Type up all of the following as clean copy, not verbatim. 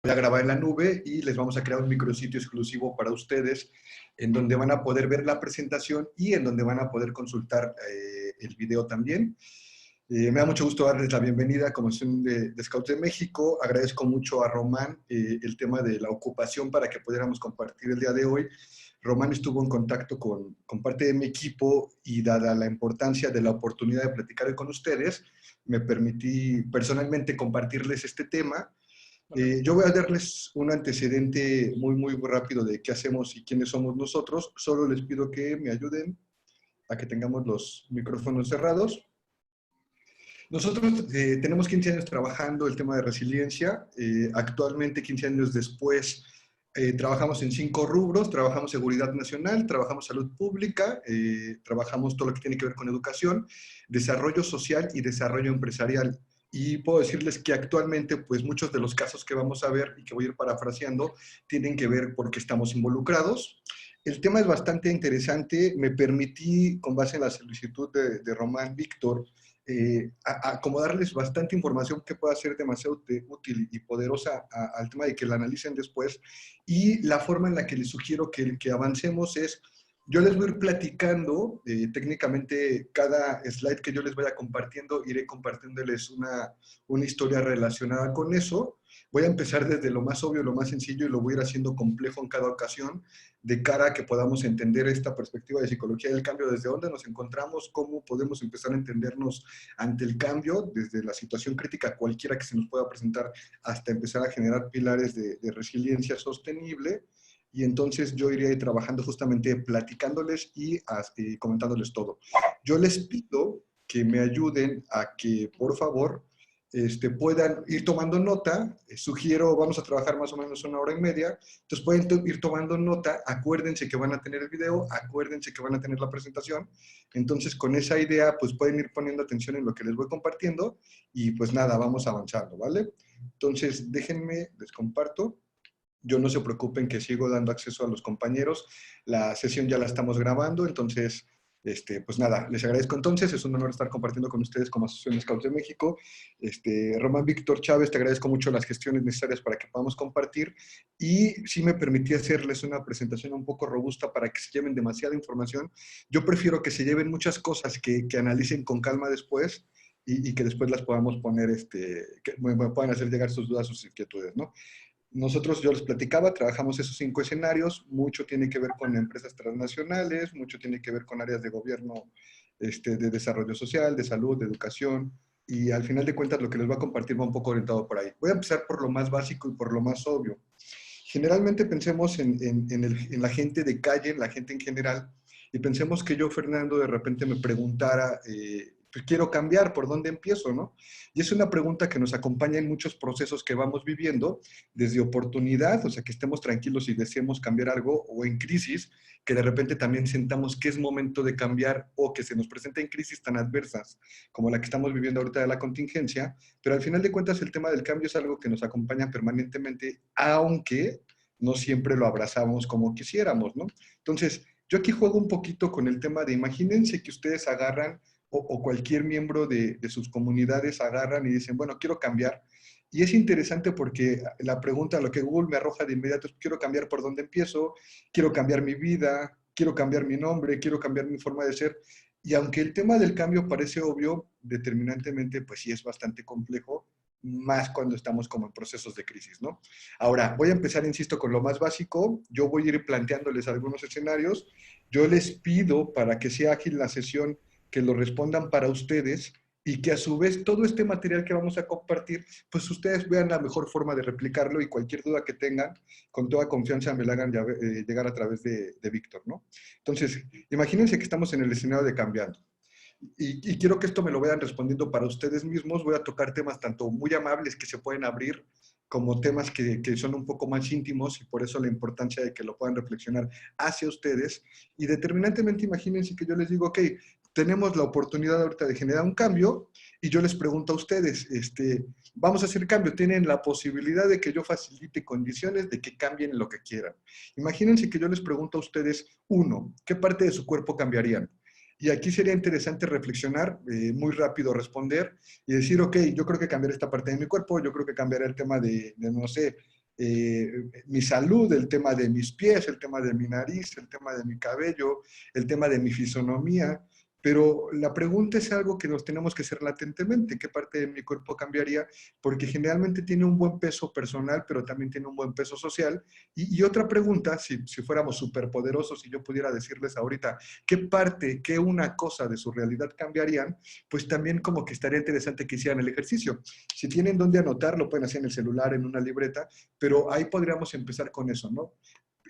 voy a grabar en la nube y les vamos a crear un micrositio exclusivo para ustedes en donde van a poder ver la presentación y en donde van a poder consultar el video también. Me da mucho gusto darles la bienvenida como Asociación de Scouts de México. Agradezco mucho a Román el tema de la ocupación para que pudiéramos compartir el día de hoy. Román estuvo en contacto con parte de mi equipo y dada la importancia de la oportunidad de platicar hoy con ustedes, me permití personalmente compartirles este tema. Yo voy a darles un antecedente muy rápido de qué hacemos y quiénes somos nosotros. Solo les pido que me ayuden a que tengamos los micrófonos cerrados. Nosotros tenemos 15 años trabajando el tema de resiliencia. Actualmente, 15 años después, trabajamos en 5 rubros. Trabajamos seguridad nacional, trabajamos salud pública, trabajamos todo lo que tiene que ver con educación, desarrollo social y desarrollo empresarial. Y puedo decirles que actualmente, pues muchos de los casos que vamos a ver y que voy a ir parafraseando, tienen que ver porque estamos involucrados. El tema es bastante interesante. Me permití, con base en la solicitud de Román Víctor, acomodarles bastante información que pueda ser demasiado útil y poderosa al tema de que la analicen después. Y la forma en la que les sugiero que avancemos es, yo les voy a ir platicando, técnicamente cada slide que yo les vaya compartiendo, iré compartiéndoles una historia relacionada con eso. Voy a empezar desde lo más obvio, lo más sencillo, y lo voy a ir haciendo complejo en cada ocasión, de cara a que podamos entender esta perspectiva de psicología del cambio, desde dónde nos encontramos, cómo podemos empezar a entendernos ante el cambio, desde la situación crítica cualquiera que se nos pueda presentar, hasta empezar a generar pilares de resiliencia sostenible. Y entonces yo iré trabajando justamente platicándoles y comentándoles todo. Yo les pido que me ayuden a que, por favor, puedan ir tomando nota. Sugiero, vamos a trabajar más o menos 1 hora y media, entonces pueden ir tomando nota. Acuérdense que van a tener el video, acuérdense que van a tener la presentación, entonces con esa idea pues pueden ir poniendo atención en lo que les voy compartiendo y pues nada, vamos avanzando, ¿vale? Entonces déjenme, les comparto. Yo no se preocupen que sigo dando acceso a los compañeros. La sesión ya la estamos grabando, entonces, pues nada, les agradezco entonces. Es un honor estar compartiendo con ustedes como Asociación Scouts de México. Román Víctor Chávez, te agradezco mucho las gestiones necesarias para que podamos compartir. Y sí me permití hacerles una presentación un poco robusta para que se lleven demasiada información. Yo prefiero que se lleven muchas cosas que analicen con calma después y que después las podamos poner, que me puedan hacer llegar sus dudas, sus inquietudes, ¿no? Nosotros, yo les platicaba, trabajamos esos 5 escenarios, mucho tiene que ver con empresas transnacionales, mucho tiene que ver con áreas de gobierno, de desarrollo social, de salud, de educación, y al final de cuentas lo que les voy a compartir va un poco orientado por ahí. Voy a empezar por lo más básico y por lo más obvio. Generalmente pensemos en la gente de calle, en la gente en general, y pensemos que yo, Fernando, de repente me preguntara, pues quiero cambiar, ¿por dónde empiezo, no? Y es una pregunta que nos acompaña en muchos procesos que vamos viviendo, desde oportunidad, o sea, que estemos tranquilos y deseemos cambiar algo, o en crisis, que de repente también sentamos que es momento de cambiar o que se nos presenten crisis tan adversas como la que estamos viviendo ahorita de la contingencia, pero al final de cuentas el tema del cambio es algo que nos acompaña permanentemente, aunque no siempre lo abrazamos como quisiéramos, ¿no? Entonces, yo aquí juego un poquito con el tema de imagínense que ustedes agarran o cualquier miembro de sus comunidades agarran y dicen, bueno, quiero cambiar. Y es interesante porque la pregunta, lo que Google me arroja de inmediato es, quiero cambiar por dónde empiezo, quiero cambiar mi vida, quiero cambiar mi nombre, quiero cambiar mi forma de ser. Y aunque el tema del cambio parece obvio, determinantemente, pues sí es bastante complejo, más cuando estamos como en procesos de crisis, ¿no? Ahora, voy a empezar, insisto, con lo más básico. Yo voy a ir planteándoles algunos escenarios. Yo les pido, para que sea ágil la sesión, que lo respondan para ustedes y que a su vez todo este material que vamos a compartir, pues ustedes vean la mejor forma de replicarlo y cualquier duda que tengan, con toda confianza me la hagan llegar a través de Víctor, ¿no? Entonces, imagínense que estamos en el escenario de cambiando. Y quiero que esto me lo vayan respondiendo para ustedes mismos. Voy a tocar temas tanto muy amables que se pueden abrir, como temas que son un poco más íntimos, y por eso la importancia de que lo puedan reflexionar hacia ustedes. Y determinantemente imagínense que yo les digo, ok, tenemos la oportunidad ahorita de generar un cambio, y yo les pregunto a ustedes, vamos a hacer cambio, tienen la posibilidad de que yo facilite condiciones de que cambien lo que quieran. Imagínense que yo les pregunto a ustedes, uno, ¿qué parte de su cuerpo cambiarían? Y aquí sería interesante reflexionar, muy rápido responder y decir, ok, yo creo que cambiaré esta parte de mi cuerpo, yo creo que cambiaré el tema de no sé, mi salud, el tema de mis pies, el tema de mi nariz, el tema de mi cabello, el tema de mi fisonomía. Pero la pregunta es algo que nos tenemos que hacer latentemente. ¿Qué parte de mi cuerpo cambiaría? Porque generalmente tiene un buen peso personal, pero también tiene un buen peso social. Y otra pregunta, si fuéramos superpoderosos y yo pudiera decirles ahorita qué parte, qué una cosa de su realidad cambiarían, pues también como que estaría interesante que hicieran el ejercicio. Si tienen dónde anotar, lo pueden hacer en el celular, en una libreta, pero ahí podríamos empezar con eso, ¿no?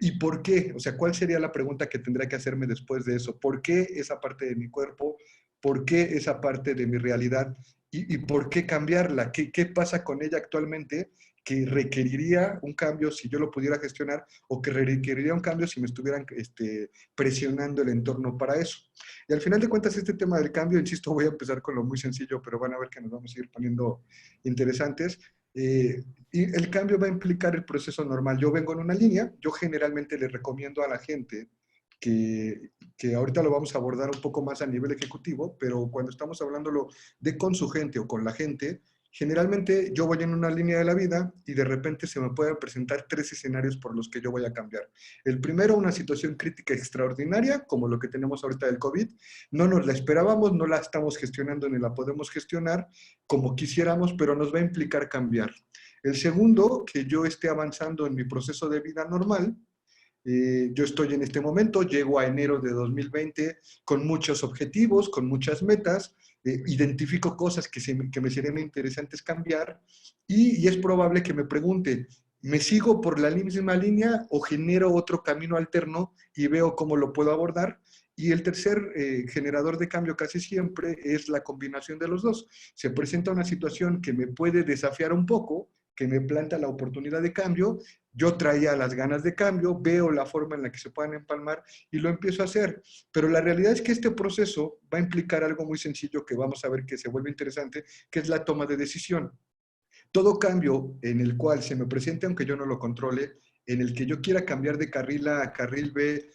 ¿Y por qué? O sea, ¿cuál sería la pregunta que tendría que hacerme después de eso? ¿Por qué esa parte de mi cuerpo? ¿Por qué esa parte de mi realidad? ¿Y por qué cambiarla? ¿Qué pasa con ella actualmente que requeriría un cambio si yo lo pudiera gestionar o que requeriría un cambio si me estuvieran presionando el entorno para eso? Y al final de cuentas, este tema del cambio, insisto, voy a empezar con lo muy sencillo, pero van a ver que nos vamos a ir poniendo interesantes. Y el cambio va a implicar el proceso normal. Yo vengo en una línea, yo generalmente le recomiendo a la gente que ahorita lo vamos a abordar un poco más a nivel ejecutivo, pero cuando estamos hablándolo de con su gente o con la gente, generalmente yo voy en una línea de la vida y de repente se me pueden presentar tres escenarios por los que yo voy a cambiar. El primero, una situación crítica extraordinaria, como lo que tenemos ahorita del COVID. No nos la esperábamos, no la estamos gestionando ni la podemos gestionar como quisiéramos, pero nos va a implicar cambiar. El segundo, que yo esté avanzando en mi proceso de vida normal. Yo estoy en este momento, llego a enero de 2020 con muchos objetivos, con muchas metas, identifico cosas que me serían interesantes cambiar y es probable que me pregunte, ¿me sigo por la misma línea o genero otro camino alterno y veo cómo lo puedo abordar? Y el tercer generador de cambio casi siempre es la combinación de los dos. Se presenta una situación que me puede desafiar un poco, que me planta la oportunidad de cambio. Yo traía las ganas de cambio, veo la forma en la que se puedan empalmar y lo empiezo a hacer. Pero la realidad es que este proceso va a implicar algo muy sencillo que vamos a ver que se vuelve interesante, que es la toma de decisión. Todo cambio en el cual se me presente, aunque yo no lo controle, en el que yo quiera cambiar de carril A a carril B,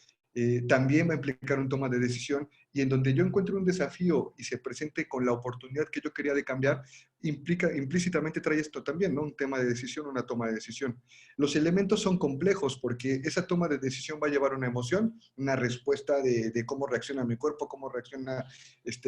también va a implicar un toma de decisión y en donde yo encuentre un desafío y se presente con la oportunidad que yo quería de cambiar, implícitamente trae esto también, ¿no? Un tema de decisión, una toma de decisión. Los elementos son complejos porque esa toma de decisión va a llevar una emoción, una respuesta de cómo reacciona mi cuerpo, cómo reacciona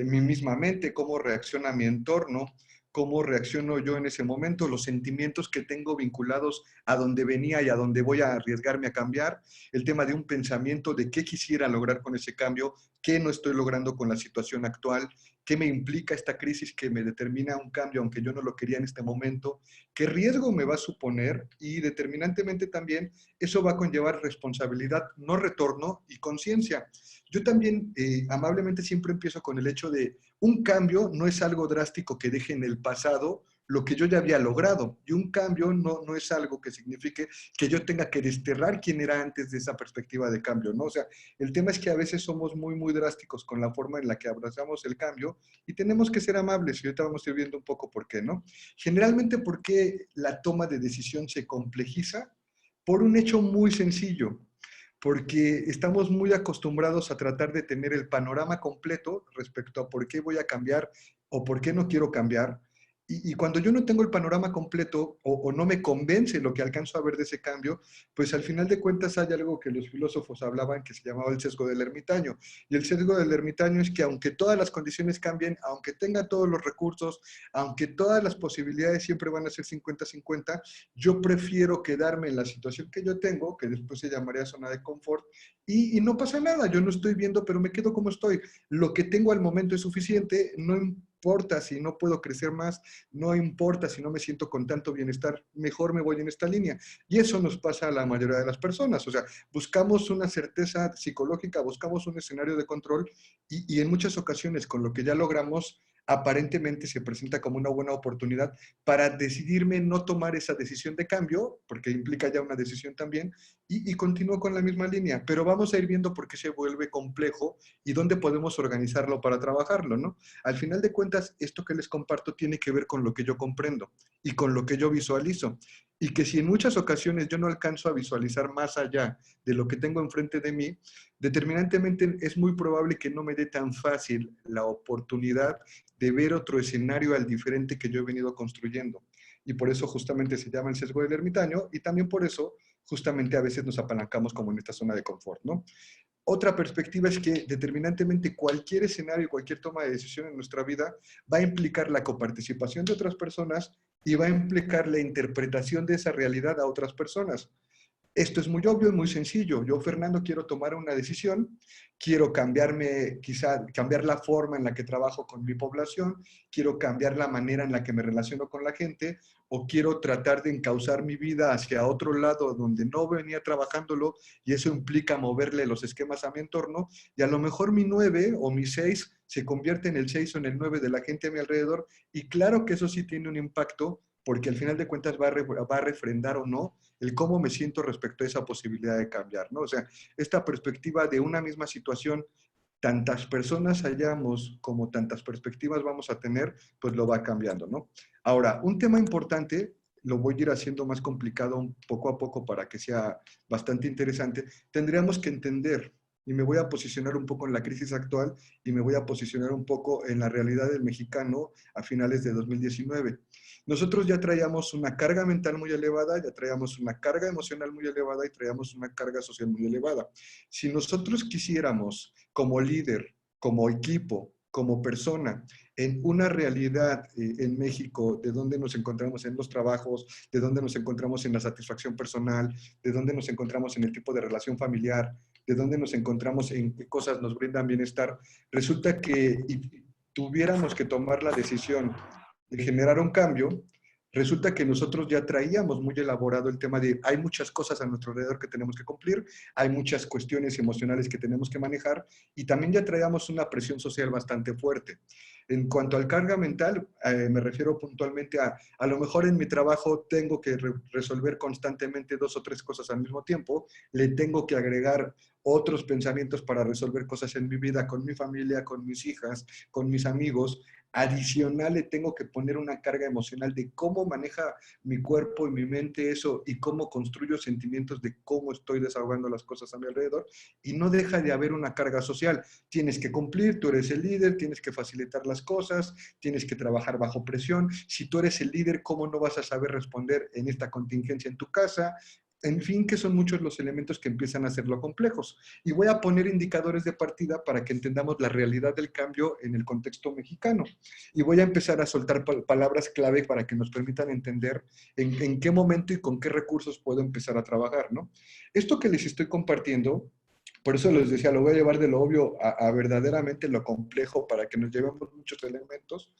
mi misma mente, cómo reacciona mi entorno, cómo reacciono yo en ese momento, los sentimientos que tengo vinculados a donde venía y a donde voy a arriesgarme a cambiar, el tema de un pensamiento de qué quisiera lograr con ese cambio, qué no estoy logrando con la situación actual, qué me implica esta crisis que me determina un cambio, aunque yo no lo quería en este momento, qué riesgo me va a suponer y determinantemente también eso va a conllevar responsabilidad, no retorno y conciencia. Yo también amablemente siempre empiezo con el hecho de un cambio no es algo drástico que deje en el pasado lo que yo ya había logrado. Y un cambio no es algo que signifique que yo tenga que desterrar quién era antes de esa perspectiva de cambio, ¿no? O sea, el tema es que a veces somos muy drásticos con la forma en la que abrazamos el cambio y tenemos que ser amables. Y ahorita vamos a ir viendo un poco por qué, ¿no? Generalmente, ¿por qué la toma de decisión se complejiza? Por un hecho muy sencillo, porque estamos muy acostumbrados a tratar de tener el panorama completo respecto a por qué voy a cambiar o por qué no quiero cambiar. Y cuando yo no tengo el panorama completo o no me convence lo que alcanzo a ver de ese cambio, pues al final de cuentas hay algo que los filósofos hablaban que se llamaba el sesgo del ermitaño. Y el sesgo del ermitaño es que aunque todas las condiciones cambien, aunque tenga todos los recursos, aunque todas las posibilidades siempre van a ser 50-50, yo prefiero quedarme en la situación que yo tengo, que después se llamaría zona de confort, y no pasa nada, yo no estoy viendo, pero me quedo como estoy. Lo que tengo al momento es suficiente, no importa si no puedo crecer más, no importa si no me siento con tanto bienestar, mejor me voy en esta línea. Y eso nos pasa a la mayoría de las personas, o sea, buscamos una certeza psicológica, buscamos un escenario de control y en muchas ocasiones con lo que ya logramos, aparentemente se presenta como una buena oportunidad para decidirme no tomar esa decisión de cambio, porque implica ya una decisión también, y continúo con la misma línea. Pero vamos a ir viendo por qué se vuelve complejo y dónde podemos organizarlo para trabajarlo, ¿no? Al final de cuentas, esto que les comparto tiene que ver con lo que yo comprendo y con lo que yo visualizo. Y que si en muchas ocasiones yo no alcanzo a visualizar más allá de lo que tengo enfrente de mí, determinantemente es muy probable que no me dé tan fácil la oportunidad de ver otro escenario al diferente que yo he venido construyendo. y por eso justamente se llama el sesgo del ermitaño, y también por eso justamente a veces nos apalancamos como en esta zona de confort, ¿no? Otra perspectiva es que determinantemente cualquier escenario, cualquier toma de decisión en nuestra vida va a implicar la coparticipación de otras personas y va a implicar la interpretación de esa realidad a otras personas. Esto es muy obvio y muy sencillo. Yo, Fernando, quiero tomar una decisión, quiero cambiarme, quizá cambiar la forma en la que trabajo con mi población, quiero cambiar la manera en la que me relaciono con la gente, o quiero tratar de encauzar mi vida hacia otro lado donde no venía trabajándolo, y eso implica moverle los esquemas a mi entorno, y a lo mejor mi 9 o mi 6 se convierte en el 6 o en el 9 de la gente a mi alrededor, y claro que eso sí tiene un impacto, porque al final de cuentas va a refrendar o no el cómo me siento respecto a esa posibilidad de cambiar, ¿no? O sea, esta perspectiva de una misma situación, tantas personas hayamos como tantas perspectivas vamos a tener, pues lo va cambiando, ¿no? Ahora, un tema importante, lo voy a ir haciendo más complicado poco a poco para que sea bastante interesante, tendríamos que entender, y me voy a posicionar un poco en la crisis actual y me voy a posicionar un poco en la realidad del mexicano a finales de 2019. Nosotros ya traíamos una carga mental muy elevada, ya traíamos una carga emocional muy elevada y traíamos una carga social muy elevada. Si nosotros quisiéramos, como líder, como equipo, como persona, en una realidad en México, de donde nos encontramos en los trabajos, de donde nos encontramos en la satisfacción personal, de donde nos encontramos en el tipo de relación familiar, de donde nos encontramos en qué cosas nos brindan bienestar, resulta que tuviéramos que tomar la decisión de generar un cambio, resulta que nosotros ya traíamos muy elaborado el tema de hay muchas cosas a nuestro alrededor que tenemos que cumplir, hay muchas cuestiones emocionales que tenemos que manejar y también ya traíamos una presión social bastante fuerte. En cuanto al carga mental, me refiero puntualmente a lo mejor en mi trabajo tengo que resolver constantemente dos o tres cosas al mismo tiempo, le tengo que agregar otros pensamientos para resolver cosas en mi vida, con mi familia, con mis hijas, con mis amigos. Adicional, le tengo que poner una carga emocional de cómo maneja mi cuerpo y mi mente eso y cómo construyo sentimientos de cómo estoy desahogando las cosas a mi alrededor. Y no deja de haber una carga social. Tienes que cumplir, tú eres el líder, tienes que facilitar las cosas, tienes que trabajar bajo presión. Si tú eres el líder, ¿cómo no vas a saber responder en esta contingencia en tu casa? En fin, que son muchos los elementos que empiezan a hacerlo complejos. Y voy a poner indicadores de partida para que entendamos la realidad del cambio en el contexto mexicano. Y voy a empezar a soltar palabras clave para que nos permitan entender en qué momento y con qué recursos puedo empezar a trabajar, ¿no? Esto que les estoy compartiendo, por eso les decía, lo voy a llevar de lo obvio a verdaderamente lo complejo para que nos llevemos muchos elementos.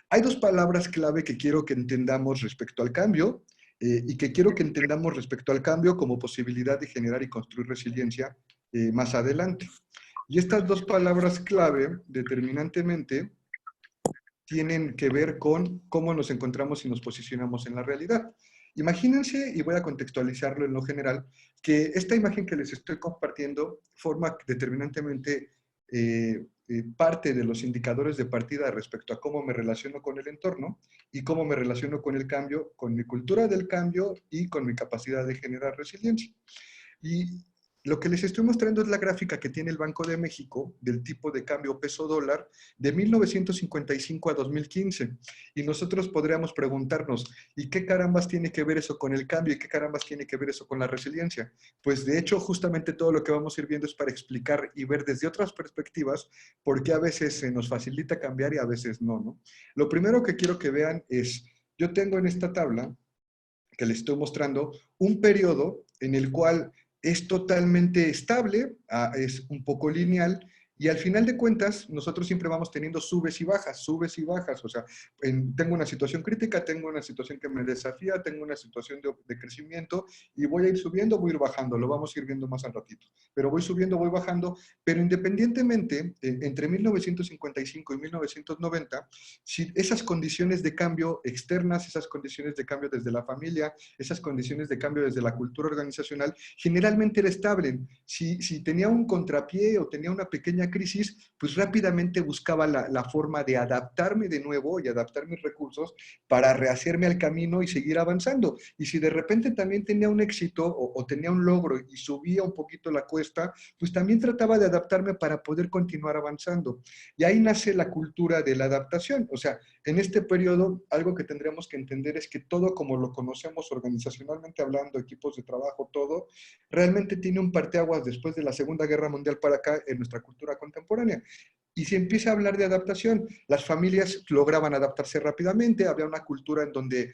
Hay dos palabras clave que quiero que entendamos respecto al cambio y que quiero que entendamos respecto al cambio como posibilidad de generar y construir resiliencia más adelante. Y estas dos palabras clave, determinantemente, tienen que ver con cómo nos encontramos y nos posicionamos en la realidad. Imagínense, y voy a contextualizarlo en lo general, que esta imagen que les estoy compartiendo forma determinantemente parte de los indicadores de partida respecto a cómo me relaciono con el entorno y cómo me relaciono con el cambio, con mi cultura del cambio y con mi capacidad de generar resiliencia. Y lo que les estoy mostrando es la gráfica que tiene el Banco de México del tipo de cambio peso dólar de 1955 a 2015. Y nosotros podríamos preguntarnos, ¿y qué carambas tiene que ver eso con el cambio? ¿Y qué carambas tiene que ver eso con la resiliencia? Pues de hecho, justamente todo lo que vamos a ir viendo es para explicar y ver desde otras perspectivas por qué a veces se nos facilita cambiar y a veces no, ¿no? Lo primero que quiero que vean es, yo tengo en esta tabla que les estoy mostrando un periodo en el cual es totalmente estable, es un poco lineal, y al final de cuentas, nosotros siempre vamos teniendo subes y bajas. O sea, tengo una situación crítica, tengo una situación que me desafía, tengo una situación de crecimiento, y voy a ir subiendo, voy a ir bajando, lo vamos a ir viendo más al ratito. Pero voy subiendo, voy bajando, pero independientemente, entre 1955 y 1990, si esas condiciones de cambio externas, esas condiciones de cambio desde la familia, esas condiciones de cambio desde la cultura organizacional, generalmente era estable. Si tenía un contrapié o tenía una pequeña pequeña crisis, pues rápidamente buscaba la forma de adaptarme de nuevo y adaptar mis recursos para rehacerme al camino y seguir avanzando. Y si de repente también tenía un éxito o tenía un logro y subía un poquito la cuesta, pues también trataba de adaptarme para poder continuar avanzando. Y ahí nace la cultura de la adaptación. O sea, en este periodo, algo que tendríamos que entender es que todo como lo conocemos organizacionalmente hablando, equipos de trabajo, todo, realmente tiene un parteaguas después de la Segunda Guerra Mundial para acá en nuestra cultura contemporánea. Y se empieza a hablar de adaptación. Las familias lograban adaptarse rápidamente, había una cultura en donde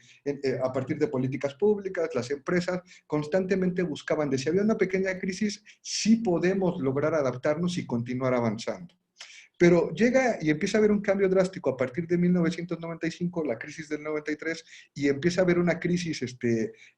a partir de políticas públicas, las empresas constantemente buscaban de si había una pequeña crisis, sí podemos lograr adaptarnos y continuar avanzando. Pero llega y empieza a haber un cambio drástico a partir de 1995, la crisis del 93, y empieza a haber una crisis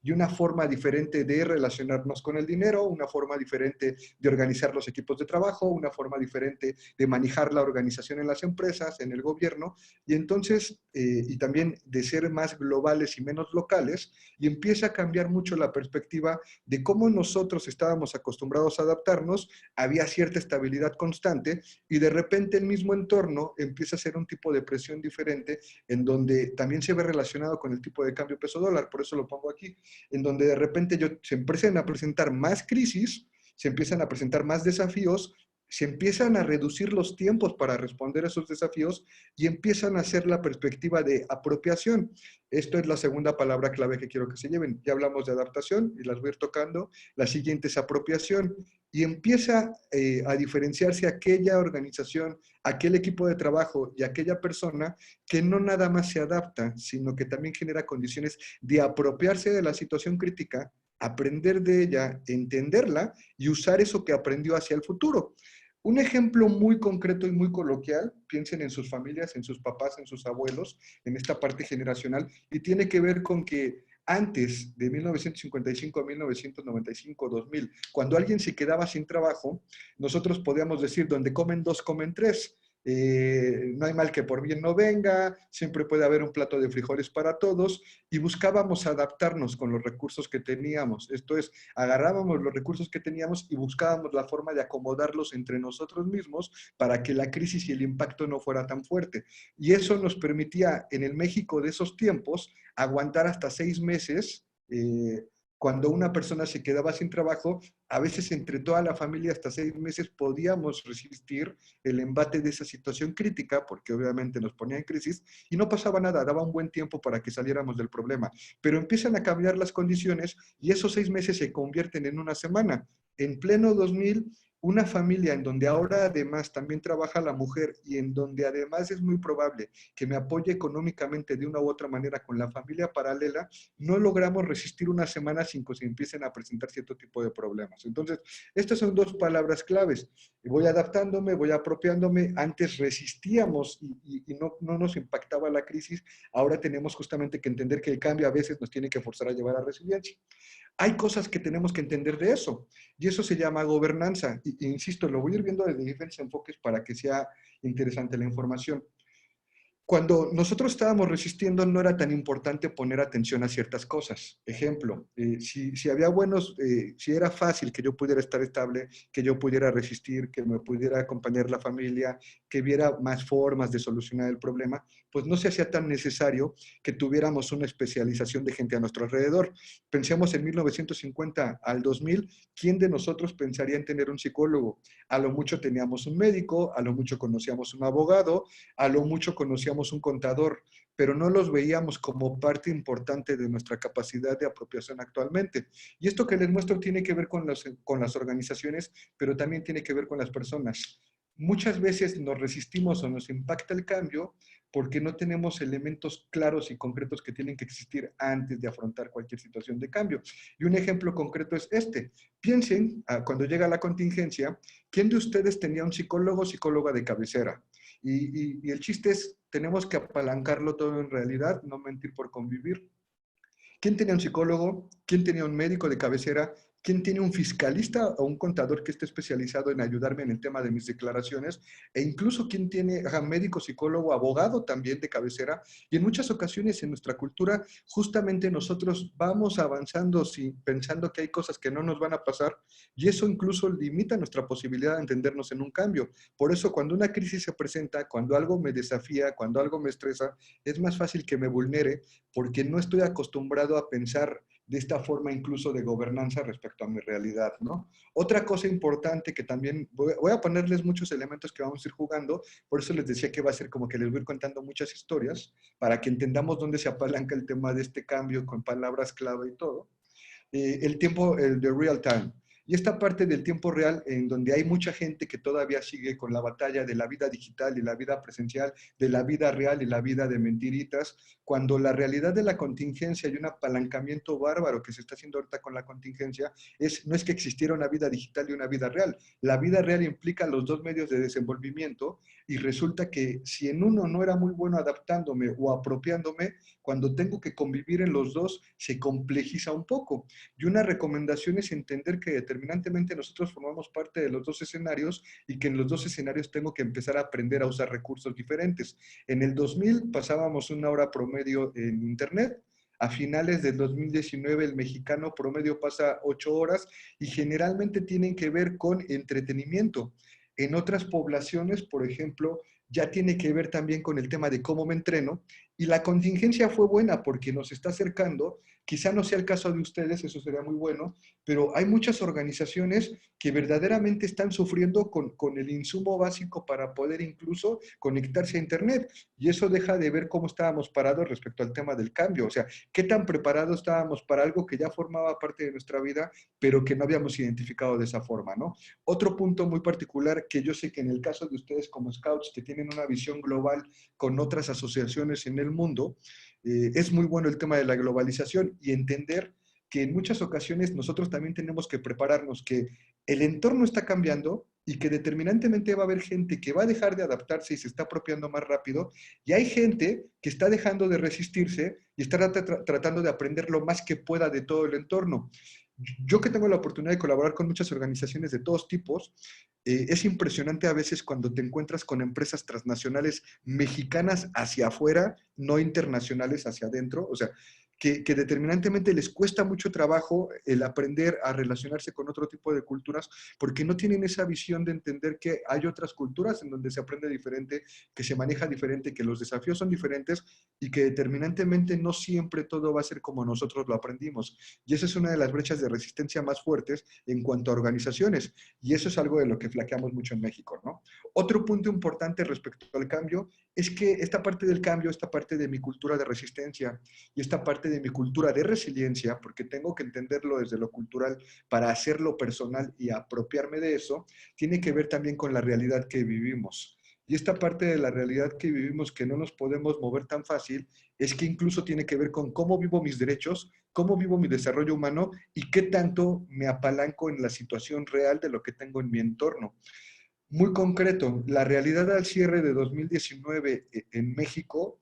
y una forma diferente de relacionarnos con el dinero, una forma diferente de organizar los equipos de trabajo, una forma diferente de manejar la organización en las empresas, en el gobierno, y entonces, y también de ser más globales y menos locales, y empieza a cambiar mucho la perspectiva de cómo nosotros estábamos acostumbrados a adaptarnos, había cierta estabilidad constante, y de repente el mismo entorno empieza a ser un tipo de presión diferente, en donde también se ve relacionado con el tipo de cambio peso dólar, por eso lo pongo aquí, en donde de repente se empiezan a presentar más crisis, se empiezan a presentar más desafíos, se empiezan a reducir los tiempos para responder a esos desafíos y empiezan a hacer la perspectiva de apropiación. Esto es la segunda palabra clave que quiero que se lleven. Ya hablamos de adaptación y las voy a ir tocando. La siguiente es apropiación. Y empieza a diferenciarse aquella organización, aquel equipo de trabajo y aquella persona que no nada más se adapta, sino que también genera condiciones de apropiarse de la situación crítica, aprender de ella, entenderla y usar eso que aprendió hacia el futuro. Un ejemplo muy concreto y muy coloquial, piensen en sus familias, en sus papás, en sus abuelos, en esta parte generacional, y tiene que ver con que antes de 1955 a 1995, 2000, cuando alguien se quedaba sin trabajo, nosotros podíamos decir, donde comen dos, comen tres. No hay mal que por bien no venga, siempre puede haber un plato de frijoles para todos, y buscábamos adaptarnos con los recursos que teníamos. Esto es, agarrábamos los recursos que teníamos y buscábamos la forma de acomodarlos entre nosotros mismos para que la crisis y el impacto no fuera tan fuerte. Y eso nos permitía, en el México de esos tiempos, aguantar hasta 6 meses. Cuando una persona se quedaba sin trabajo, a veces entre toda la familia hasta 6 meses podíamos resistir el embate de esa situación crítica, porque obviamente nos ponía en crisis, y no pasaba nada, daba un buen tiempo para que saliéramos del problema. Pero empiezan a cambiar las condiciones y esos 6 meses se convierten en una semana. En pleno 2000, una familia en donde ahora además también trabaja la mujer y en donde además es muy probable que me apoye económicamente de una u otra manera con la familia paralela, no logramos resistir una semana sin que se empiecen a presentar cierto tipo de problemas. Entonces, estas son dos palabras claves. Voy adaptándome, voy apropiándome. Antes resistíamos y no nos impactaba la crisis. Ahora tenemos justamente que entender que el cambio a veces nos tiene que forzar a llevar a resiliencia. Hay cosas que tenemos que entender de eso, y eso se llama gobernanza. Y insisto, lo voy a ir viendo desde diferentes enfoques para que sea interesante la información. Cuando nosotros estábamos resistiendo no era tan importante poner atención a ciertas cosas. Ejemplo, si había si era fácil que yo pudiera estar estable, que yo pudiera resistir, que me pudiera acompañar la familia, que viera más formas de solucionar el problema, pues no se hacía tan necesario que tuviéramos una especialización de gente a nuestro alrededor. Pensemos en 1950 al 2000, ¿quién de nosotros pensaría en tener un psicólogo? A lo mucho teníamos un médico, a lo mucho conocíamos un abogado, a lo mucho conocíamos un contador, pero no los veíamos como parte importante de nuestra capacidad de apropiación actualmente. Y esto que les muestro tiene que ver con las organizaciones, pero también tiene que ver con las personas. Muchas veces nos resistimos o nos impacta el cambio porque no tenemos elementos claros y concretos que tienen que existir antes de afrontar cualquier situación de cambio. Y un ejemplo concreto es este. Piensen, cuando llega la contingencia, ¿quién de ustedes tenía un psicólogo o psicóloga de cabecera? Y el chiste es, tenemos que apalancarlo todo en realidad, no mentir por convivir. ¿Quién tenía un psicólogo? ¿Quién tenía un médico de cabecera? ¿Quién tiene un fiscalista o un contador que esté especializado en ayudarme en el tema de mis declaraciones? E incluso quién tiene médico, psicólogo, abogado también de cabecera. Y en muchas ocasiones en nuestra cultura, justamente nosotros vamos avanzando pensando que hay cosas que no nos van a pasar y eso incluso limita nuestra posibilidad de entendernos en un cambio. Por eso cuando una crisis se presenta, cuando algo me desafía, cuando algo me estresa, es más fácil que me vulnere porque no estoy acostumbrado a pensar de esta forma incluso de gobernanza respecto a mi realidad, ¿no? Otra cosa importante que también voy a ponerles muchos elementos que vamos a ir jugando, por eso les decía que va a ser como que les voy a ir contando muchas historias para que entendamos dónde se apalanca el tema de este cambio con palabras clave y todo. El tiempo, el de real time. Y esta parte del tiempo real, en donde hay mucha gente que todavía sigue con la batalla de la vida digital y la vida presencial, de la vida real y la vida de mentiritas, cuando la realidad de la contingencia y un apalancamiento bárbaro que se está haciendo ahorita con la contingencia, no es que existiera una vida digital y una vida real. La vida real implica los dos medios de desenvolvimiento y resulta que si en uno no era muy bueno adaptándome o apropiándome, cuando tengo que convivir en los dos, se complejiza un poco. Y una recomendación es entender que determinantemente nosotros formamos parte de los dos escenarios y que en los dos escenarios tengo que empezar a aprender a usar recursos diferentes. En el 2000 pasábamos una hora promedio en Internet. A finales del 2019 el mexicano promedio pasa 8 horas y generalmente tienen que ver con entretenimiento. En otras poblaciones, por ejemplo, ya tiene que ver también con el tema de cómo me entreno y la contingencia fue buena porque nos está acercando. Quizá no sea el caso de ustedes, eso sería muy bueno, pero hay muchas organizaciones que verdaderamente están sufriendo con el insumo básico para poder incluso conectarse a Internet. Y eso deja de ver cómo estábamos parados respecto al tema del cambio. O sea, qué tan preparados estábamos para algo que ya formaba parte de nuestra vida, pero que no habíamos identificado de esa forma, ¿no? Otro punto muy particular que yo sé que en el caso de ustedes como scouts, que tienen una visión global con otras asociaciones en el mundo, es muy bueno el tema de la globalización y entender que en muchas ocasiones nosotros también tenemos que prepararnos, que el entorno está cambiando y que determinantemente va a haber gente que va a dejar de adaptarse y se está apropiando más rápido, y hay gente que está dejando de resistirse y está tratando de aprender lo más que pueda de todo el entorno. Yo que tengo la oportunidad de colaborar con muchas organizaciones de todos tipos, es impresionante a veces cuando te encuentras con empresas transnacionales mexicanas hacia afuera, no internacionales hacia adentro, o sea, que determinantemente les cuesta mucho trabajo el aprender a relacionarse con otro tipo de culturas porque no tienen esa visión de entender que hay otras culturas en donde se aprende diferente, que se maneja diferente, que los desafíos son diferentes y que determinantemente no siempre todo va a ser como nosotros lo aprendimos. Y esa es una de las brechas de resistencia más fuertes en cuanto a organizaciones. Y eso es algo de lo que flaqueamos mucho en México, ¿no? Otro punto importante respecto al cambio es que esta parte del cambio, esta parte de mi cultura de resistencia y esta parte de mi cultura de resiliencia, porque tengo que entenderlo desde lo cultural para hacerlo personal y apropiarme de eso, tiene que ver también con la realidad que vivimos. Y esta parte de la realidad que vivimos, que no nos podemos mover tan fácil, es que incluso tiene que ver con cómo vivo mis derechos, cómo vivo mi desarrollo humano y qué tanto me apalanco en la situación real de lo que tengo en mi entorno. Muy concreto, la realidad al cierre de 2019 en México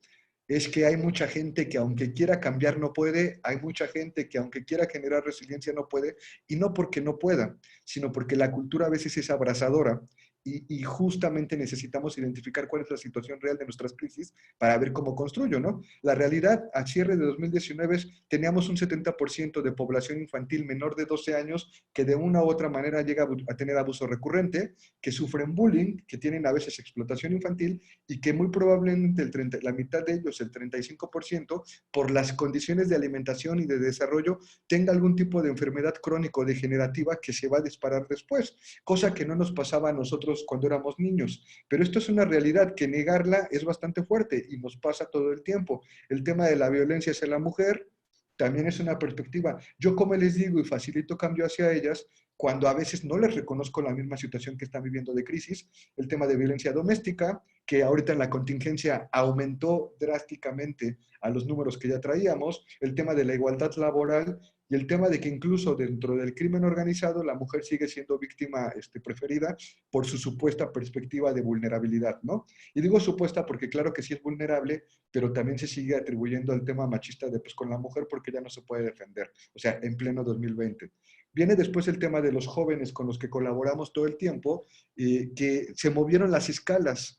es que hay mucha gente que aunque quiera cambiar no puede, hay mucha gente que aunque quiera generar resiliencia no puede, y no porque no pueda, sino porque la cultura a veces es abrazadora y justamente necesitamos identificar cuál es la situación real de nuestras crisis para ver cómo construyo, ¿no? La realidad al cierre de 2019 es, teníamos un 70% de población infantil menor de 12 años que de una u otra manera llega a tener abuso recurrente, que sufren bullying, que tienen a veces explotación infantil y que muy probablemente la mitad de ellos, el 35%, por las condiciones de alimentación y de desarrollo, tenga algún tipo de enfermedad crónico-degenerativa que se va a disparar después, cosa que no nos pasaba a nosotros cuando éramos niños. Pero esto es una realidad que negarla es bastante fuerte y nos pasa todo el tiempo. El tema de la violencia hacia la mujer también es una perspectiva. Yo, como les digo, y facilito cambio hacia ellas, cuando a veces no les reconozco la misma situación que están viviendo de crisis, el tema de violencia doméstica, que ahorita en la contingencia aumentó drásticamente a los números que ya traíamos, el tema de la igualdad laboral y el tema de que incluso dentro del crimen organizado la mujer sigue siendo víctima preferida por su supuesta perspectiva de vulnerabilidad, ¿no? Y digo supuesta porque claro que sí es vulnerable, pero también se sigue atribuyendo al tema machista de pues con la mujer porque ya no se puede defender, o sea, en pleno 2020. Viene después el tema de los jóvenes con los que colaboramos todo el tiempo, que se movieron las escalas.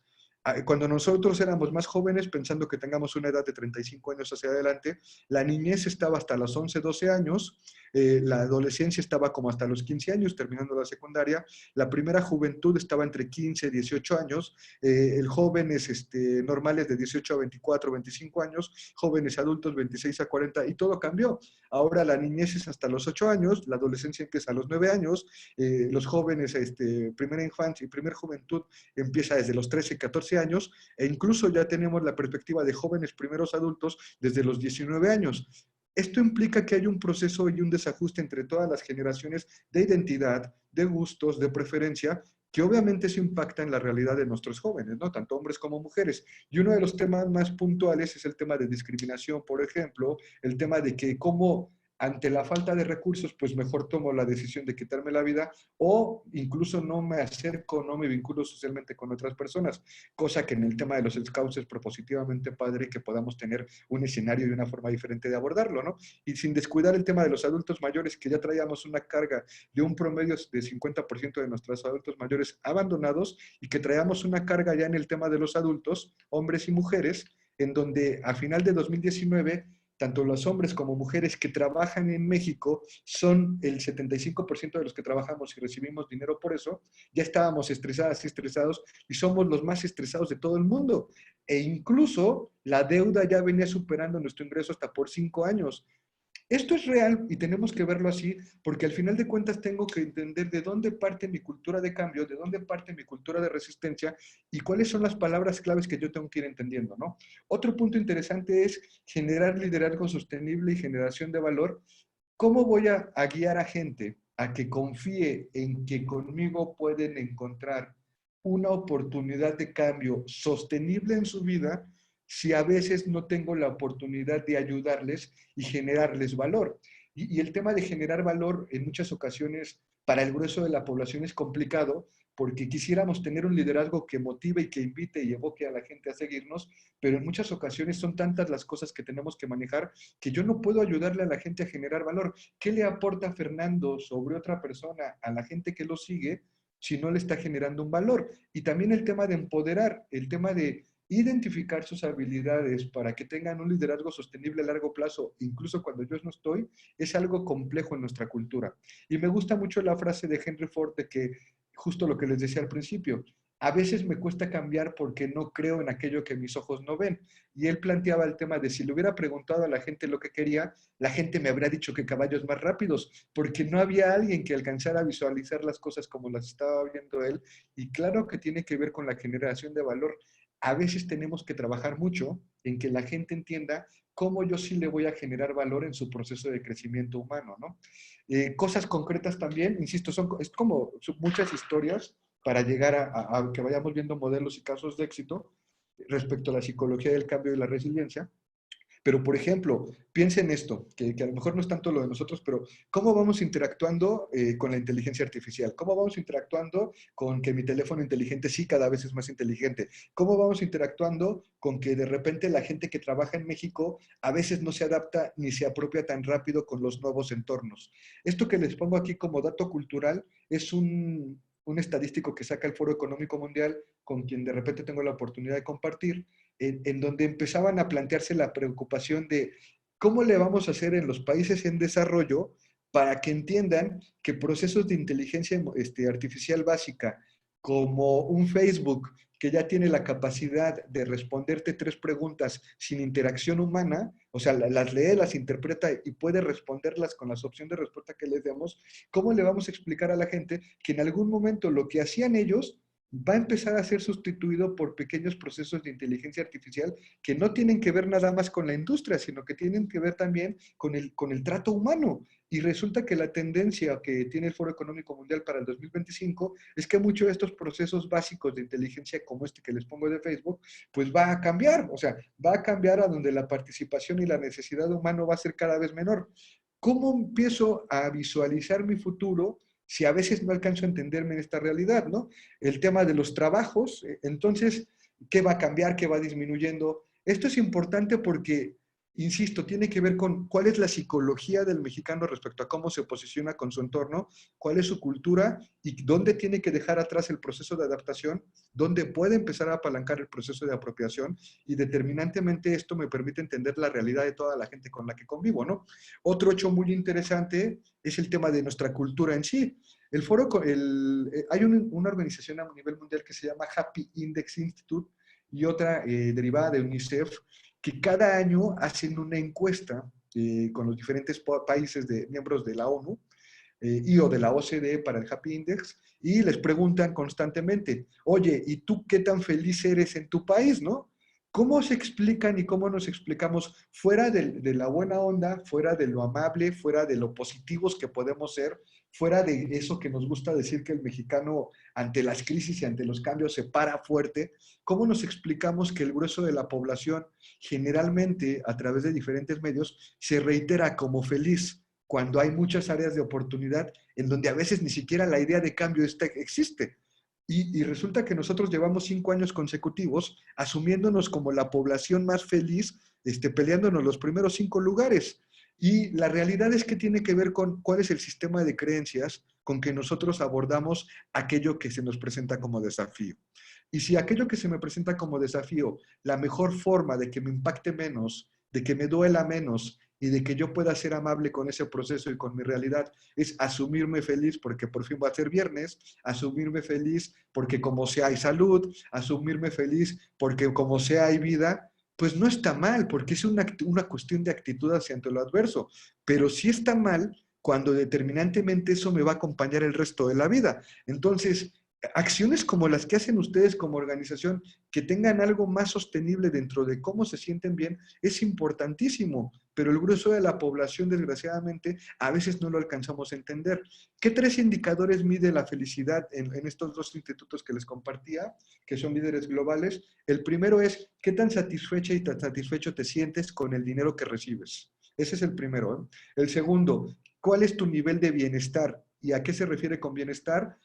Cuando nosotros éramos más jóvenes, pensando que tengamos una edad de 35 años hacia adelante, la niñez estaba hasta los 11, 12 años, la adolescencia estaba como hasta los 15 años, terminando la secundaria, la primera juventud estaba entre 15 y 18 años, el jóvenes normales de 18 a 24, 25 años, jóvenes adultos 26 a 40, y todo cambió. Ahora la niñez es hasta los 8 años, la adolescencia empieza a los 9 años, los jóvenes, primera infancia y primera juventud empieza desde los 13, 14 años, e incluso ya tenemos la perspectiva de jóvenes primeros adultos desde los 19 años. Esto implica que hay un proceso y un desajuste entre todas las generaciones de identidad, de gustos, de preferencia, que obviamente se impacta en la realidad de nuestros jóvenes, ¿no? Tanto hombres como mujeres. Y uno de los temas más puntuales es el tema de discriminación, por ejemplo, el tema de que cómo ante la falta de recursos, pues mejor tomo la decisión de quitarme la vida o incluso no me acerco, no me vinculo socialmente con otras personas, cosa que en el tema de los scouts es propositivamente padre que podamos tener un escenario y una forma diferente de abordarlo, ¿no? Y sin descuidar el tema de los adultos mayores, que ya traíamos una carga de un promedio de 50% de nuestros adultos mayores abandonados y que traíamos una carga ya en el tema de los adultos, hombres y mujeres, en donde a final de 2019 tanto los hombres como mujeres que trabajan en México son el 75% de los que trabajamos y recibimos dinero por eso, ya estábamos estresadas y estresados y somos los más estresados de todo el mundo. E incluso la deuda ya venía superando nuestro ingreso hasta por 5 años. Esto es real y tenemos que verlo así porque al final de cuentas tengo que entender de dónde parte mi cultura de cambio, de dónde parte mi cultura de resistencia y cuáles son las palabras claves que yo tengo que ir entendiendo, ¿no? Otro punto interesante es generar liderazgo sostenible y generación de valor. ¿Cómo voy a guiar a gente a que confíe en que conmigo pueden encontrar una oportunidad de cambio sostenible en su vida si a veces no tengo la oportunidad de ayudarles y generarles valor? Y el tema de generar valor en muchas ocasiones para el grueso de la población es complicado porque quisiéramos tener un liderazgo que motive y que invite y evoque a la gente a seguirnos, pero en muchas ocasiones son tantas las cosas que tenemos que manejar que yo no puedo ayudarle a la gente a generar valor. ¿Qué le aporta Fernando sobre otra persona a la gente que lo sigue si no le está generando un valor? Y también el tema de empoderar, el tema de identificar sus habilidades para que tengan un liderazgo sostenible a largo plazo, incluso cuando yo no estoy, es algo complejo en nuestra cultura. Y me gusta mucho la frase de Henry Ford de que, justo lo que les decía al principio, a veces me cuesta cambiar porque no creo en aquello que mis ojos no ven. Y él planteaba el tema de si le hubiera preguntado a la gente lo que quería, la gente me habría dicho que caballos más rápidos, porque no había alguien que alcanzara a visualizar las cosas como las estaba viendo él. Y claro que tiene que ver con la generación de valor. A veces tenemos que trabajar mucho en que la gente entienda cómo yo sí le voy a generar valor en su proceso de crecimiento humano, ¿no? Cosas concretas también, insisto, es como son muchas historias para llegar a que vayamos viendo modelos y casos de éxito respecto a la psicología del cambio y la resiliencia. Pero, por ejemplo, piensa en esto, que a lo mejor no es tanto lo de nosotros, pero ¿cómo vamos interactuando con la inteligencia artificial? ¿Cómo vamos interactuando con que mi teléfono inteligente sí cada vez es más inteligente? ¿Cómo vamos interactuando con que de repente la gente que trabaja en México a veces no se adapta ni se apropia tan rápido con los nuevos entornos? Esto que les pongo aquí como dato cultural es un estadístico que saca el Foro Económico Mundial, con quien de repente tengo la oportunidad de compartir, en donde empezaban a plantearse la preocupación de cómo le vamos a hacer en los países en desarrollo para que entiendan que procesos de inteligencia artificial básica, como un Facebook que ya tiene la capacidad de responderte 3 preguntas sin interacción humana, o sea, las lee, las interpreta y puede responderlas con las opciones de respuesta que les demos, ¿cómo le vamos a explicar a la gente que en algún momento lo que hacían ellos va a empezar a ser sustituido por pequeños procesos de inteligencia artificial que no tienen que ver nada más con la industria, sino que tienen que ver también con el trato humano? Y resulta que la tendencia que tiene el Foro Económico Mundial para el 2025 es que muchos de estos procesos básicos de inteligencia como este que les pongo de Facebook, pues va a cambiar, o sea, va a cambiar a donde la participación y la necesidad humana va a ser cada vez menor. ¿cómo empiezo a visualizar mi futuro si a veces no alcanzo a entenderme en esta realidad, ¿no? El tema de los trabajos, entonces, ¿qué va a cambiar? ¿Qué va disminuyendo? Esto es importante porque, insisto, tiene que ver con cuál es la psicología del mexicano respecto a cómo se posiciona con su entorno, cuál es su cultura y dónde tiene que dejar atrás el proceso de adaptación, dónde puede empezar a apalancar el proceso de apropiación, y determinantemente esto me permite entender la realidad de toda la gente con la que convivo, ¿no? Otro hecho muy interesante es el tema de nuestra cultura en sí. El foro, hay una organización a nivel mundial que se llama Happy Index Institute y otra derivada de UNICEF, que cada año hacen una encuesta con los diferentes países miembros de la ONU y o de la OCDE para el Happy Index, y les preguntan constantemente, oye, ¿y tú qué tan feliz eres en tu país, no? ¿Cómo se explican y cómo nos explicamos fuera de la buena onda, fuera de lo amable, fuera de lo positivos que podemos ser, fuera de eso que nos gusta decir que el mexicano ante las crisis y ante los cambios se para fuerte? ¿Cómo nos explicamos que el grueso de la población generalmente a través de diferentes medios se reitera como feliz, cuando hay muchas áreas de oportunidad en donde a veces ni siquiera la idea de cambio existe? Y resulta que nosotros llevamos 5 años consecutivos asumiéndonos como la población más feliz, peleándonos los primeros 5 lugares. Y la realidad es que tiene que ver con cuál es el sistema de creencias con que nosotros abordamos aquello que se nos presenta como desafío. Y si aquello que se me presenta como desafío, la mejor forma de que me impacte menos, de que me duela menos y de que yo pueda ser amable con ese proceso y con mi realidad, es asumirme feliz porque por fin va a ser viernes, asumirme feliz porque como sea hay salud, asumirme feliz porque como sea hay vida, pues no está mal, porque es una cuestión de actitud hacia ante lo adverso. Pero sí está mal cuando determinantemente eso me va a acompañar el resto de la vida. Entonces, acciones como las que hacen ustedes como organización, que tengan algo más sostenible dentro de cómo se sienten bien, es importantísimo, pero el grueso de la población, desgraciadamente, a veces no lo alcanzamos a entender. ¿Qué 3 indicadores mide la felicidad en estos 2 institutos que les compartía, que son líderes globales? El primero es, ¿qué tan satisfecha y tan satisfecho te sientes con el dinero que recibes? Ese es el primero, ¿eh? El segundo, ¿cuál es tu nivel de bienestar? ¿Y a qué se refiere con bienestar?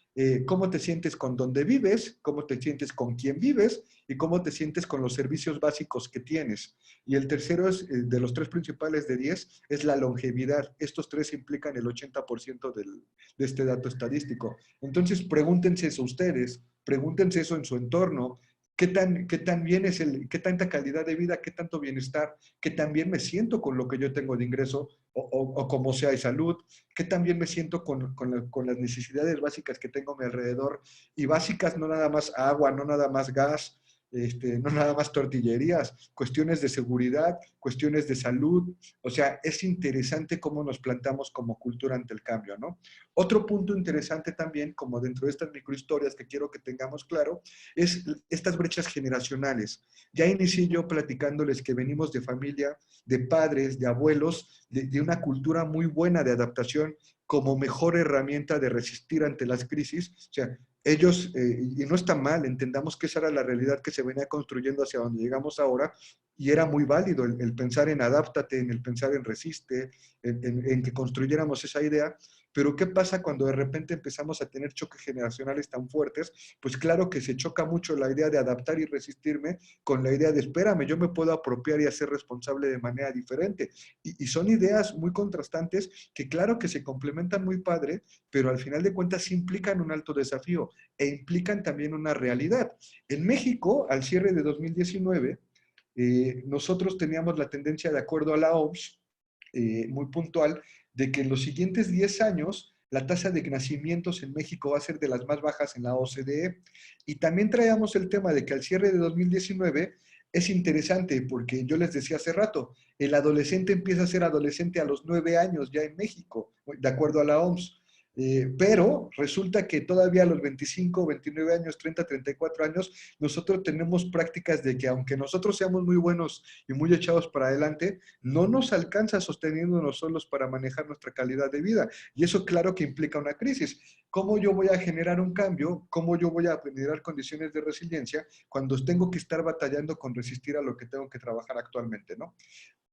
Cómo te sientes con dónde vives, cómo te sientes con quién vives y cómo te sientes con los servicios básicos que tienes. Y el tercero es, de los 3 principales de 10, es la longevidad. Estos 3 implican el 80% de este dato estadístico. Entonces, pregúntense eso ustedes, pregúntense eso en su entorno. Qué tan bien es qué tanta calidad de vida, qué tanto bienestar, qué tan bien me siento con lo que yo tengo de ingreso o como sea de salud, qué tan bien me siento con las necesidades básicas que tengo a mi alrededor, y básicas no nada más agua, no nada más gas, no nada más tortillerías, cuestiones de seguridad, cuestiones de salud. O sea, es interesante cómo nos plantamos como cultura ante el cambio, ¿no? Otro punto interesante también, como dentro de estas microhistorias que quiero que tengamos claro, es estas brechas generacionales. Ya inicié yo platicándoles que venimos de familia, de padres, de abuelos, de una cultura muy buena de adaptación como mejor herramienta de resistir ante las crisis. O sea, ellos, y no está mal, entendamos que esa era la realidad que se venía construyendo hacia donde llegamos ahora, y era muy válido el pensar en adáptate, en el pensar en resiste, en que construyéramos esa idea. Pero ¿qué pasa cuando de repente empezamos a tener choques generacionales tan fuertes? Pues claro que se choca mucho la idea de adaptar y resistirme con la idea de espérame, yo me puedo apropiar y hacer responsable de manera diferente. Y son ideas muy contrastantes que claro que se complementan muy padre, pero al final de cuentas sí implican un alto desafío e implican también una realidad. En México, al cierre de 2019, nosotros teníamos la tendencia, de acuerdo a la OMS, muy puntual, de que en los siguientes 10 años la tasa de nacimientos en México va a ser de las más bajas en la OCDE. Y también traíamos el tema de que al cierre de 2019 es interesante porque yo les decía hace rato, el adolescente empieza a ser adolescente a los 9 años ya en México, de acuerdo a la OMS. Pero resulta que todavía a los 25, 29 años, 30, 34 años, nosotros tenemos prácticas de que aunque nosotros seamos muy buenos y muy echados para adelante, no nos alcanza sosteniéndonos solos para manejar nuestra calidad de vida. Y eso claro que implica una crisis. ¿Cómo yo voy a generar un cambio? ¿Cómo yo voy a generar condiciones de resiliencia cuando tengo que estar batallando con resistir a lo que tengo que trabajar actualmente, ¿no?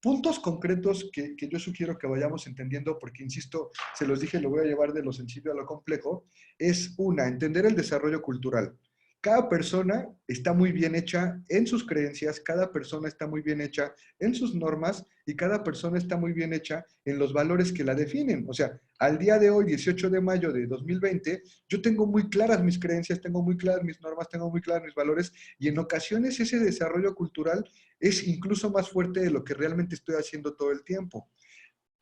puntos concretos que yo sugiero que vayamos entendiendo, porque insisto, se los dije, lo voy a llevar de lo sencillo a lo complejo, es una, entender el desarrollo cultural. Cada persona está muy bien hecha en sus creencias, cada persona está muy bien hecha en sus normas y cada persona está muy bien hecha en los valores que la definen. O sea, al día de hoy, 18 de mayo de 2020, yo tengo muy claras mis creencias, tengo muy claras mis normas, tengo muy claros mis valores y en ocasiones ese desarrollo cultural es incluso más fuerte de lo que realmente estoy haciendo todo el tiempo.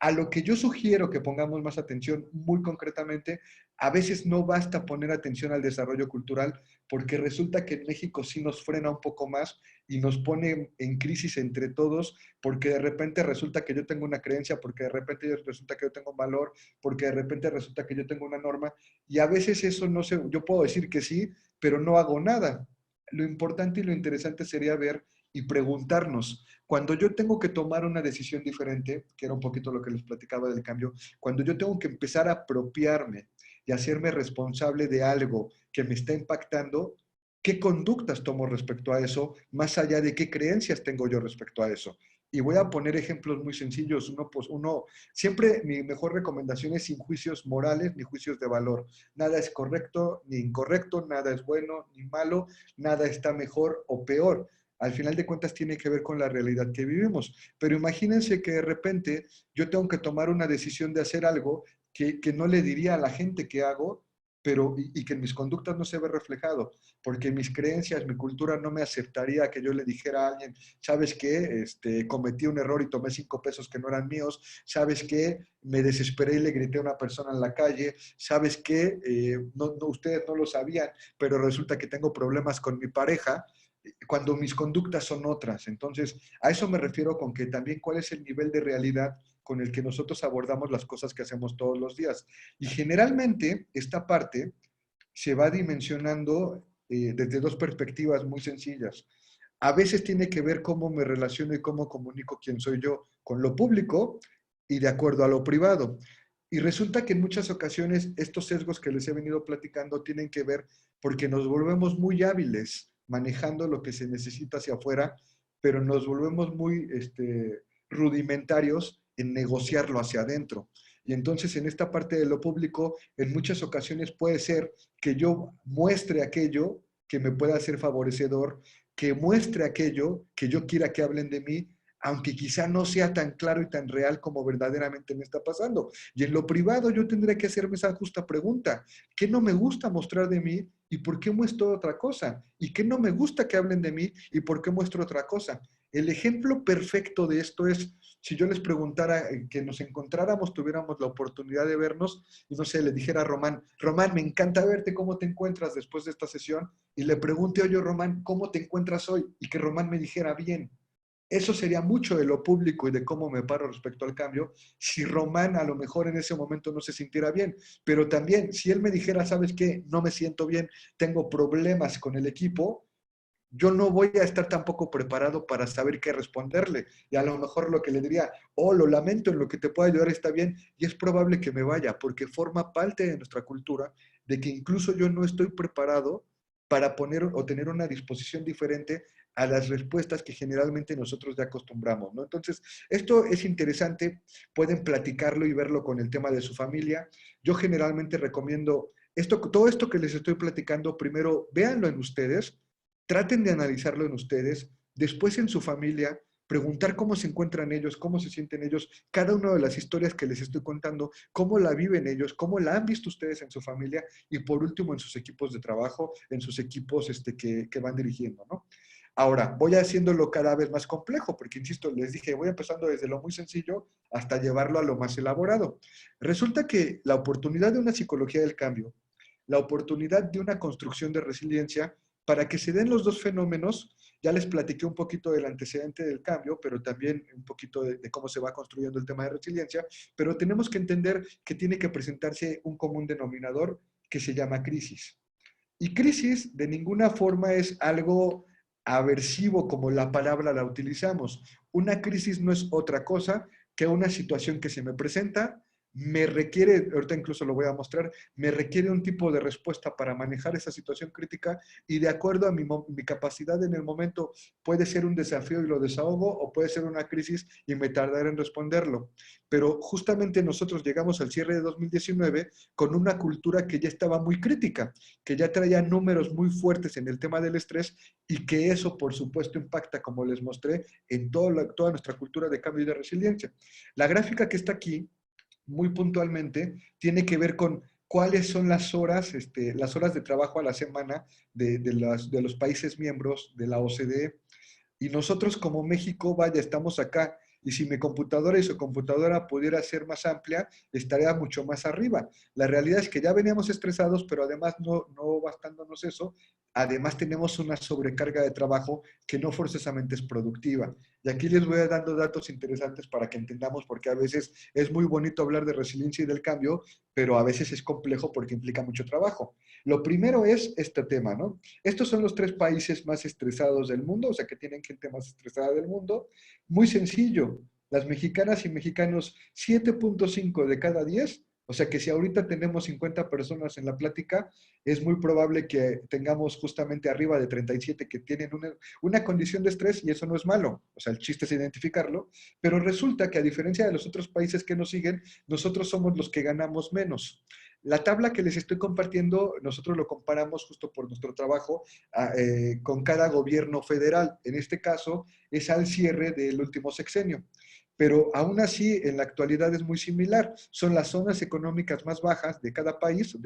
A lo que yo sugiero que pongamos más atención muy concretamente, a veces no basta poner atención al desarrollo cultural porque resulta que en México sí nos frena un poco más y nos pone en crisis entre todos porque de repente resulta que yo tengo una creencia, porque de repente resulta que yo tengo un valor, porque de repente resulta que yo tengo una norma y a veces eso no sé, yo puedo decir que sí, pero no hago nada. Lo importante y lo interesante sería ver y preguntarnos, cuando yo tengo que tomar una decisión diferente, que era un poquito lo que les platicaba del cambio, cuando yo tengo que empezar a apropiarme y hacerme responsable de algo que me está impactando, ¿qué conductas tomo respecto a eso, más allá de qué creencias tengo yo respecto a eso? Y voy a poner ejemplos muy sencillos. Siempre mi mejor recomendación es sin juicios morales ni juicios de valor. Nada es correcto ni incorrecto, nada es bueno ni malo, nada está mejor o peor. Al final de cuentas tiene que ver con la realidad que vivimos. Pero imagínense que de repente yo tengo que tomar una decisión de hacer algo que no le diría a la gente que hago, pero y que en mis conductas no se ve reflejado, porque mis creencias, mi cultura no me aceptaría que yo le dijera a alguien, ¿sabes qué? Cometí un error y tomé 5 pesos que no eran míos, ¿sabes qué? Me desesperé y le grité a una persona en la calle, ¿sabes qué? Ustedes no lo sabían, pero resulta que tengo problemas con mi pareja, cuando mis conductas son otras. Entonces, a eso me refiero con que también cuál es el nivel de realidad con el que nosotros abordamos las cosas que hacemos todos los días. Y generalmente esta parte se va dimensionando desde dos perspectivas muy sencillas. A veces tiene que ver cómo me relaciono y cómo comunico quién soy yo con lo público y de acuerdo a lo privado. Y resulta que en muchas ocasiones estos sesgos que les he venido platicando tienen que ver porque nos volvemos muy hábiles manejando lo que se necesita hacia afuera, pero nos volvemos muy rudimentarios en negociarlo hacia adentro. Y entonces en esta parte de lo público, en muchas ocasiones puede ser que yo muestre aquello que me pueda ser favorecedor, que muestre aquello que yo quiera que hablen de mí, aunque quizá no sea tan claro y tan real como verdaderamente me está pasando. Y en lo privado yo tendré que hacerme esa justa pregunta. ¿Qué no me gusta mostrar de mí y por qué muestro otra cosa? ¿Y qué no me gusta que hablen de mí y por qué muestro otra cosa? El ejemplo perfecto de esto es si yo les preguntara que nos encontráramos, tuviéramos la oportunidad de vernos y no sé, le dijera a Román, Román, me encanta verte, ¿cómo te encuentras después de esta sesión? Y le pregunté, oye, Román, ¿cómo te encuentras hoy? Y que Román me dijera, bien. Eso sería mucho de lo público y de cómo me paro respecto al cambio, si Román a lo mejor en ese momento no se sintiera bien, pero también si él me dijera, ¿sabes qué? No me siento bien, tengo problemas con el equipo, yo no voy a estar tampoco preparado para saber qué responderle. Y a lo mejor lo que le diría, oh, lo lamento, en lo que te puedo ayudar está bien, y es probable que me vaya, porque forma parte de nuestra cultura de que incluso yo no estoy preparado para poner o tener una disposición diferente a las respuestas que generalmente nosotros ya acostumbramos, ¿no? Entonces, esto es interesante, pueden platicarlo y verlo con el tema de su familia. Yo generalmente recomiendo todo esto que les estoy platicando, primero véanlo en ustedes, traten de analizarlo en ustedes, después en su familia, preguntar cómo se encuentran ellos, cómo se sienten ellos, cada una de las historias que les estoy contando, cómo la viven ellos, cómo la han visto ustedes en su familia y por último en sus equipos de trabajo, en sus equipos que van dirigiendo, ¿no? Ahora, voy haciéndolo cada vez más complejo, porque insisto, les dije, voy empezando desde lo muy sencillo hasta llevarlo a lo más elaborado. Resulta que la oportunidad de una psicología del cambio, la oportunidad de una construcción de resiliencia, para que se den los dos fenómenos, ya les platiqué un poquito del antecedente del cambio, pero también un poquito de cómo se va construyendo el tema de resiliencia, pero tenemos que entender que tiene que presentarse un común denominador que se llama crisis. Y crisis de ninguna forma es algo aversivo como la palabra la utilizamos. Una crisis no es otra cosa que una situación que se me presenta, me requiere, ahorita incluso lo voy a mostrar, me requiere un tipo de respuesta para manejar esa situación crítica y de acuerdo a mi capacidad en el momento puede ser un desafío y lo desahogo o puede ser una crisis y me tardaré en responderlo. Pero justamente nosotros llegamos al cierre de 2019 con una cultura que ya estaba muy crítica, que ya traía números muy fuertes en el tema del estrés y que eso por supuesto impacta, como les mostré, en toda nuestra cultura de cambio y de resiliencia. La gráfica que está aquí muy puntualmente tiene que ver con cuáles son las horas de trabajo a la semana de los países miembros de la OCDE. Y nosotros como México, vaya, estamos acá. Y si mi computadora y su computadora pudiera ser más amplia, estaría mucho más arriba. La realidad es que ya veníamos estresados, pero además no bastándonos eso, además tenemos una sobrecarga de trabajo que no forzosamente es productiva. Y aquí les voy dando datos interesantes para que entendamos, porque a veces es muy bonito hablar de resiliencia y del cambio, pero a veces es complejo porque implica mucho trabajo. Lo primero es este tema, ¿no? Estos son los 3 países más estresados del mundo, o sea, que tienen gente más estresada del mundo. Muy sencillo, las mexicanas y mexicanos, 7.5 de cada 10, o sea que si ahorita tenemos 50 personas en la plática, es muy probable que tengamos justamente arriba de 37 que tienen una condición de estrés y eso no es malo, o sea, el chiste es identificarlo, pero resulta que a diferencia de los otros países que nos siguen, nosotros somos los que ganamos menos. La tabla que les estoy compartiendo, nosotros lo comparamos justo por nuestro trabajo con cada gobierno federal. En este caso, es al cierre del último sexenio. Pero aún así, en la actualidad es muy similar. Son las zonas económicas más bajas de cada país,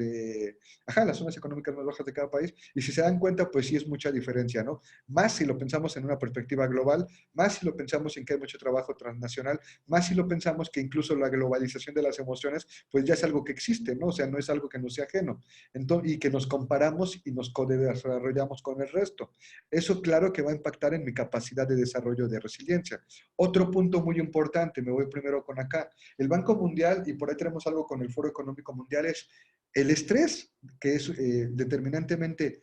las zonas económicas más bajas de cada país. Y si se dan cuenta, pues sí es mucha diferencia, ¿no? Más si lo pensamos en una perspectiva global, más si lo pensamos en que hay mucho trabajo transnacional, más si lo pensamos que incluso la globalización de las emociones, pues ya es algo que existe, ¿no? O sea, no es algo que nos sea ajeno. Entonces, y que nos comparamos y nos desarrollamos con el resto. Eso claro que va a impactar en mi capacidad de desarrollo de resiliencia. Otro punto muy importante, me voy primero con acá. El Banco Mundial, y por ahí tenemos algo con el Foro Económico Mundial, es el estrés, que es determinantemente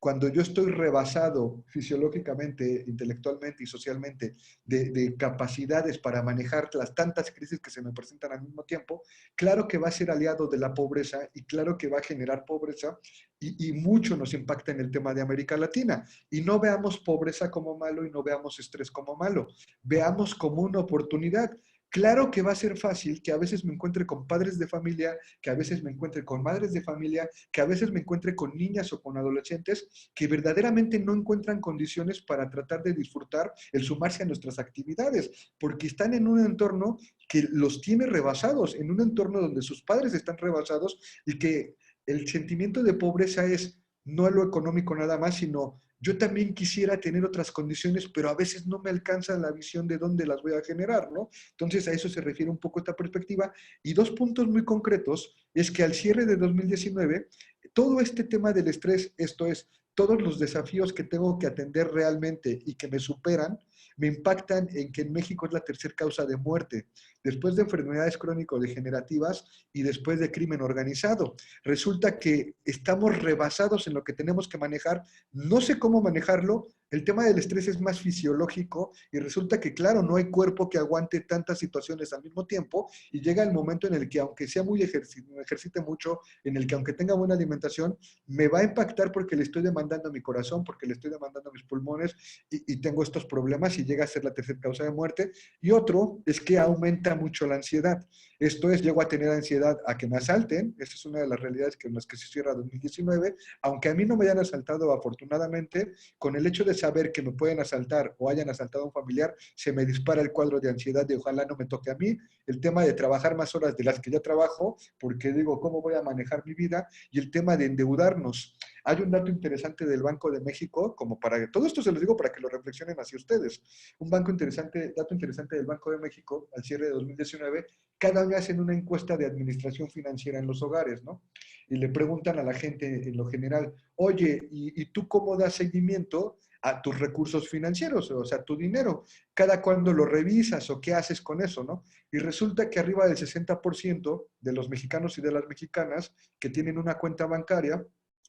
cuando yo estoy rebasado fisiológicamente, intelectualmente y socialmente de capacidades para manejar las tantas crisis que se me presentan al mismo tiempo, claro que va a ser aliado de la pobreza y claro que va a generar pobreza y mucho nos impacta en el tema de América Latina. Y no veamos pobreza como malo y no veamos estrés como malo, veamos como una oportunidad. Claro que va a ser fácil que a veces me encuentre con padres de familia, que a veces me encuentre con madres de familia, que a veces me encuentre con niñas o con adolescentes que verdaderamente no encuentran condiciones para tratar de disfrutar el sumarse a nuestras actividades, porque están en un entorno que los tiene rebasados, en un entorno donde sus padres están rebasados y que el sentimiento de pobreza es no lo económico nada más, sino yo también quisiera tener otras condiciones, pero a veces no me alcanza la visión de dónde las voy a generar, ¿no? Entonces a eso se refiere un poco esta perspectiva. Y 2 puntos muy concretos es que al cierre de 2019, todo este tema del estrés, esto es, todos los desafíos que tengo que atender realmente y que me superan, me impactan en que en México es la tercera causa de muerte, después de enfermedades crónico-degenerativas y después de crimen organizado. Resulta que estamos rebasados en lo que tenemos que manejar, no sé cómo manejarlo, el tema del estrés es más fisiológico y resulta que, claro, no hay cuerpo que aguante tantas situaciones al mismo tiempo y llega el momento en el que, aunque sea muy ejercite mucho, en el que aunque tenga buena alimentación, me va a impactar porque le estoy demandando a mi corazón, porque le estoy demandando a mis pulmones y tengo estos problemas y llega a ser la tercera causa de muerte. Y otro es que aumenta mucho la ansiedad. Esto es, llego a tener ansiedad a que me asalten, esta es una de las realidades en las que se cierra 2019, aunque a mí no me hayan asaltado afortunadamente, con el hecho de saber que me pueden asaltar o hayan asaltado a un familiar, se me dispara el cuadro de ansiedad de ojalá no me toque a mí, el tema de trabajar más horas de las que ya trabajo, porque digo, ¿cómo voy a manejar mi vida? Y el tema de endeudarnos. Hay un dato interesante del Banco de México, como para, todo esto se los digo para que lo reflexionen hacia ustedes. Un dato interesante del Banco de México, al cierre de 2019, cada año hacen una encuesta de administración financiera en los hogares, ¿no? Y le preguntan a la gente en lo general, oye, ¿y tú cómo das seguimiento a tus recursos financieros, o sea, tu dinero? ¿Cada cuándo lo revisas o qué haces con eso, no? Y resulta que arriba del 60% de los mexicanos y de las mexicanas que tienen una cuenta bancaria,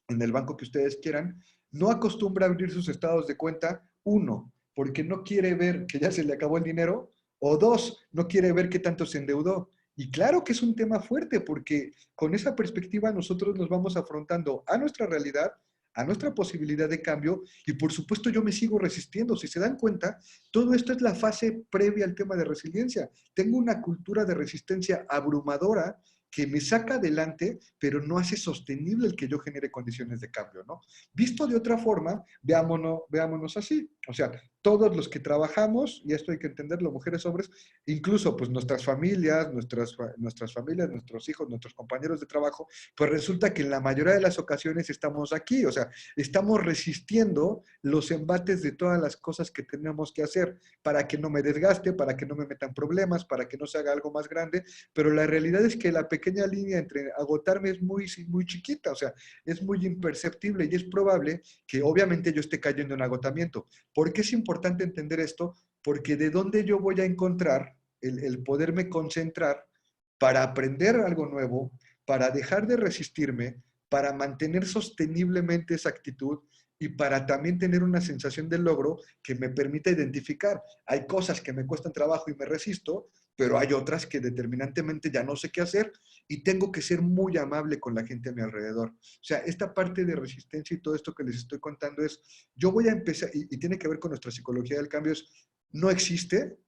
en el banco que ustedes quieran, no acostumbra a abrir sus estados de cuenta, uno, porque no quiere ver que ya se le acabó el dinero, o dos, no quiere ver qué tanto se endeudó. Y claro que es un tema fuerte porque con esa perspectiva nosotros nos vamos afrontando a nuestra realidad, a nuestra posibilidad de cambio y por supuesto yo me sigo resistiendo. Si se dan cuenta, todo esto es la fase previa al tema de resiliencia. Tengo una cultura de resistencia abrumadora que me saca adelante, pero no hace sostenible el que yo genere condiciones de cambio, ¿no? Visto de otra forma, veámonos así. O sea, todos los que trabajamos, y esto hay que entenderlo, mujeres, hombres, incluso pues nuestras familias, nuestros hijos, nuestros compañeros de trabajo, pues resulta que en la mayoría de las ocasiones estamos aquí, o sea, estamos resistiendo los embates de todas las cosas que tenemos que hacer para que no me desgaste, para que no me metan problemas, para que no se haga algo más grande, pero la realidad es que la pequeña línea entre agotarme es muy chiquita, o sea, es muy imperceptible y es probable que obviamente yo esté cayendo en agotamiento. ¿Por qué es importante entender esto? Porque de dónde yo voy a encontrar el poderme concentrar para aprender algo nuevo, para dejar de resistirme, para mantener sosteniblemente esa actitud y para también tener una sensación de logro que me permita identificar. Hay cosas que me cuestan trabajo y me resisto, pero hay otras que determinantemente ya no sé qué hacer y tengo que ser muy amable con la gente a mi alrededor. O sea, esta parte de resistencia y todo esto que les estoy contando es, yo voy a empezar, y tiene que ver con nuestra psicología del cambio, es, no existe,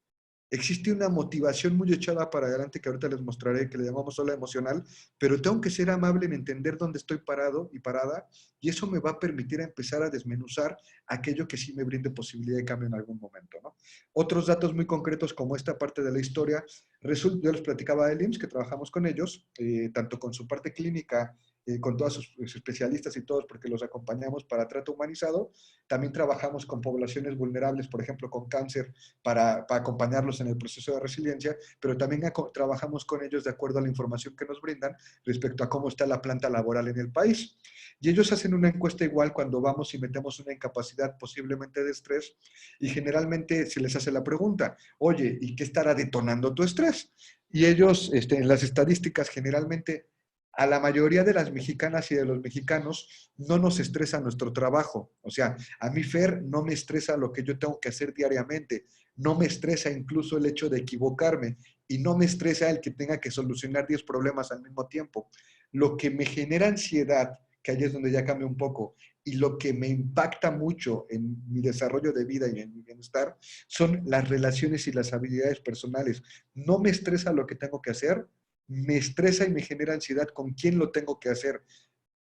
existe una motivación muy echada para adelante que ahorita les mostraré, que le llamamos ola emocional, pero tengo que ser amable en entender dónde estoy parado y parada, y eso me va a permitir empezar a desmenuzar aquello que sí me brinde posibilidad de cambio en algún momento, ¿no? Otros datos muy concretos como esta parte de la historia, resulta, yo les platicaba de IMSS, que trabajamos con ellos, tanto con su parte clínica, con todos sus especialistas y todos, porque los acompañamos para trato humanizado. También trabajamos con poblaciones vulnerables, por ejemplo, con cáncer, para acompañarlos en el proceso de resiliencia, pero también trabajamos con ellos de acuerdo a la información que nos brindan respecto a cómo está la planta laboral en el país. Y ellos hacen una encuesta igual cuando vamos y metemos una incapacidad posiblemente de estrés y generalmente se les hace la pregunta, oye, ¿y qué estará detonando tu estrés? Y ellos, en las estadísticas generalmente a la mayoría de las mexicanas y de los mexicanos no nos estresa nuestro trabajo. O sea, a mí, Fer, no me estresa lo que yo tengo que hacer diariamente. No me estresa incluso el hecho de equivocarme y no me estresa el que tenga que solucionar 10 problemas al mismo tiempo. Lo que me genera ansiedad, que ahí es donde ya cambia un poco, y lo que me impacta mucho en mi desarrollo de vida y en mi bienestar, son las relaciones y las habilidades personales. No me estresa lo que tengo que hacer, me estresa y me genera ansiedad con quién lo tengo que hacer.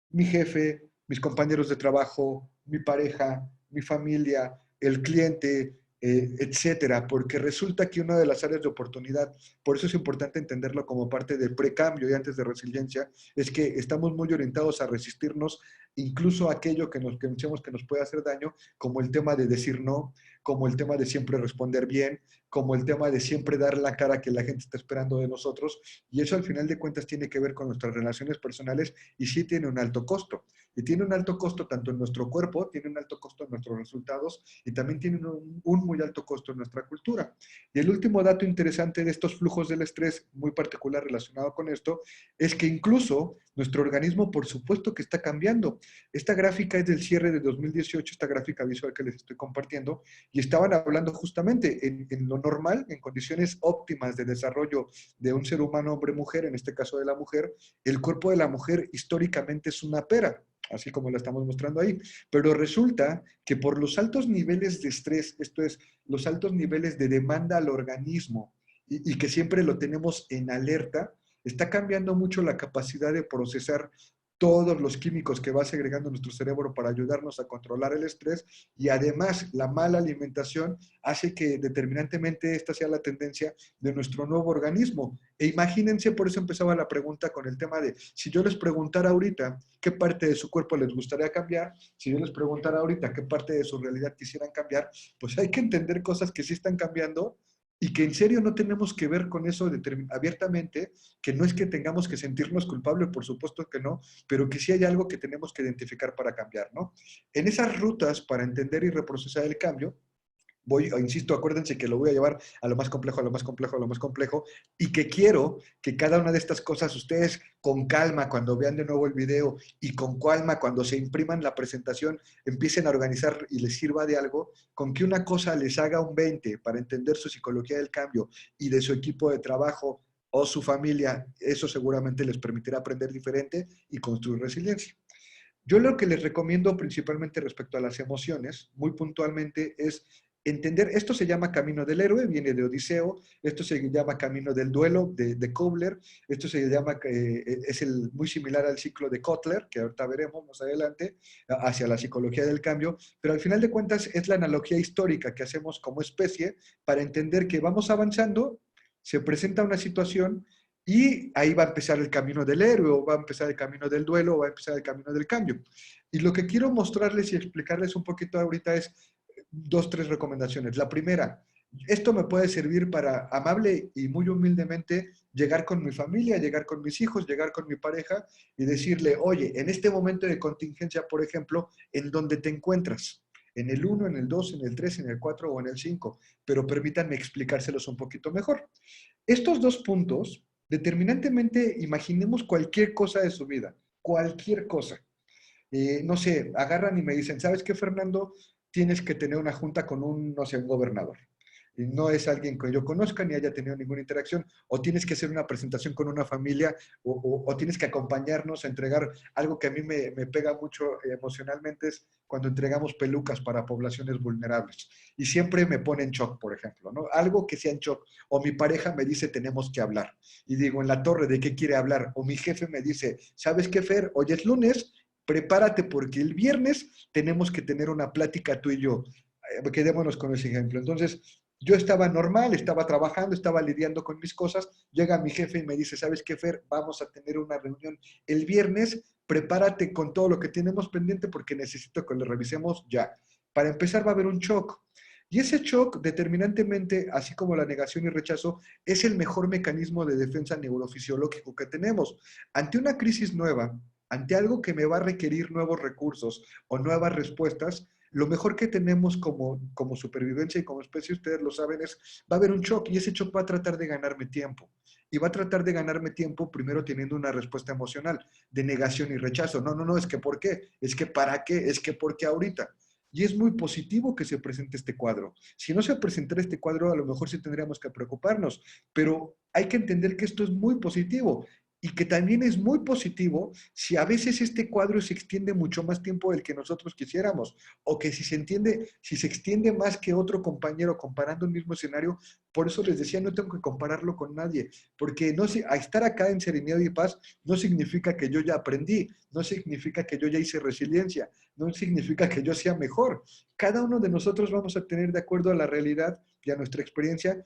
Mi jefe, mis compañeros de trabajo, mi pareja, mi familia, el cliente, etcétera, porque resulta que una de las áreas de oportunidad, por eso es importante entenderlo como parte del precambio y antes de resiliencia, es que estamos muy orientados a resistirnos incluso a aquello que nos pensemos que nos puede hacer daño, como el tema de decir no, como el tema de siempre responder bien, como el tema de siempre dar la cara que la gente está esperando de nosotros, y eso al final de cuentas tiene que ver con nuestras relaciones personales y sí tiene un alto costo. Y tiene un alto costo tanto en nuestro cuerpo, tiene un alto costo en nuestros resultados y también tiene un muy alto costo en nuestra cultura. Y el último dato interesante de estos flujos del estrés, muy particular relacionado con esto, es que incluso nuestro organismo, por supuesto que está cambiando. Esta gráfica es del cierre de 2018, esta gráfica visual que les estoy compartiendo, y estaban hablando justamente en lo normal, en condiciones óptimas de desarrollo de un ser humano, hombre-mujer, en este caso de la mujer, el cuerpo de la mujer históricamente es una pera, así como la estamos mostrando ahí. Pero resulta que por los altos niveles de estrés, esto es, los altos niveles de demanda al organismo, y que siempre lo tenemos en alerta, está cambiando mucho la capacidad de procesar todos los químicos que va segregando nuestro cerebro para ayudarnos a controlar el estrés y además la mala alimentación hace que determinantemente esta sea la tendencia de nuestro nuevo organismo. E imagínense, por eso empezaba la pregunta con el tema de, si yo les preguntara ahorita qué parte de su cuerpo les gustaría cambiar, si yo les preguntara ahorita qué parte de su realidad quisieran cambiar, pues hay que entender cosas que sí están cambiando y que en serio no tenemos que ver con eso abiertamente, que no es que tengamos que sentirnos culpables, por supuesto que no, pero que sí hay algo que tenemos que identificar para cambiar, ¿no? En esas rutas para entender y reprocesar el cambio, insisto, acuérdense que lo voy a llevar a lo más complejo, a lo más complejo, a lo más complejo, y que quiero que cada una de estas cosas ustedes con calma cuando vean de nuevo el video y con calma cuando se impriman la presentación empiecen a organizar y les sirva de algo, con que una cosa les haga un 20 para entender su psicología del cambio y de su equipo de trabajo o su familia, eso seguramente les permitirá aprender diferente y construir resiliencia. Yo lo que les recomiendo principalmente respecto a las emociones, muy puntualmente, es entender, esto se llama camino del héroe, viene de Odiseo, esto se llama camino del duelo de Kobler, esto se llama, es muy similar al ciclo de Kotler, que ahorita veremos más adelante, hacia la psicología del cambio, pero al final de cuentas es la analogía histórica que hacemos como especie para entender que vamos avanzando, se presenta una situación y ahí va a empezar el camino del héroe, o va a empezar el camino del duelo, o va a empezar el camino del cambio. Y lo que quiero mostrarles y explicarles un poquito ahorita es dos, tres recomendaciones. La primera, esto me puede servir para amable y muy humildemente llegar con mi familia, llegar con mis hijos, llegar con mi pareja y decirle, oye, en este momento de contingencia, por ejemplo, ¿en dónde te encuentras? En el 1, en el 2, en el 3, en el 4 o en el 5, pero permítanme explicárselos un poquito mejor. Estos dos puntos, determinantemente, imaginemos cualquier cosa de su vida, cualquier cosa. No sé, agarran y me dicen, ¿sabes qué, Fernando? Tienes que tener una junta con un, no sé, un gobernador. Y no es alguien que yo conozca ni haya tenido ninguna interacción, o tienes que hacer una presentación con una familia, o tienes que acompañarnos a entregar algo que a mí me pega mucho emocionalmente, es cuando entregamos pelucas para poblaciones vulnerables. Y siempre me pone en shock, por ejemplo, ¿no? Algo que sea en shock. O mi pareja me dice, tenemos que hablar. Y digo, en la torre, ¿de qué quiere hablar? O mi jefe me dice, ¿sabes qué, Fer? Hoy es lunes, prepárate porque el viernes tenemos que tener una plática tú y yo. Quedémonos con ese ejemplo. Entonces, yo estaba normal, estaba trabajando, estaba lidiando con mis cosas, llega mi jefe y me dice, ¿sabes qué, Fer? Vamos a tener una reunión el viernes, prepárate con todo lo que tenemos pendiente porque necesito que lo revisemos ya. Para empezar va a haber un shock. Y ese shock, determinantemente, así como la negación y rechazo, es el mejor mecanismo de defensa neurofisiológico que tenemos. Ante una crisis nueva, ante algo que me va a requerir nuevos recursos o nuevas respuestas, lo mejor que tenemos como supervivencia y como especie, ustedes lo saben, es, va a haber un shock y ese shock va a tratar de ganarme tiempo. Y va a tratar de ganarme tiempo primero teniendo una respuesta emocional de negación y rechazo. No, no, no, es que ¿por qué? Es que ¿para qué? Es que ¿por qué ahorita? Y es muy positivo que se presente este cuadro. Si no se presentara este cuadro, a lo mejor sí tendríamos que preocuparnos, pero hay que entender que esto es muy positivo y que también es muy positivo si a veces este cuadro se extiende mucho más tiempo del que nosotros quisiéramos, o que si se extiende más que otro compañero comparando el mismo escenario. Por eso les decía, no tengo que compararlo con nadie, porque no, a estar acá en serenidad y paz no significa que yo ya aprendí, no significa que yo ya hice resiliencia, no significa que yo sea mejor. Cada uno de nosotros vamos a tener, de acuerdo a la realidad y a nuestra experiencia,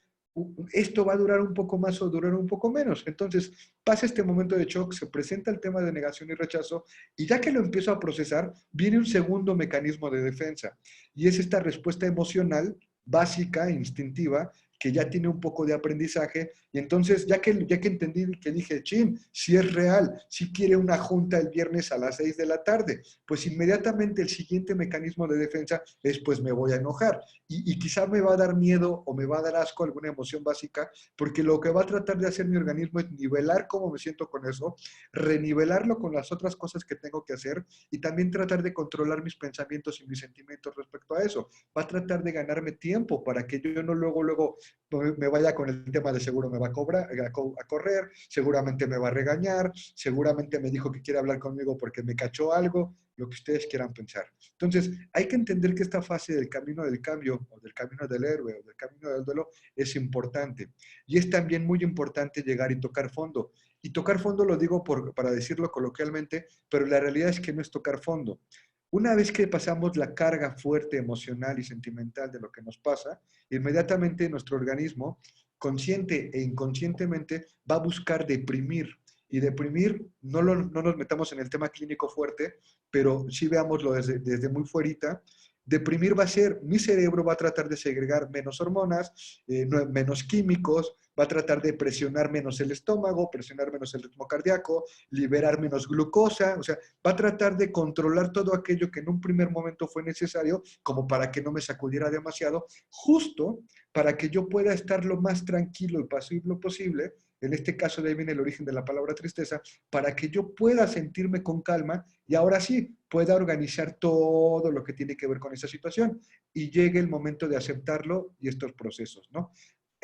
esto va a durar un poco más o durar un poco menos. Entonces, pasa este momento de shock, se presenta el tema de negación y rechazo, y ya que lo empiezo a procesar, viene un segundo mecanismo de defensa, y es esta respuesta emocional básica, instintiva, que ya tiene un poco de aprendizaje, y entonces, ya que entendí, que dije, chin, si es real, si quiere una junta el viernes a las 6 de la tarde, pues inmediatamente el siguiente mecanismo de defensa es, pues me voy a enojar, y quizá me va a dar miedo o me va a dar asco alguna emoción básica, porque lo que va a tratar de hacer mi organismo es nivelar cómo me siento con eso, renivelarlo con las otras cosas que tengo que hacer y también tratar de controlar mis pensamientos y mis sentimientos respecto a eso. Va a tratar de ganarme tiempo para que yo no luego me vaya con el tema de seguro me va a cobrar, a correr, seguramente me va a regañar, seguramente me dijo que quiere hablar conmigo porque me cachó algo, lo que ustedes quieran pensar. Entonces, hay que entender que esta fase del camino del cambio, o del camino del héroe, o del camino del duelo, es importante. Y es también muy importante llegar y tocar fondo. Y tocar fondo lo digo para decirlo coloquialmente, pero la realidad es que no es tocar fondo. Una vez que pasamos la carga fuerte emocional y sentimental de lo que nos pasa, inmediatamente nuestro organismo, consciente e inconscientemente, va a buscar deprimir. Y deprimir, no nos metamos en el tema clínico fuerte, pero sí veámoslo desde muy fuerita. Deprimir va a ser, mi cerebro va a tratar de segregar menos hormonas, menos químicos, va a tratar de presionar menos el estómago, presionar menos el ritmo cardíaco, liberar menos glucosa, o sea, va a tratar de controlar todo aquello que en un primer momento fue necesario, como para que no me sacudiera demasiado, justo para que yo pueda estar lo más tranquilo y pasible posible. En este caso de ahí viene el origen de la palabra tristeza, para que yo pueda sentirme con calma y ahora sí pueda organizar todo lo que tiene que ver con esa situación y llegue el momento de aceptarlo y estos procesos, ¿no?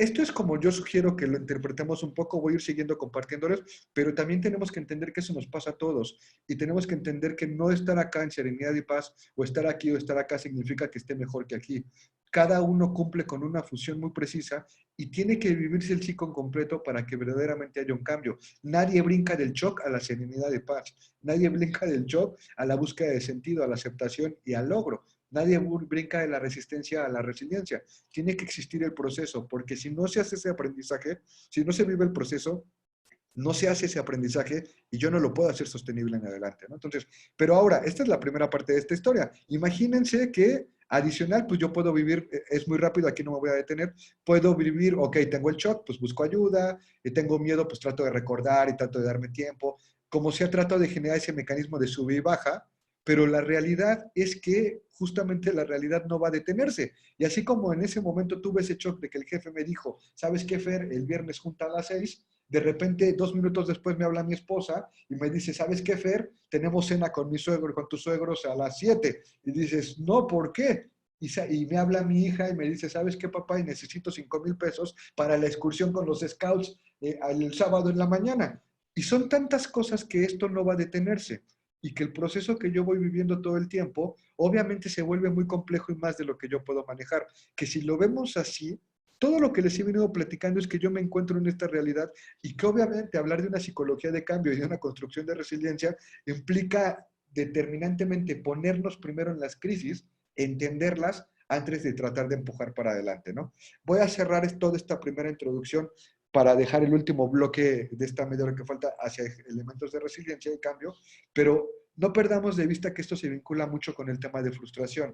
Esto es como yo sugiero que lo interpretemos un poco, voy a ir siguiendo compartiéndoles, pero también tenemos que entender que eso nos pasa a todos y tenemos que entender que no estar acá en serenidad y paz o estar aquí o estar acá significa que esté mejor que aquí. Cada uno cumple con una función muy precisa y tiene que vivirse el ciclo completo para que verdaderamente haya un cambio. Nadie brinca del shock a la serenidad y paz. Nadie brinca del shock a la búsqueda de sentido, a la aceptación y al logro. Nadie brinca de la resistencia a la resiliencia. Tiene que existir el proceso, porque si no se hace ese aprendizaje, si no se vive el proceso, no se hace ese aprendizaje y yo no lo puedo hacer sostenible en adelante, ¿no? Entonces, pero ahora, esta es la primera parte de esta historia. Imagínense que adicional, pues yo puedo vivir, es muy rápido, aquí no me voy a detener, puedo vivir, ok, tengo el shock, pues busco ayuda, tengo miedo, pues trato de recordar y trato de darme tiempo, como sea, trato de generar ese mecanismo de sube y baja, pero la realidad es que justamente la realidad no va a detenerse. Y así como en ese momento tuve ese shock de que el jefe me dijo, ¿sabes qué, Fer? El viernes junta a las 6, de repente, 2 minutos después me habla mi esposa y me dice, ¿sabes qué, Fer? Tenemos cena con mi suegro y con tus suegros a las 7. Y dices, no, ¿por qué? Y me habla mi hija y me dice, ¿sabes qué, papá? Y necesito 5,000 pesos para la excursión con los scouts el sábado en la mañana. Y son tantas cosas que esto no va a detenerse y que el proceso que yo voy viviendo todo el tiempo, obviamente se vuelve muy complejo y más de lo que yo puedo manejar. Que si lo vemos así, todo lo que les he venido platicando es que yo me encuentro en esta realidad y que obviamente hablar de una psicología de cambio y de una construcción de resiliencia implica determinantemente ponernos primero en las crisis, entenderlas antes de tratar de empujar para adelante, ¿no? Voy a cerrar toda esta primera introducción para dejar el último bloque de esta media hora que falta hacia elementos de resiliencia y cambio, pero no perdamos de vista que esto se vincula mucho con el tema de frustración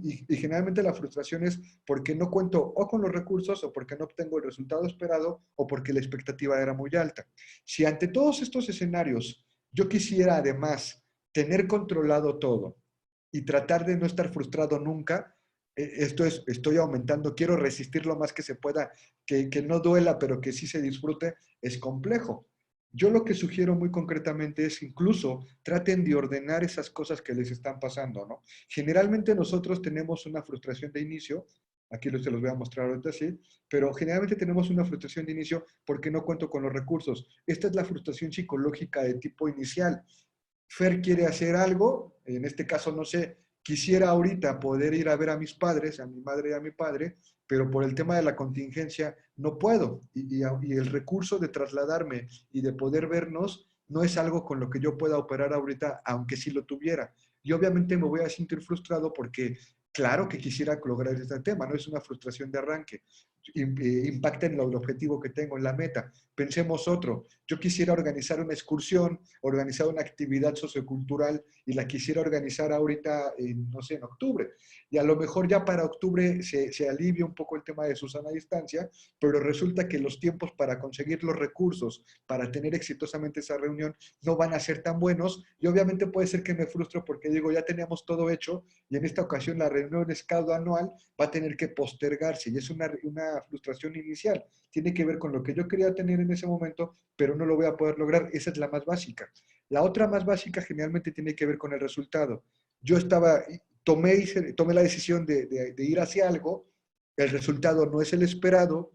y generalmente la frustración es porque no cuento o con los recursos o porque no obtengo el resultado esperado o porque la expectativa era muy alta. Si ante todos estos escenarios yo quisiera además tener controlado todo y tratar de no estar frustrado nunca, esto es, estoy aumentando, quiero resistir lo más que se pueda, que no duela, pero que sí se disfrute, es complejo. Yo lo que sugiero muy concretamente es incluso traten de ordenar esas cosas que les están pasando, ¿no? Generalmente nosotros tenemos una frustración de inicio, aquí se los voy a mostrar ahorita sí, pero generalmente tenemos una frustración de inicio porque no cuento con los recursos. Esta es la frustración psicológica de tipo inicial. Fer quiere hacer algo, en este caso no sé, quisiera ahorita poder ir a ver a mis padres, a mi madre y a mi padre, pero por el tema de la contingencia no puedo. Y el recurso de trasladarme y de poder vernos no es algo con lo que yo pueda operar ahorita, aunque sí lo tuviera. Y obviamente me voy a sentir frustrado porque claro que quisiera lograr este tema, no es una frustración de arranque. Impacta en el objetivo que tengo, en la meta. Pensemos otro, yo quisiera organizar una excursión, organizar una actividad sociocultural y la quisiera organizar ahorita, no sé, en octubre. Y a lo mejor ya para octubre se alivia un poco el tema de su sana distancia, pero resulta que los tiempos para conseguir los recursos, para tener exitosamente esa reunión, no van a ser tan buenos y obviamente puede ser que me frustro porque digo, ya teníamos todo hecho y en esta ocasión la reunión escado anual va a tener que postergarse y es una frustración inicial. Tiene que ver con lo que yo quería tener en ese momento, pero no lo voy a poder lograr. Esa es la más básica. La otra más básica generalmente tiene que ver con el resultado. Yo tomé la decisión de ir hacia algo, el resultado no es el esperado,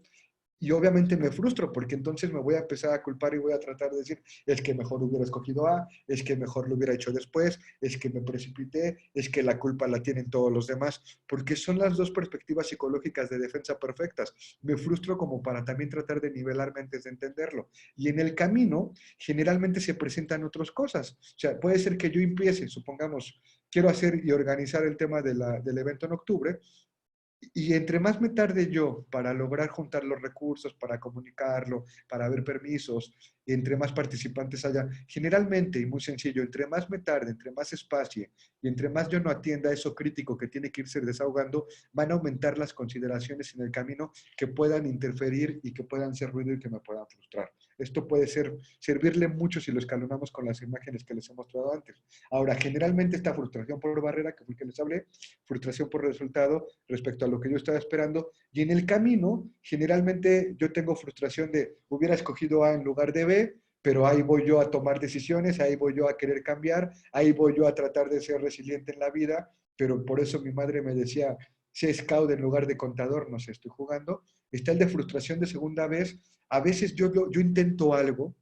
y obviamente me frustro porque entonces me voy a empezar a culpar y voy a tratar de decir, es que mejor hubiera escogido A, es que mejor lo hubiera hecho después, es que me precipité, es que la culpa la tienen todos los demás, porque son las dos perspectivas psicológicas de defensa perfectas. Me frustro como para también tratar de nivelarme antes de entenderlo. Y en el camino, generalmente se presentan otras cosas. O sea, puede ser que yo empiece, supongamos, quiero hacer y organizar el tema del evento en octubre, y entre más me tarde yo para lograr juntar los recursos, para comunicarlo, para ver permisos, entre más participantes haya, generalmente, y muy sencillo, entre más me tarde, entre más espacie y entre más yo no atienda eso crítico que tiene que irse desahogando, van a aumentar las consideraciones en el camino que puedan interferir y que puedan ser ruido y que me puedan frustrar. Esto puede servirle mucho si lo escalonamos con las imágenes que les he mostrado antes. Ahora, generalmente esta frustración por barrera, que fue que les hablé, frustración por resultado respecto a lo que yo estaba esperando, y en el camino, generalmente yo tengo frustración de hubiera escogido A en lugar de B, pero ahí voy yo a tomar decisiones, ahí voy yo a querer cambiar, ahí voy yo a tratar de ser resiliente en la vida, pero por eso mi madre me decía, sea scout en lugar de contador, no sé, estoy jugando. Está el de frustración de segunda vez. A veces yo intento algo,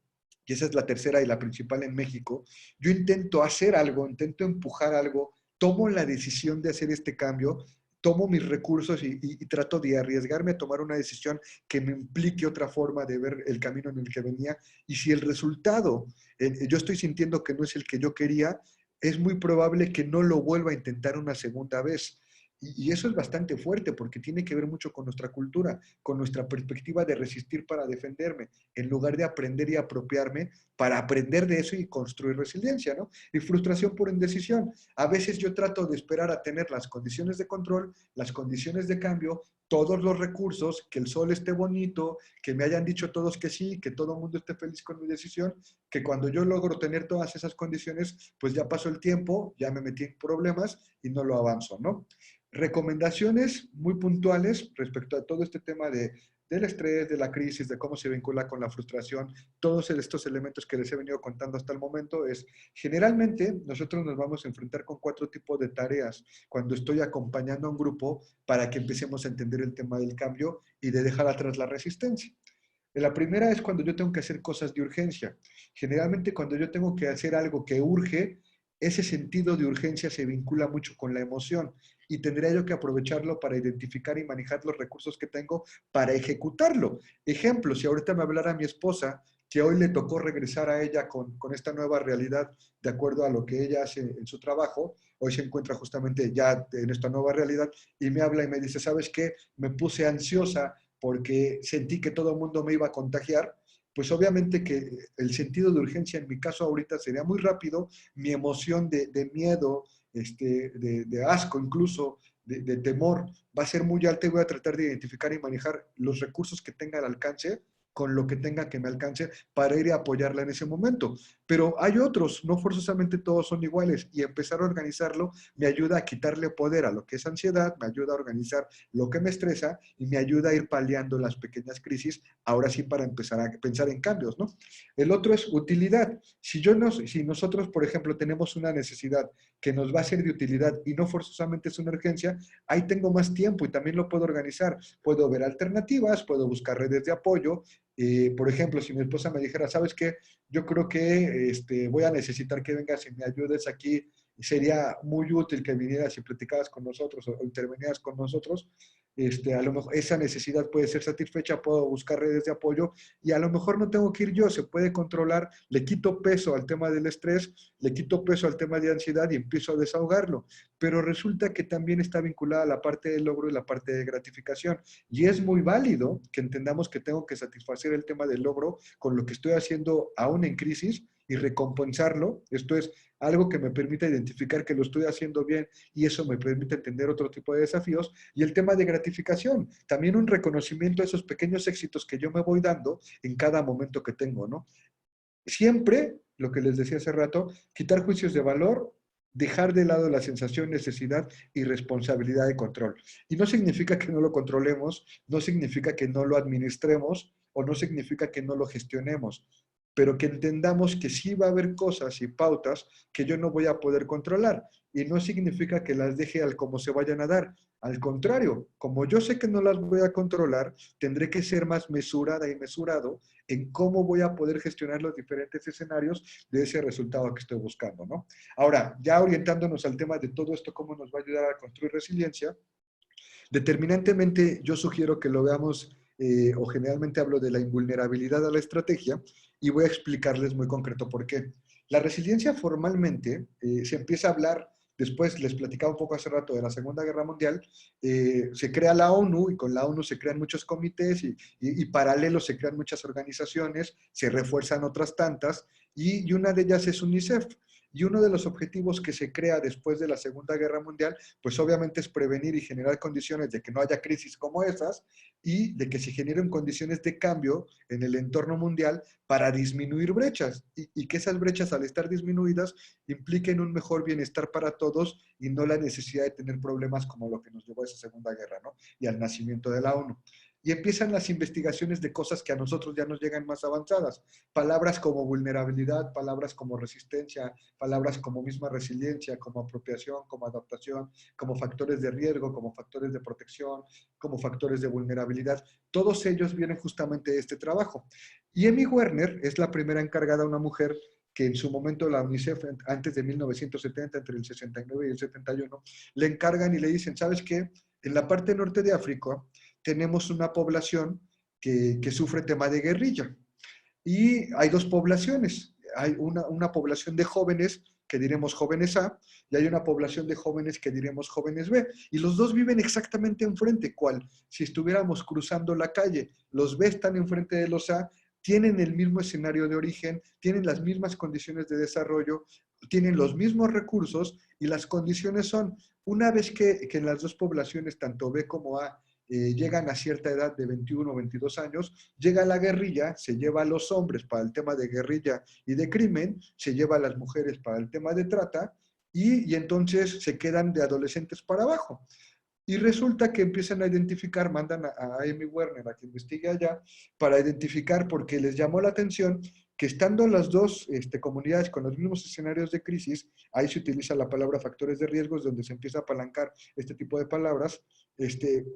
y esa es la tercera y la principal en México. Yo intento hacer algo, intento empujar algo, tomo la decisión de hacer este cambio, tomo mis recursos y trato de arriesgarme a tomar una decisión que me implique otra forma de ver el camino en el que venía. Y si el resultado, yo estoy sintiendo que no es el que yo quería, es muy probable que no lo vuelva a intentar una segunda vez. Y eso es bastante fuerte porque tiene que ver mucho con nuestra cultura, con nuestra perspectiva de resistir para defenderme, en lugar de aprender y apropiarme para aprender de eso y construir resiliencia, ¿no? Y frustración por indecisión. A veces yo trato de esperar a tener las condiciones de control, las condiciones de cambio, todos los recursos, que el sol esté bonito, que me hayan dicho todos que sí, que todo el mundo esté feliz con mi decisión, que cuando yo logro tener todas esas condiciones, pues ya pasó el tiempo, ya me metí en problemas y no lo avanzo, ¿no? Recomendaciones muy puntuales respecto a todo este tema del estrés, de la crisis, de cómo se vincula con la frustración, todos estos elementos que les he venido contando hasta el momento es, generalmente nosotros nos vamos a enfrentar con 4 tipos de tareas cuando estoy acompañando a un grupo para que empecemos a entender el tema del cambio y de dejar atrás la resistencia. La primera es cuando yo tengo que hacer cosas de urgencia. Generalmente cuando yo tengo que hacer algo que urge, ese sentido de urgencia se vincula mucho con la emoción y tendría yo que aprovecharlo para identificar y manejar los recursos que tengo para ejecutarlo. Ejemplo, si ahorita me hablara mi esposa que hoy le tocó regresar a ella con esta nueva realidad de acuerdo a lo que ella hace en su trabajo, hoy se encuentra justamente ya en esta nueva realidad y me habla y me dice, ¿sabes qué? Me puse ansiosa porque sentí que todo el mundo me iba a contagiar, pues obviamente que el sentido de urgencia en mi caso ahorita sería muy rápido, mi emoción de miedo, de asco incluso, de temor, va a ser muy alta y voy a tratar de identificar y manejar los recursos que tenga al alcance con lo que tenga que me alcance para ir a apoyarla en ese momento. Pero hay otros, no forzosamente todos son iguales y empezar a organizarlo me ayuda a quitarle poder a lo que es ansiedad, me ayuda a organizar lo que me estresa y me ayuda a ir paliando las pequeñas crisis, ahora sí para empezar a pensar en cambios, ¿no? El otro es utilidad. Si nosotros, por ejemplo, tenemos una necesidad que nos va a ser de utilidad y no forzosamente es una urgencia, ahí tengo más tiempo y también lo puedo organizar. Puedo ver alternativas, puedo buscar redes de apoyo. Por ejemplo, si mi esposa me dijera, ¿sabes qué? Yo creo que voy a necesitar que vengas y me ayudes aquí, sería muy útil que vinieras y platicaras con nosotros o intervenieras con nosotros. A lo mejor esa necesidad puede ser satisfecha, puedo buscar redes de apoyo y a lo mejor no tengo que ir yo, se puede controlar, le quito peso al tema del estrés, le quito peso al tema de ansiedad y empiezo a desahogarlo. Pero resulta que también está vinculada la parte del logro y la parte de gratificación. Y es muy válido que entendamos que tengo que satisfacer el tema del logro con lo que estoy haciendo aún en crisis y recompensarlo. Esto es algo que me permita identificar que lo estoy haciendo bien y eso me permite entender otro tipo de desafíos. Y el tema de gratificación, también un reconocimiento de esos pequeños éxitos que yo me voy dando en cada momento que tengo, ¿no? Siempre, lo que les decía hace rato, quitar juicios de valor, dejar de lado la sensación, necesidad y responsabilidad de control. Y no significa que no lo controlemos, no significa que no lo administremos o no significa que no lo gestionemos, pero que entendamos que sí va a haber cosas y pautas que yo no voy a poder controlar. Y no significa que las deje al como se vayan a dar. Al contrario, como yo sé que no las voy a controlar, tendré que ser más mesurada y mesurado en cómo voy a poder gestionar los diferentes escenarios de ese resultado que estoy buscando, ¿no? Ahora, ya orientándonos al tema de todo esto, cómo nos va a ayudar a construir resiliencia, determinantemente yo sugiero que lo veamos, o generalmente hablo de la invulnerabilidad a la estrategia, y voy a explicarles muy concreto por qué. La resiliencia formalmente se empieza a hablar, después les platicaba un poco hace rato de la Segunda Guerra Mundial, se crea la ONU y con la ONU se crean muchos comités y paralelo se crean muchas organizaciones, se refuerzan otras tantas y una de ellas es UNICEF. Y uno de los objetivos que se crea después de la Segunda Guerra Mundial, pues obviamente es prevenir y generar condiciones de que no haya crisis como esas y de que se generen condiciones de cambio en el entorno mundial para disminuir brechas y que esas brechas al estar disminuidas impliquen un mejor bienestar para todos y no la necesidad de tener problemas como lo que nos llevó a esa Segunda Guerra, ¿no? Y al nacimiento de la ONU. y empiezan las investigaciones de cosas que a nosotros ya nos llegan más avanzadas. Palabras como vulnerabilidad, palabras como resistencia, palabras como misma resiliencia, como apropiación, como adaptación, como factores de riesgo, como factores de protección, como factores de vulnerabilidad. Todos ellos vienen justamente de este trabajo. Y Emmy Werner es la primera encargada, una mujer que en su momento la UNICEF, antes de 1970, entre el 69 y el 71, le encargan y le dicen, ¿sabes qué? En la parte norte de África tenemos una población que sufre tema de guerrilla. Y hay dos poblaciones. Hay una población de jóvenes que diremos jóvenes A, y hay una población de jóvenes que diremos jóvenes B. Y los dos viven exactamente enfrente, cual si estuviéramos cruzando la calle. Los B están enfrente de los A, tienen el mismo escenario de origen, tienen las mismas condiciones de desarrollo, tienen los mismos recursos, y las condiciones son, una vez que en las dos poblaciones, tanto B como A, llegan a cierta edad de 21 o 22 años, llega la guerrilla, se lleva a los hombres para el tema de guerrilla y de crimen, se lleva a las mujeres para el tema de trata, y entonces se quedan de adolescentes para abajo. Y resulta que empiezan a identificar, mandan a Amy Werner a que investigue allá para identificar, porque les llamó la atención que estando las dos comunidades con los mismos escenarios de crisis, ahí se utiliza la palabra factores de riesgos, donde se empieza a apalancar este tipo de palabras.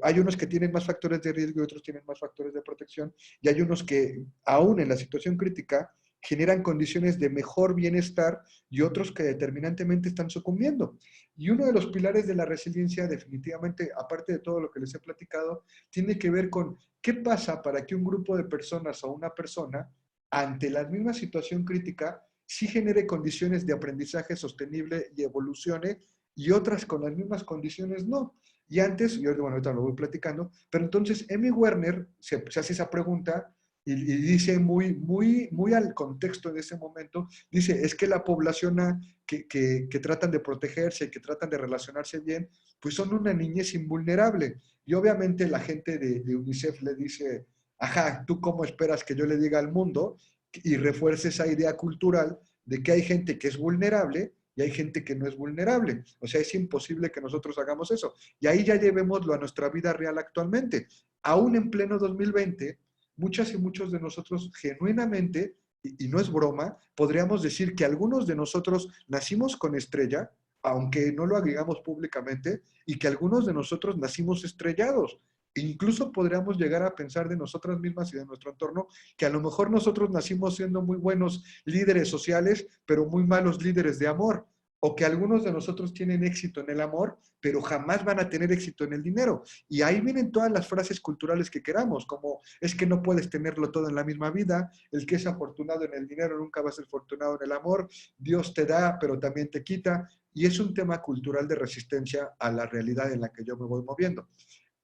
Hay unos que tienen más factores de riesgo y otros tienen más factores de protección, y hay unos que, aún en la situación crítica, generan condiciones de mejor bienestar, y otros que determinantemente están sucumbiendo. Y uno de los pilares de la resiliencia, definitivamente, aparte de todo lo que les he platicado, tiene que ver con qué pasa para que un grupo de personas o una persona, ante la misma situación crítica, sí genere condiciones de aprendizaje sostenible y evolucione, y otras con las mismas condiciones no. Y antes, yo bueno, ahorita lo voy platicando, pero entonces Emmy Werner se hace esa pregunta y dice muy al contexto de ese momento, dice, es que la población que tratan de protegerse, que tratan de relacionarse bien, pues son una niñez invulnerable. Y obviamente la gente de UNICEF le dice, ajá, ¿tú cómo esperas que yo le diga al mundo? Y refuerce esa idea cultural de que hay gente que es vulnerable y hay gente que no es vulnerable. O sea, es imposible que nosotros hagamos eso. Y ahí ya llevémoslo a nuestra vida real actualmente. Aún en pleno 2020, muchas y muchos de nosotros genuinamente, y no es broma, podríamos decir que algunos de nosotros nacimos con estrella, aunque no lo agregamos públicamente, y que algunos de nosotros nacimos estrellados. Incluso podríamos llegar a pensar de nosotras mismas y de nuestro entorno que a lo mejor nosotros nacimos siendo muy buenos líderes sociales, pero muy malos líderes de amor. O que algunos de nosotros tienen éxito en el amor, pero jamás van a tener éxito en el dinero. Y ahí vienen todas las frases culturales que queramos, como es que no puedes tenerlo todo en la misma vida, el que es afortunado en el dinero nunca va a ser afortunado en el amor, Dios te da, pero también te quita. Y es un tema cultural de resistencia a la realidad en la que yo me voy moviendo.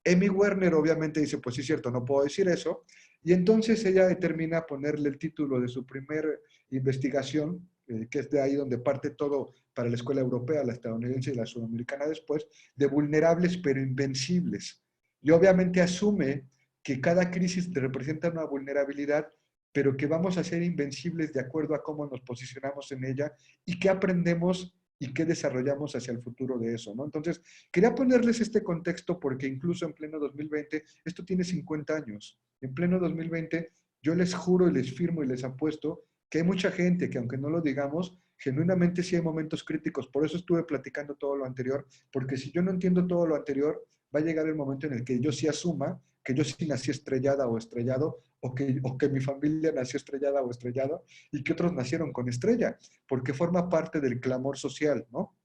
Emmy Werner obviamente dice, pues sí es cierto, no puedo decir eso. Y entonces ella determina ponerle el título de su primer investigación, que es de ahí donde parte todo para la escuela europea, la estadounidense y la sudamericana después, de vulnerables pero invencibles. Y obviamente asume que cada crisis representa una vulnerabilidad, pero que vamos a ser invencibles de acuerdo a cómo nos posicionamos en ella y qué aprendemos y qué desarrollamos hacia el futuro de eso, ¿no? Entonces, quería ponerles este contexto porque incluso en pleno 2020, esto tiene 50 años. En pleno 2020, yo les juro y les firmo y les apuesto que hay mucha gente que, aunque no lo digamos, genuinamente sí hay momentos críticos. Por eso estuve platicando todo lo anterior, porque si yo no entiendo todo lo anterior, va a llegar el momento en el que yo sí asuma que yo sí nací estrellada o estrellado, o que mi familia nació estrellada o estrellado, y que otros nacieron con estrella, porque forma parte del clamor social, ¿no?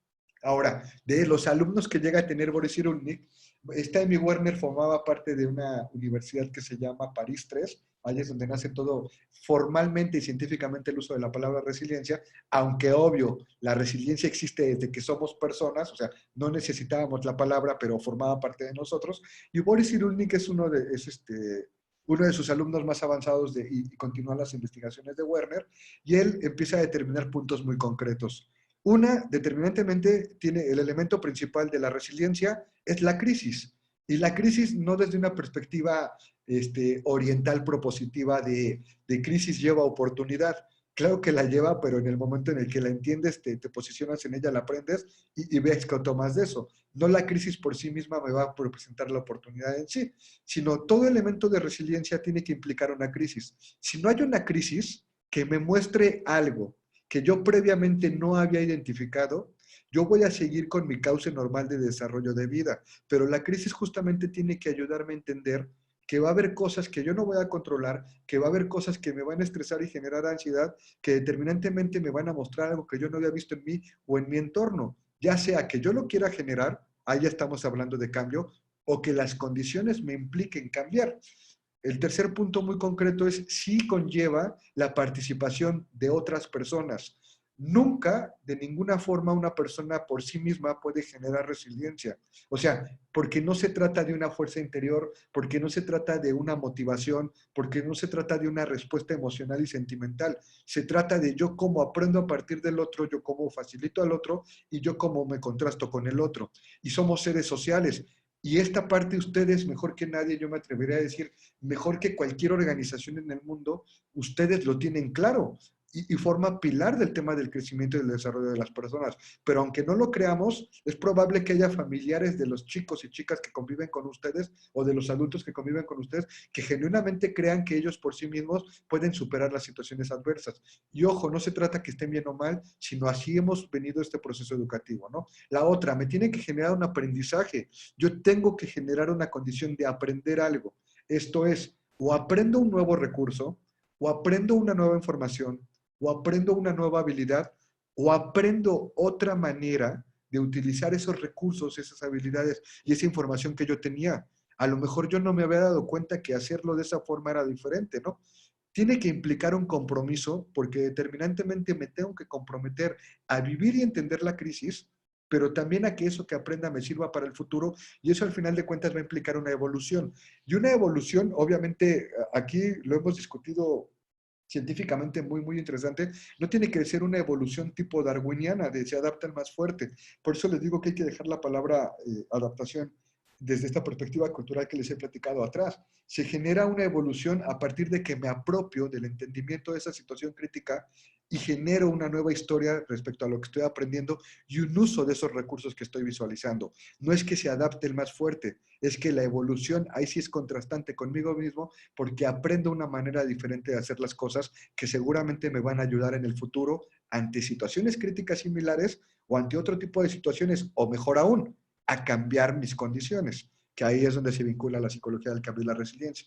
Ahora, de los alumnos que llega a tener Boris Cyrulnik, esta Amy Werner formaba parte de una universidad que se llama París 3, ahí es donde nace todo formalmente y científicamente el uso de la palabra resiliencia, aunque obvio, la resiliencia existe desde que somos personas, o sea, no necesitábamos la palabra, pero formaba parte de nosotros, y Boris Cyrulnik es uno de sus alumnos más avanzados y continúa las investigaciones de Werner, y él empieza a determinar puntos muy concretos. Una, determinantemente, tiene el elemento principal de la resiliencia, es la crisis. Y la crisis no desde una perspectiva oriental propositiva de crisis lleva oportunidad, Claro que la lleva, pero en el momento en el que la entiendes, te posicionas en ella, la aprendes y ves que tomas de eso. No la crisis por sí misma me va a representar la oportunidad en sí, sino todo elemento de resiliencia tiene que implicar una crisis. Si no hay una crisis que me muestre algo que yo previamente no había identificado, yo voy a seguir con mi cauce normal de desarrollo de vida, pero la crisis justamente tiene que ayudarme a entender que va a haber cosas que yo no voy a controlar, que va a haber cosas que me van a estresar y generar ansiedad, que determinantemente me van a mostrar algo que yo no había visto en mí o en mi entorno, ya sea que yo lo quiera generar, ahí ya estamos hablando de cambio, o que las condiciones me impliquen cambiar. El tercer punto muy concreto es si conlleva la participación de otras personas. Nunca, de ninguna forma, una persona por sí misma puede generar resiliencia. O sea, porque no se trata de una fuerza interior, porque no se trata de una motivación, porque no se trata de una respuesta emocional y sentimental. Se trata de yo cómo aprendo a partir del otro, yo cómo facilito al otro y yo cómo me contrasto con el otro. Y somos seres sociales. Y esta parte ustedes, mejor que nadie, yo me atrevería a decir, mejor que cualquier organización en el mundo, ustedes lo tienen claro y forma pilar del tema del crecimiento y del desarrollo de las personas. Pero aunque no lo creamos, es probable que haya familiares de los chicos y chicas que conviven con ustedes o de los adultos que conviven con ustedes que genuinamente crean que ellos por sí mismos pueden superar las situaciones adversas. Y ojo, no se trata que estén bien o mal, sino así hemos venido este proceso educativo, ¿no? La otra, me tiene que generar un aprendizaje. Yo tengo que generar una condición de aprender algo. Esto es, o aprendo un nuevo recurso, o aprendo una nueva información, o aprendo una nueva habilidad, o aprendo otra manera de utilizar esos recursos, esas habilidades y esa información que yo tenía. A lo mejor yo no me había dado cuenta que hacerlo de esa forma era diferente, ¿no? Tiene que implicar un compromiso porque determinantemente me tengo que comprometer a vivir y entender la crisis, pero también a que eso que aprenda me sirva para el futuro y eso al final de cuentas va a implicar una evolución. Y una evolución, obviamente, aquí lo hemos discutido científicamente muy interesante, no tiene que ser una evolución tipo darwiniana de se adapta el más fuerte. Por eso les digo que hay que dejar la palabra adaptación desde esta perspectiva cultural que les he platicado atrás. Se genera una evolución a partir de que me apropio del entendimiento de esa situación crítica y genero una nueva historia respecto a lo que estoy aprendiendo y un uso de esos recursos que estoy visualizando. No es que se adapte el más fuerte, es que la evolución ahí sí es contrastante conmigo mismo porque aprendo una manera diferente de hacer las cosas que seguramente me van a ayudar en el futuro ante situaciones críticas similares o ante otro tipo de situaciones, o mejor aún, a cambiar mis condiciones, que ahí es donde se vincula la psicología del cambio y la resiliencia.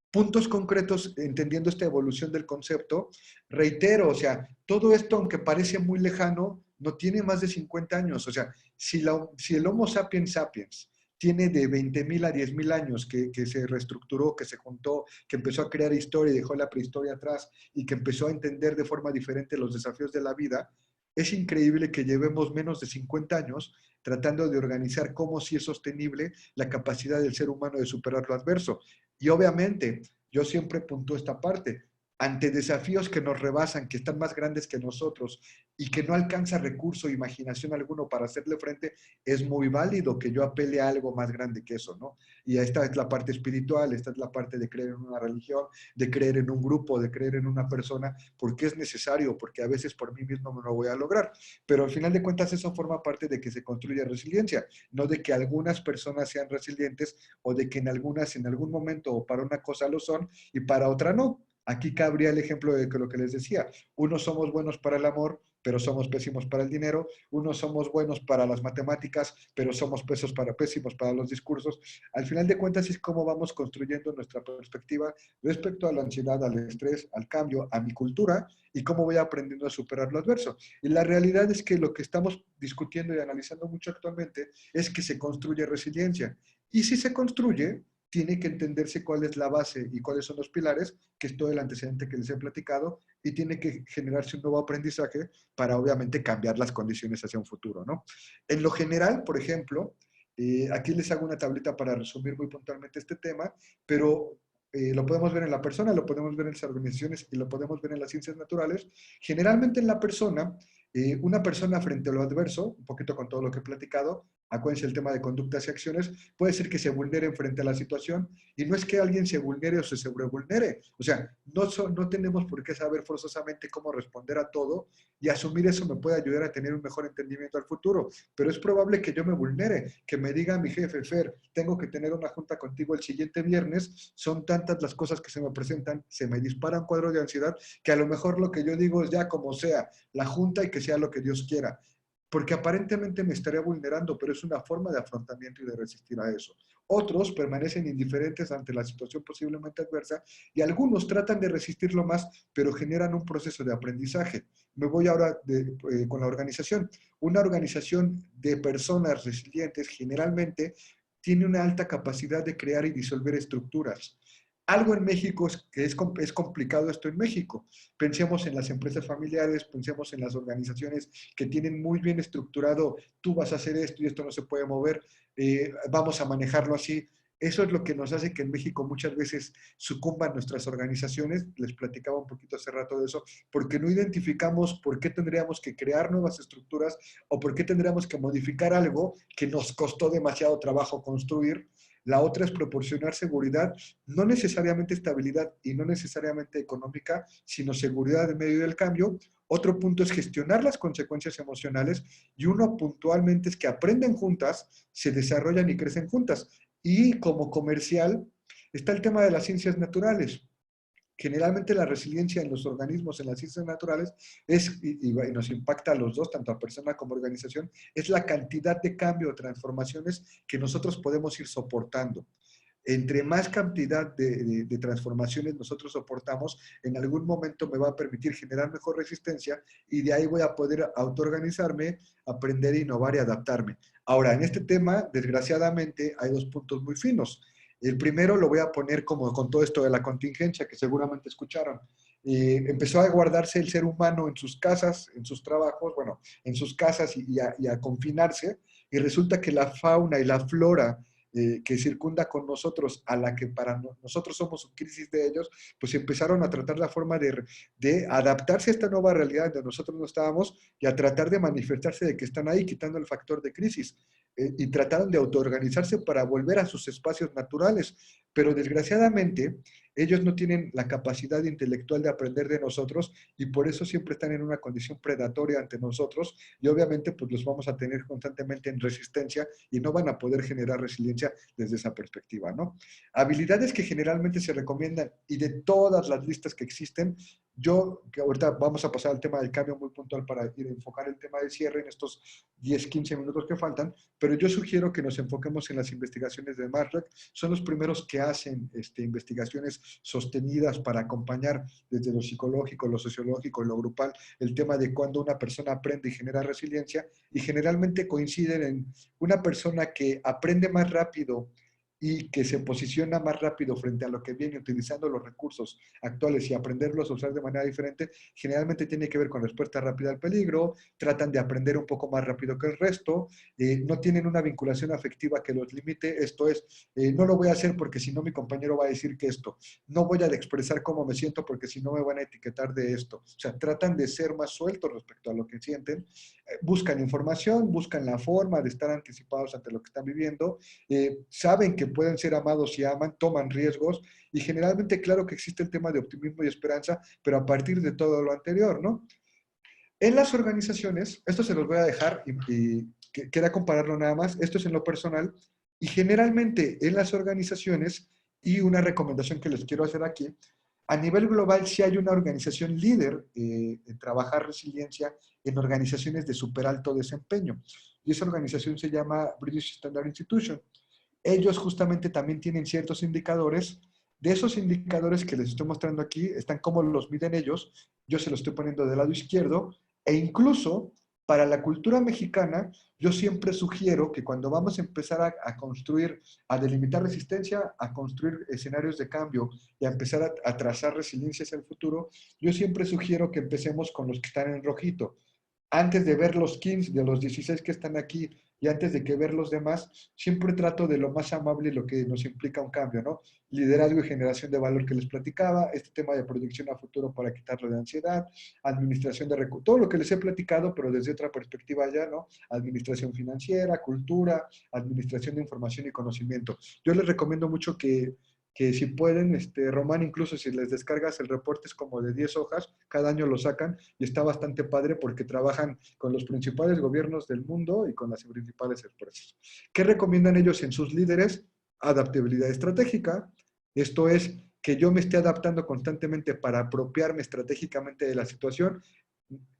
Puntos concretos, entendiendo esta evolución del concepto, reitero, o sea, todo esto, aunque parece muy lejano, no tiene más de 50 años. O sea, si el Homo sapiens sapiens tiene de 20.000 a 10.000 años que se reestructuró, que se juntó, que empezó a crear historia y dejó la prehistoria atrás y que empezó a entender de forma diferente los desafíos de la vida, es increíble que llevemos menos de 50 años tratando de organizar cómo sí es sostenible la capacidad del ser humano de superar lo adverso. Y obviamente, yo siempre puntúo esta parte, ante desafíos que nos rebasan, que están más grandes que nosotros y que no alcanza recurso, imaginación alguno para hacerle frente, es muy válido que yo apele a algo más grande que eso, ¿no? Y esta es la parte espiritual, esta es la parte de creer en una religión, de creer en un grupo, de creer en una persona, porque es necesario, porque a veces por mí mismo no lo voy a lograr. Pero al final de cuentas eso forma parte de que se construye resiliencia, no de que algunas personas sean resilientes o de que en algunas, en algún momento o para una cosa lo son y para otra no. Aquí cabría el ejemplo de que lo que les decía, unos somos buenos para el amor, pero somos pésimos para el dinero, unos somos buenos para las matemáticas, pero somos pésimos para los discursos. Al final de cuentas es cómo vamos construyendo nuestra perspectiva respecto a la ansiedad, al estrés, al cambio, a mi cultura y cómo voy aprendiendo a superar lo adverso. Y la realidad es que lo que estamos discutiendo y analizando mucho actualmente es que se construye resiliencia. Y si se construye, tiene que entenderse cuál es la base y cuáles son los pilares, que es todo el antecedente que les he platicado, y tiene que generarse un nuevo aprendizaje para obviamente cambiar las condiciones hacia un futuro, ¿no? En lo general, por ejemplo, aquí les hago una tablita para resumir muy puntualmente este tema, pero lo podemos ver en la persona, lo podemos ver en las organizaciones y lo podemos ver en las ciencias naturales. Generalmente en la persona, Una persona frente a lo adverso, un poquito con todo lo que he platicado, acuérdense el tema de conductas y acciones, puede ser que se vulneren frente a la situación y no es que alguien se vulnere o se sobrevulnere. O sea, no tenemos por qué saber forzosamente cómo responder a todo y asumir eso me puede ayudar a tener un mejor entendimiento al futuro. Pero es probable que yo me vulnere, que me diga mi jefe, Fer, tengo que tener una junta contigo el siguiente viernes, son tantas las cosas que se me presentan, se me dispara un cuadro de ansiedad, que a lo mejor lo que yo digo es ya como sea, la junta y que sea lo que Dios quiera porque aparentemente me estaría vulnerando, pero es una forma de afrontamiento y de resistir a eso. Otros permanecen indiferentes ante la situación posiblemente adversa y algunos tratan de resistirlo más, pero generan un proceso de aprendizaje. Me voy ahora con la organización. Una organización de personas resilientes generalmente tiene una alta capacidad de crear y disolver estructuras. Algo en México es complicado esto en México. Pensemos en las empresas familiares, pensemos en las organizaciones que tienen muy bien estructurado, tú vas a hacer esto y esto no se puede mover, vamos a manejarlo así. Eso es lo que nos hace que en México muchas veces sucumban nuestras organizaciones. Les platicaba un poquito hace rato de eso, porque no identificamos por qué tendríamos que crear nuevas estructuras o por qué tendríamos que modificar algo que nos costó demasiado trabajo construir. La otra es proporcionar seguridad, no necesariamente estabilidad y no necesariamente económica, sino seguridad en medio del cambio. Otro punto es gestionar las consecuencias emocionales y uno puntualmente es que aprenden juntas, se desarrollan y crecen juntas. Y como comercial está el tema de las ciencias naturales. Generalmente la resiliencia en los organismos, en las ciencias naturales, y nos impacta a los dos, tanto a persona como a organización, es la cantidad de cambio o transformaciones que nosotros podemos ir soportando. Entre más cantidad de transformaciones nosotros soportamos, en algún momento me va a permitir generar mejor resistencia y de ahí voy a poder autoorganizarme, aprender, innovar y adaptarme. Ahora, en este tema, desgraciadamente, hay dos puntos muy finos. El primero lo voy a poner como con todo esto de la contingencia que seguramente escucharon. Empezó a guardarse el ser humano en sus casas, en sus trabajos, bueno, en sus casas y a confinarse, y resulta que la fauna y la flora que circunda con nosotros, a la que para nosotros somos un crisis de ellos, pues empezaron a tratar la forma de adaptarse a esta nueva realidad donde nosotros no estábamos y a tratar de manifestarse de que están ahí, quitando el factor de crisis. Y trataron de autoorganizarse para volver a sus espacios naturales. Pero desgraciadamente, ellos no tienen la capacidad intelectual de aprender de nosotros y por eso siempre están en una condición predatoria ante nosotros y obviamente pues los vamos a tener constantemente en resistencia y no van a poder generar resiliencia desde esa perspectiva, ¿no? Habilidades que generalmente se recomiendan y de todas las listas que existen, yo, que ahorita vamos a pasar al tema del cambio muy puntual para ir a enfocar el tema del cierre en estos 10, 15 minutos que faltan, pero yo sugiero que nos enfoquemos en las investigaciones de Marshall. Son los primeros que hacen investigaciones sostenidas para acompañar desde lo psicológico, lo sociológico, lo grupal, el tema de cuando una persona aprende y genera resiliencia, y generalmente coinciden en una persona que aprende más rápido y que se posiciona más rápido frente a lo que viene utilizando los recursos actuales y aprenderlos a usar de manera diferente, generalmente tiene que ver con respuesta rápida al peligro, tratan de aprender un poco más rápido que el resto, no tienen una vinculación afectiva que los limite, esto es, no lo voy a hacer porque si no mi compañero va a decir que esto, no voy a expresar cómo me siento porque si no me van a etiquetar de esto, o sea, tratan de ser más sueltos respecto a lo que sienten, buscan información, buscan la forma de estar anticipados ante lo que están viviendo, saben que pueden ser amados y aman, toman riesgos y generalmente claro que existe el tema de optimismo y esperanza, pero a partir de todo lo anterior, ¿no? En las organizaciones, esto se los voy a dejar y queda compararlo nada más, esto es en lo personal, y generalmente en las organizaciones, y una recomendación que les quiero hacer aquí, a nivel global sí hay una organización líder en trabajar resiliencia en organizaciones de súper alto desempeño, y esa organización se llama British Standard Institution. Ellos justamente también tienen ciertos indicadores. De esos indicadores que les estoy mostrando aquí, están cómo los miden ellos. Yo se los estoy poniendo del lado izquierdo. E incluso para la cultura mexicana, yo siempre sugiero que cuando vamos a empezar a construir, a delimitar resistencia, a construir escenarios de cambio y a empezar a trazar resiliencia hacia el futuro, yo siempre sugiero que empecemos con los que están en rojito. antes de ver los 15, de los 16 que están aquí y antes de que ver los demás, siempre trato de lo más amable y lo que nos implica un cambio, ¿no? Liderazgo y generación de valor que les platicaba, este tema de proyección a futuro para quitarlo de ansiedad, administración de recursos, todo lo que les he platicado, pero desde otra perspectiva ya, ¿no? Administración financiera, cultura, administración de información y conocimiento. Yo les recomiendo mucho que si pueden, Román, incluso si les descargas el reporte es como de 10 hojas, cada año lo sacan y está bastante padre porque trabajan con los principales gobiernos del mundo y con las principales empresas. ¿Qué recomiendan ellos en sus líderes? Adaptabilidad estratégica. Esto es que yo me esté adaptando constantemente para apropiarme estratégicamente de la situación.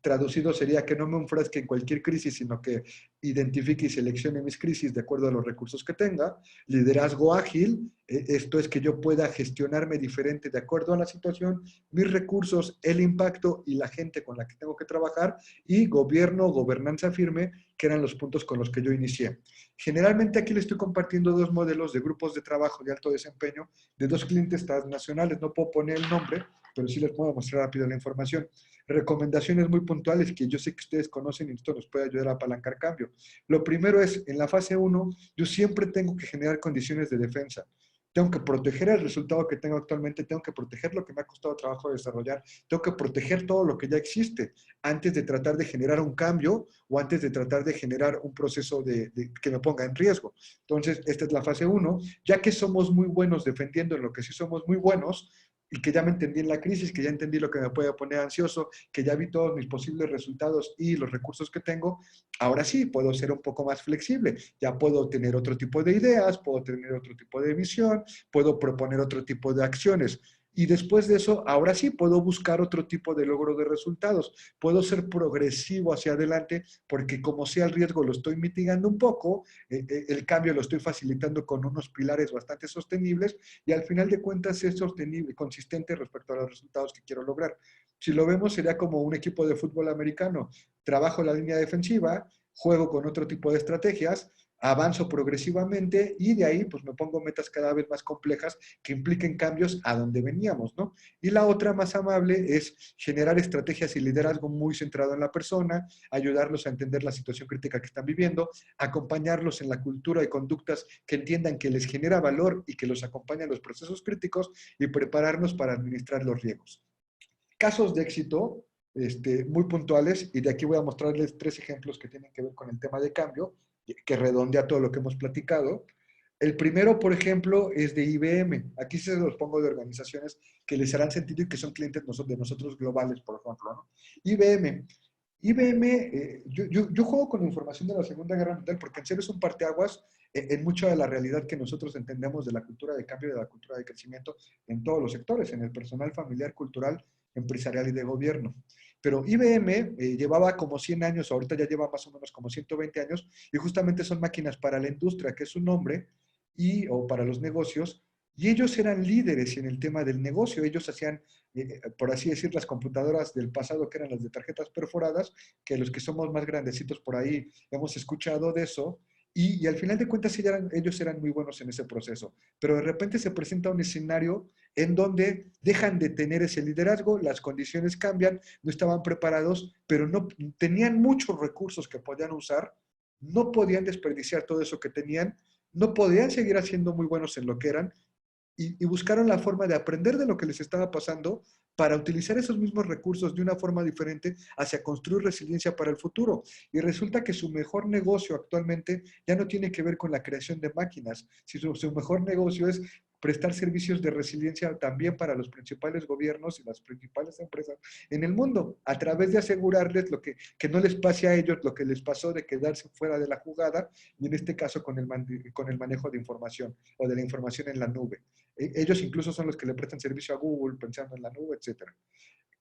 Traducido sería que no me enfrasque en cualquier crisis, sino que identifique y seleccione mis crisis de acuerdo a los recursos que tenga. Liderazgo ágil, esto es que yo pueda gestionarme diferente de acuerdo a la situación, mis recursos, el impacto y la gente con la que tengo que trabajar. Y gobierno, gobernanza firme, que eran los puntos con los que yo inicié. Generalmente aquí les estoy compartiendo dos modelos de grupos de trabajo de alto desempeño de dos clientes transnacionales. No puedo poner el nombre, pero sí les puedo mostrar rápido la información. Recomendaciones muy puntuales que yo sé que ustedes conocen y esto nos puede ayudar a apalancar cambio. Lo primero es, en la fase 1, yo siempre tengo que generar condiciones de defensa. Tengo que proteger el resultado que tengo actualmente, tengo que proteger lo que me ha costado trabajo desarrollar, tengo que proteger todo lo que ya existe antes de tratar de generar un cambio o antes de tratar de generar un proceso que me ponga en riesgo. Entonces, esta es la fase 1. Ya que somos muy buenos defendiendo en lo que sí somos muy buenos, y que ya me entendí en la crisis, que ya entendí lo que me puede poner ansioso, que ya vi todos mis posibles resultados y los recursos que tengo, ahora sí puedo ser un poco más flexible, ya puedo tener otro tipo de ideas, puedo tener otro tipo de visión, puedo proponer otro tipo de acciones. Y después de eso, ahora sí puedo buscar otro tipo de logro de resultados. Puedo ser progresivo hacia adelante porque como sea el riesgo lo estoy mitigando un poco, el cambio lo estoy facilitando con unos pilares bastante sostenibles y al final de cuentas es sostenible, consistente respecto a los resultados que quiero lograr. Si lo vemos, sería como un equipo de fútbol americano. Trabajo la línea defensiva, juego con otro tipo de estrategias, avanzo progresivamente y de ahí pues me pongo metas cada vez más complejas que impliquen cambios a donde veníamos, ¿no? Y la otra más amable es generar estrategias y liderazgo muy centrado en la persona, ayudarlos a entender la situación crítica que están viviendo, acompañarlos en la cultura y conductas que entiendan que les genera valor y que los acompaña en los procesos críticos y prepararnos para administrar los riesgos. Casos de éxito muy puntuales y de aquí voy a mostrarles 3 ejemplos que tienen que ver con el tema de cambio, que redondea todo lo que hemos platicado. El primero, por ejemplo, es de IBM. Aquí se los pongo de organizaciones que les harán sentido y que son clientes de nosotros globales, por ejemplo, ¿no? IBM. IBM, yo juego con información de la Segunda Guerra Mundial porque en serio es un parteaguas en mucha de la realidad que nosotros entendemos de la cultura de cambio y de la cultura de crecimiento en todos los sectores, en el personal familiar, cultural, empresarial y de gobierno. Pero IBM llevaba como 100 años, ahorita ya lleva más o menos como 120 años, y justamente son máquinas para la industria, que es su nombre, o para los negocios, y ellos eran líderes en el tema del negocio. Ellos hacían, por así decir, las computadoras del pasado, que eran las de tarjetas perforadas, que los que somos más grandecitos por ahí hemos escuchado de eso, y al final de cuentas ellos eran muy buenos en ese proceso. Pero de repente se presenta un escenario en donde dejan de tener ese liderazgo, las condiciones cambian, no estaban preparados, pero no tenían muchos recursos que podían usar, no podían desperdiciar todo eso que tenían, no podían seguir haciendo muy buenos en lo que eran y buscaron la forma de aprender de lo que les estaba pasando para utilizar esos mismos recursos de una forma diferente hacia construir resiliencia para el futuro. Y resulta que su mejor negocio actualmente ya no tiene que ver con la creación de máquinas, sino su mejor negocio es prestar servicios de resiliencia también para los principales gobiernos y las principales empresas en el mundo, a través de asegurarles que no les pase a ellos lo que les pasó de quedarse fuera de la jugada, y en este caso con el manejo de información o de la información en la nube. Ellos incluso son los que le prestan servicio a Google pensando en la nube, etcétera.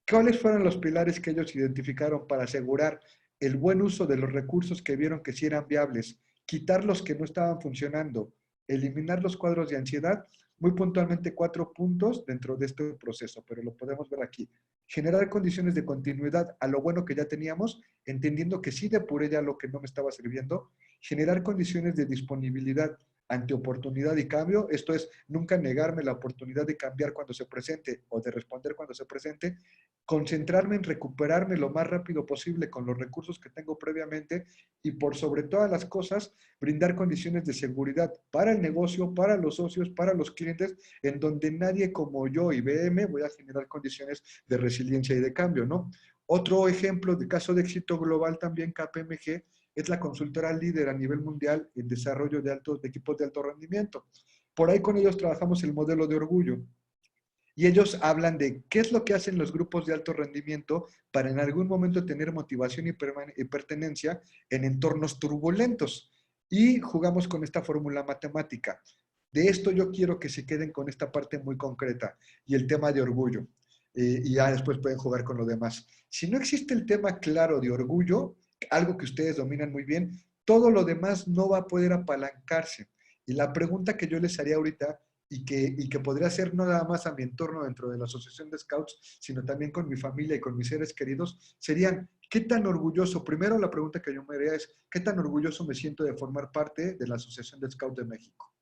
¿Cuáles fueron los pilares que ellos identificaron para asegurar el buen uso de los recursos que vieron que sí eran viables, quitar los que no estaban funcionando, eliminar los cuadros de ansiedad? Muy puntualmente 4 puntos dentro de este proceso, pero lo podemos ver aquí. Generar condiciones de continuidad a lo bueno que ya teníamos, entendiendo que sí depuré ya lo que no me estaba sirviendo. Generar condiciones de disponibilidad ante oportunidad y cambio, esto es, nunca negarme la oportunidad de cambiar cuando se presente o de responder cuando se presente, concentrarme en recuperarme lo más rápido posible con los recursos que tengo previamente y por sobre todas las cosas, brindar condiciones de seguridad para el negocio, para los socios, para los clientes, en donde nadie como yo, IBM, voy a generar condiciones de resiliencia y de cambio, ¿no? Otro ejemplo de caso de éxito global también, KPMG, es la consultora líder a nivel mundial en desarrollo de equipos de alto rendimiento. Por ahí con ellos trabajamos el modelo de orgullo. Y ellos hablan de qué es lo que hacen los grupos de alto rendimiento para en algún momento tener motivación y pertenencia en entornos turbulentos. Y jugamos con esta fórmula matemática. De esto yo quiero que se queden con esta parte muy concreta y el tema de orgullo. Y ya después pueden jugar con lo demás. Si no existe el tema claro de orgullo, algo que ustedes dominan muy bien, todo lo demás no va a poder apalancarse. Y la pregunta que yo les haría ahorita y que podría ser no nada más a mi entorno dentro de la Asociación de Scouts, sino también con mi familia y con mis seres queridos, serían, ¿qué tan orgulloso? Primero la pregunta que yo me haría es, ¿qué tan orgulloso me siento de formar parte de la Asociación de Scouts de México?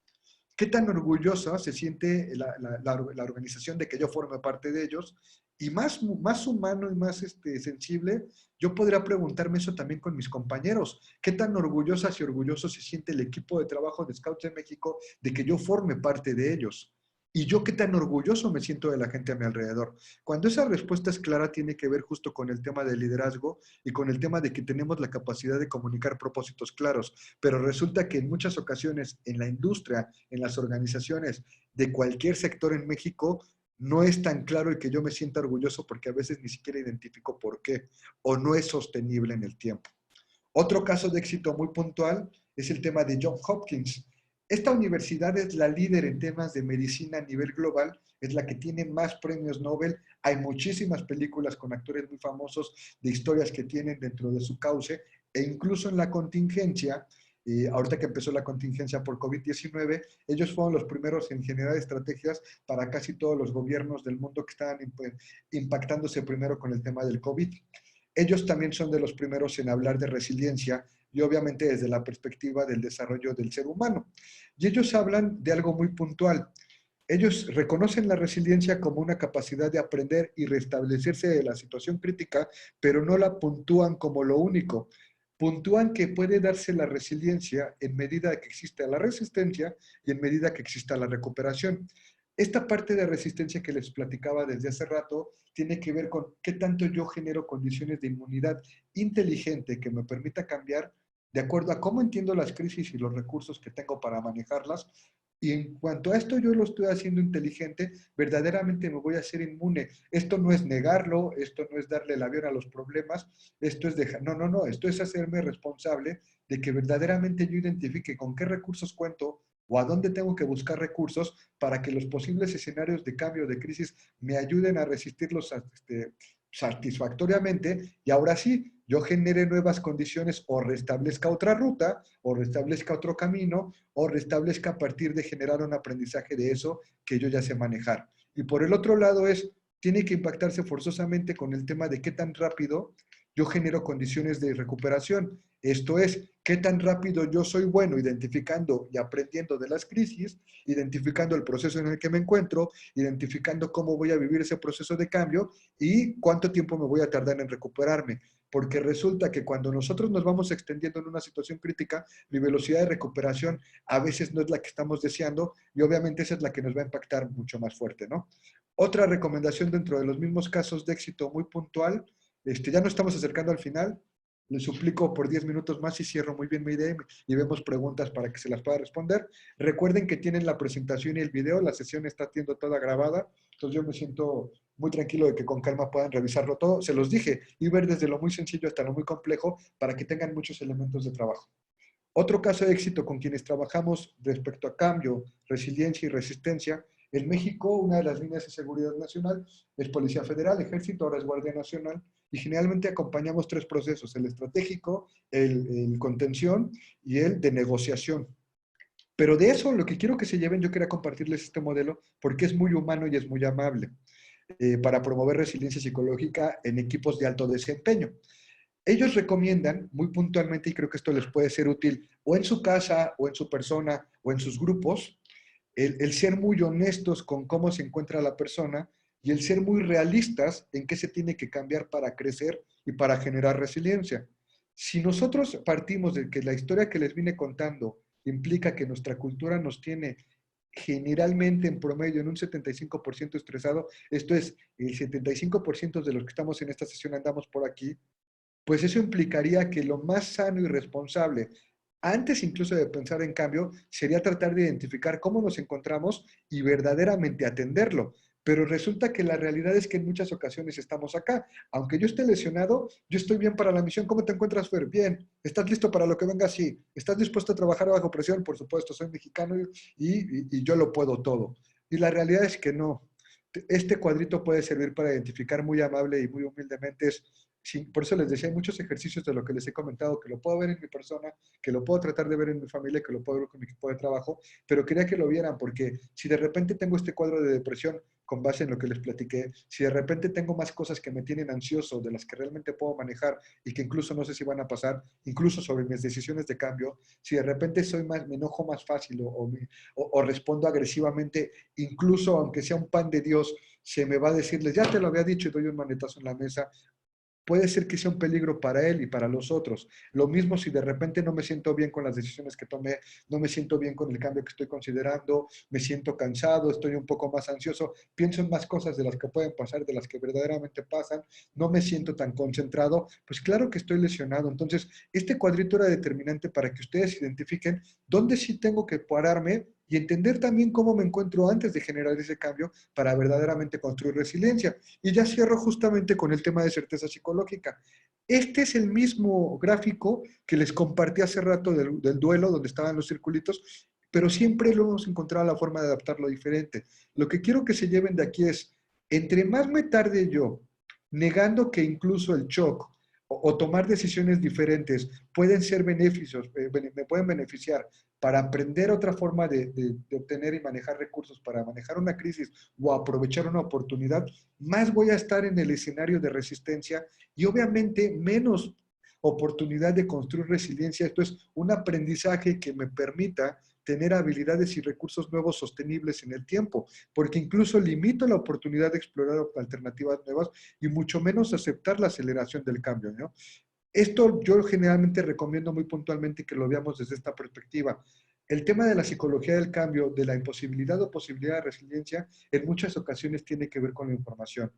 ¿Qué tan orgullosa se siente la organización de que yo forme parte de ellos? Y más humano y más sensible, yo podría preguntarme eso también con mis compañeros. ¿Qué tan orgullosas y orgulloso se siente el equipo de trabajo de Scouts de México de que yo forme parte de ellos? Y yo qué tan orgulloso me siento de la gente a mi alrededor. Cuando esa respuesta es clara, tiene que ver justo con el tema del liderazgo y con el tema de que tenemos la capacidad de comunicar propósitos claros. Pero resulta que en muchas ocasiones en la industria, en las organizaciones de cualquier sector en México, no es tan claro el que yo me sienta orgulloso porque a veces ni siquiera identifico por qué o no es sostenible en el tiempo. Otro caso de éxito muy puntual es el tema de Johns Hopkins. Esta universidad es la líder en temas de medicina a nivel global, es la que tiene más premios Nobel. Hay muchísimas películas con actores muy famosos de historias que tienen dentro de su cauce e incluso en la contingencia, ahorita que empezó la contingencia por COVID-19, ellos fueron los primeros en generar estrategias para casi todos los gobiernos del mundo que estaban impactándose primero con el tema del COVID. Ellos también son de los primeros en hablar de resiliencia y obviamente desde la perspectiva del desarrollo del ser humano. Y ellos hablan de algo muy puntual. Ellos reconocen la resiliencia como una capacidad de aprender y restablecerse de la situación crítica, pero no la puntúan como lo único. Puntúan que puede darse la resiliencia en medida que exista la resistencia y en medida que exista la recuperación. Esta parte de resistencia que les platicaba desde hace rato tiene que ver con qué tanto yo genero condiciones de inmunidad inteligente que me permita cambiar de acuerdo a cómo entiendo las crisis y los recursos que tengo para manejarlas. Y en cuanto a esto yo lo estoy haciendo inteligente, verdaderamente me voy a hacer inmune. Esto no es negarlo, esto no es darle el avión a los problemas, esto es dejar, no, esto es hacerme responsable de que verdaderamente yo identifique con qué recursos cuento o a dónde tengo que buscar recursos para que los posibles escenarios de cambio, de crisis, me ayuden a resistirlos satisfactoriamente y ahora sí, yo genere nuevas condiciones o restablezca otra ruta o restablezca otro camino o restablezca a partir de generar un aprendizaje de eso que yo ya sé manejar. Y por el otro lado tiene que impactarse forzosamente con el tema de qué tan rápido yo genero condiciones de recuperación. Esto es, qué tan rápido yo soy bueno identificando y aprendiendo de las crisis, identificando el proceso en el que me encuentro, identificando cómo voy a vivir ese proceso de cambio y cuánto tiempo me voy a tardar en recuperarme. Porque resulta que cuando nosotros nos vamos extendiendo en una situación crítica, mi velocidad de recuperación a veces no es la que estamos deseando y obviamente esa es la que nos va a impactar mucho más fuerte, ¿no? Otra recomendación dentro de los mismos casos de éxito muy puntual, ya nos estamos acercando al final, les suplico por 10 minutos más y cierro muy bien mi idea y vemos preguntas para que se las pueda responder. Recuerden que tienen la presentación y el video, la sesión está siendo toda grabada, entonces yo me siento muy tranquilo de que con calma puedan revisarlo todo. Se los dije, y ver desde lo muy sencillo hasta lo muy complejo para que tengan muchos elementos de trabajo. Otro caso de éxito con quienes trabajamos respecto a cambio, resiliencia y resistencia, en México una de las líneas de seguridad nacional es Policía Federal, Ejército, ahora es Guardia Nacional, y generalmente acompañamos tres procesos, el estratégico, el contención y el de negociación. Pero de eso, lo que quiero que se lleven, yo quería compartirles este modelo porque es muy humano y es muy amable para promover resiliencia psicológica en equipos de alto desempeño. Ellos recomiendan muy puntualmente, y creo que esto les puede ser útil, o en su casa, o en su persona, o en sus grupos, el ser muy honestos con cómo se encuentra la persona y el ser muy realistas en qué se tiene que cambiar para crecer y para generar resiliencia. Si nosotros partimos de que la historia que les vine contando implica que nuestra cultura nos tiene generalmente en promedio en un 75% estresado, esto es, el 75% de los que estamos en esta sesión andamos por aquí, pues eso implicaría que lo más sano y responsable, antes incluso de pensar en cambio, sería tratar de identificar cómo nos encontramos y verdaderamente atenderlo. Pero resulta que la realidad es que en muchas ocasiones estamos acá. Aunque yo esté lesionado, yo estoy bien para la misión. ¿Cómo te encuentras, Fer? Bien. ¿Estás listo para lo que venga? Sí. ¿Estás dispuesto a trabajar bajo presión? Por supuesto, soy mexicano y yo lo puedo todo. Y la realidad es que no. Este cuadrito puede servir para identificar muy amable y muy humildemente sí, por eso les decía, hay muchos ejercicios de lo que les he comentado, que lo puedo ver en mi persona, que lo puedo tratar de ver en mi familia, que lo puedo ver con mi equipo de trabajo, pero quería que lo vieran, porque si de repente tengo este cuadro de depresión con base en lo que les platiqué, si de repente tengo más cosas que me tienen ansioso, de las que realmente puedo manejar y que incluso no sé si van a pasar, incluso sobre mis decisiones de cambio, si de repente soy más, me enojo más fácil o respondo agresivamente, incluso aunque sea un pan de Dios, se me va a decirles, ya te lo había dicho y doy un manetazo en la mesa, puede ser que sea un peligro para él y para los otros. Lo mismo si de repente no me siento bien con las decisiones que tomé, no me siento bien con el cambio que estoy considerando, me siento cansado, estoy un poco más ansioso, pienso en más cosas de las que pueden pasar, de las que verdaderamente pasan, no me siento tan concentrado, pues claro que estoy lesionado. Entonces, este cuadrito era determinante para que ustedes identifiquen dónde sí tengo que pararme y entender también cómo me encuentro antes de generar ese cambio para verdaderamente construir resiliencia. Y ya cierro justamente con el tema de certeza psicológica. Este es el mismo gráfico que les compartí hace rato del duelo, donde estaban los circulitos, pero siempre lo hemos encontrado la forma de adaptarlo diferente. Lo que quiero que se lleven de aquí es, entre más me tarde yo, negando que incluso el shock o tomar decisiones diferentes pueden ser beneficios, me pueden beneficiar para aprender otra forma de obtener y manejar recursos, para manejar una crisis o aprovechar una oportunidad, más voy a estar en el escenario de resistencia y obviamente menos oportunidad de construir resiliencia. Esto es un aprendizaje que me permita tener habilidades y recursos nuevos sostenibles en el tiempo, porque incluso limito la oportunidad de explorar alternativas nuevas y mucho menos aceptar la aceleración del cambio, ¿no? Esto yo generalmente recomiendo muy puntualmente que lo veamos desde esta perspectiva. El tema de la psicología del cambio, de la imposibilidad o posibilidad de resiliencia, en muchas ocasiones tiene que ver con la información.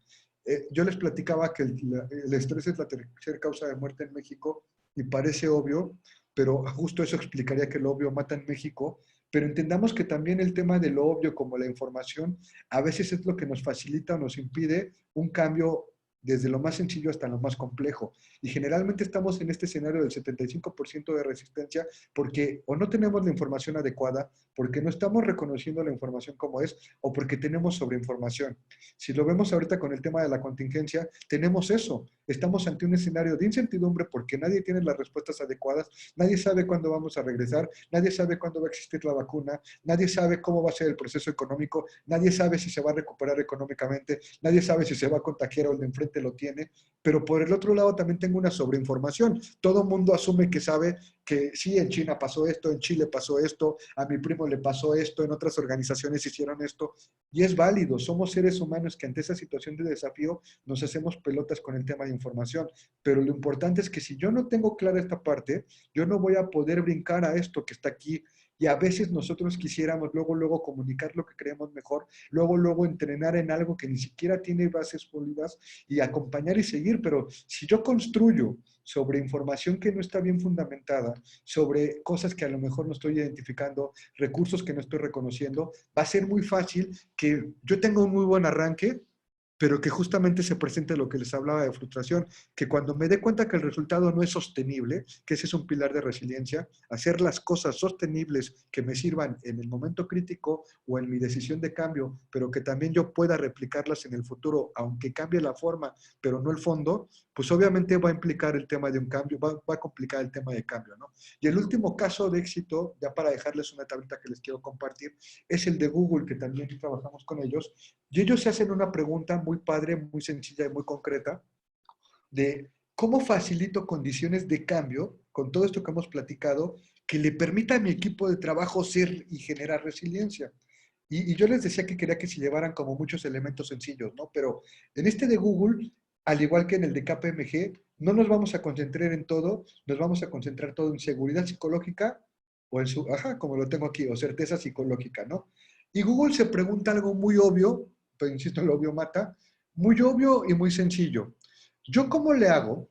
Yo les platicaba que el estrés es la tercera causa de muerte en México y parece obvio, pero justo eso explicaría que lo obvio mata en México, pero entendamos que también el tema de lo obvio como la información a veces es lo que nos facilita o nos impide un cambio desde lo más sencillo hasta lo más complejo. Y generalmente estamos en este escenario del 75% de resistencia porque o no tenemos la información adecuada, porque no estamos reconociendo la información como es, o porque tenemos sobreinformación. Si lo vemos ahorita con el tema de la contingencia, tenemos eso. Estamos ante un escenario de incertidumbre porque nadie tiene las respuestas adecuadas, nadie sabe cuándo vamos a regresar, nadie sabe cuándo va a existir la vacuna, nadie sabe cómo va a ser el proceso económico, nadie sabe si se va a recuperar económicamente, nadie sabe si se va a contagiar o el de enfrente lo tiene, pero por el otro lado también tengo una sobreinformación. Todo el mundo asume que sabe que sí, en China pasó esto, en Chile pasó esto, a mi primo le pasó esto, en otras organizaciones hicieron esto, y es válido. Somos seres humanos que ante esa situación de desafío nos hacemos pelotas con el tema de información, pero lo importante es que si yo no tengo clara esta parte, yo no voy a poder brincar a esto que está aquí. Y a veces nosotros quisiéramos luego comunicar lo que creemos mejor, luego entrenar en algo que ni siquiera tiene bases sólidas y acompañar y seguir, pero si yo construyo sobre información que no está bien fundamentada, sobre cosas que a lo mejor no estoy identificando, recursos que no estoy reconociendo, va a ser muy fácil que yo tenga un muy buen arranque, pero que justamente se presente lo que les hablaba de frustración, que cuando me dé cuenta que el resultado no es sostenible, que ese es un pilar de resiliencia, hacer las cosas sostenibles que me sirvan en el momento crítico o en mi decisión de cambio, pero que también yo pueda replicarlas en el futuro, aunque cambie la forma, pero no el fondo, pues obviamente va a implicar el tema de un cambio, va a complicar el tema de cambio, ¿no? Y el último caso de éxito, ya para dejarles una tablita que les quiero compartir, es el de Google, que también trabajamos con ellos, y ellos se hacen una pregunta muy padre, muy sencilla y muy concreta de ¿cómo facilito condiciones de cambio con todo esto que hemos platicado que le permita a mi equipo de trabajo ser y generar resiliencia? Y yo les decía que quería que se llevaran como muchos elementos sencillos, ¿no? Pero en este de Google, al igual que en el de KPMG, no nos vamos a concentrar en todo, nos vamos a concentrar todo en seguridad psicológica o en su, ajá, como lo tengo aquí, o certeza psicológica, ¿no? Y Google se pregunta algo muy obvio, pero insisto, lo obvio mata, muy obvio y muy sencillo. ¿Yo cómo le hago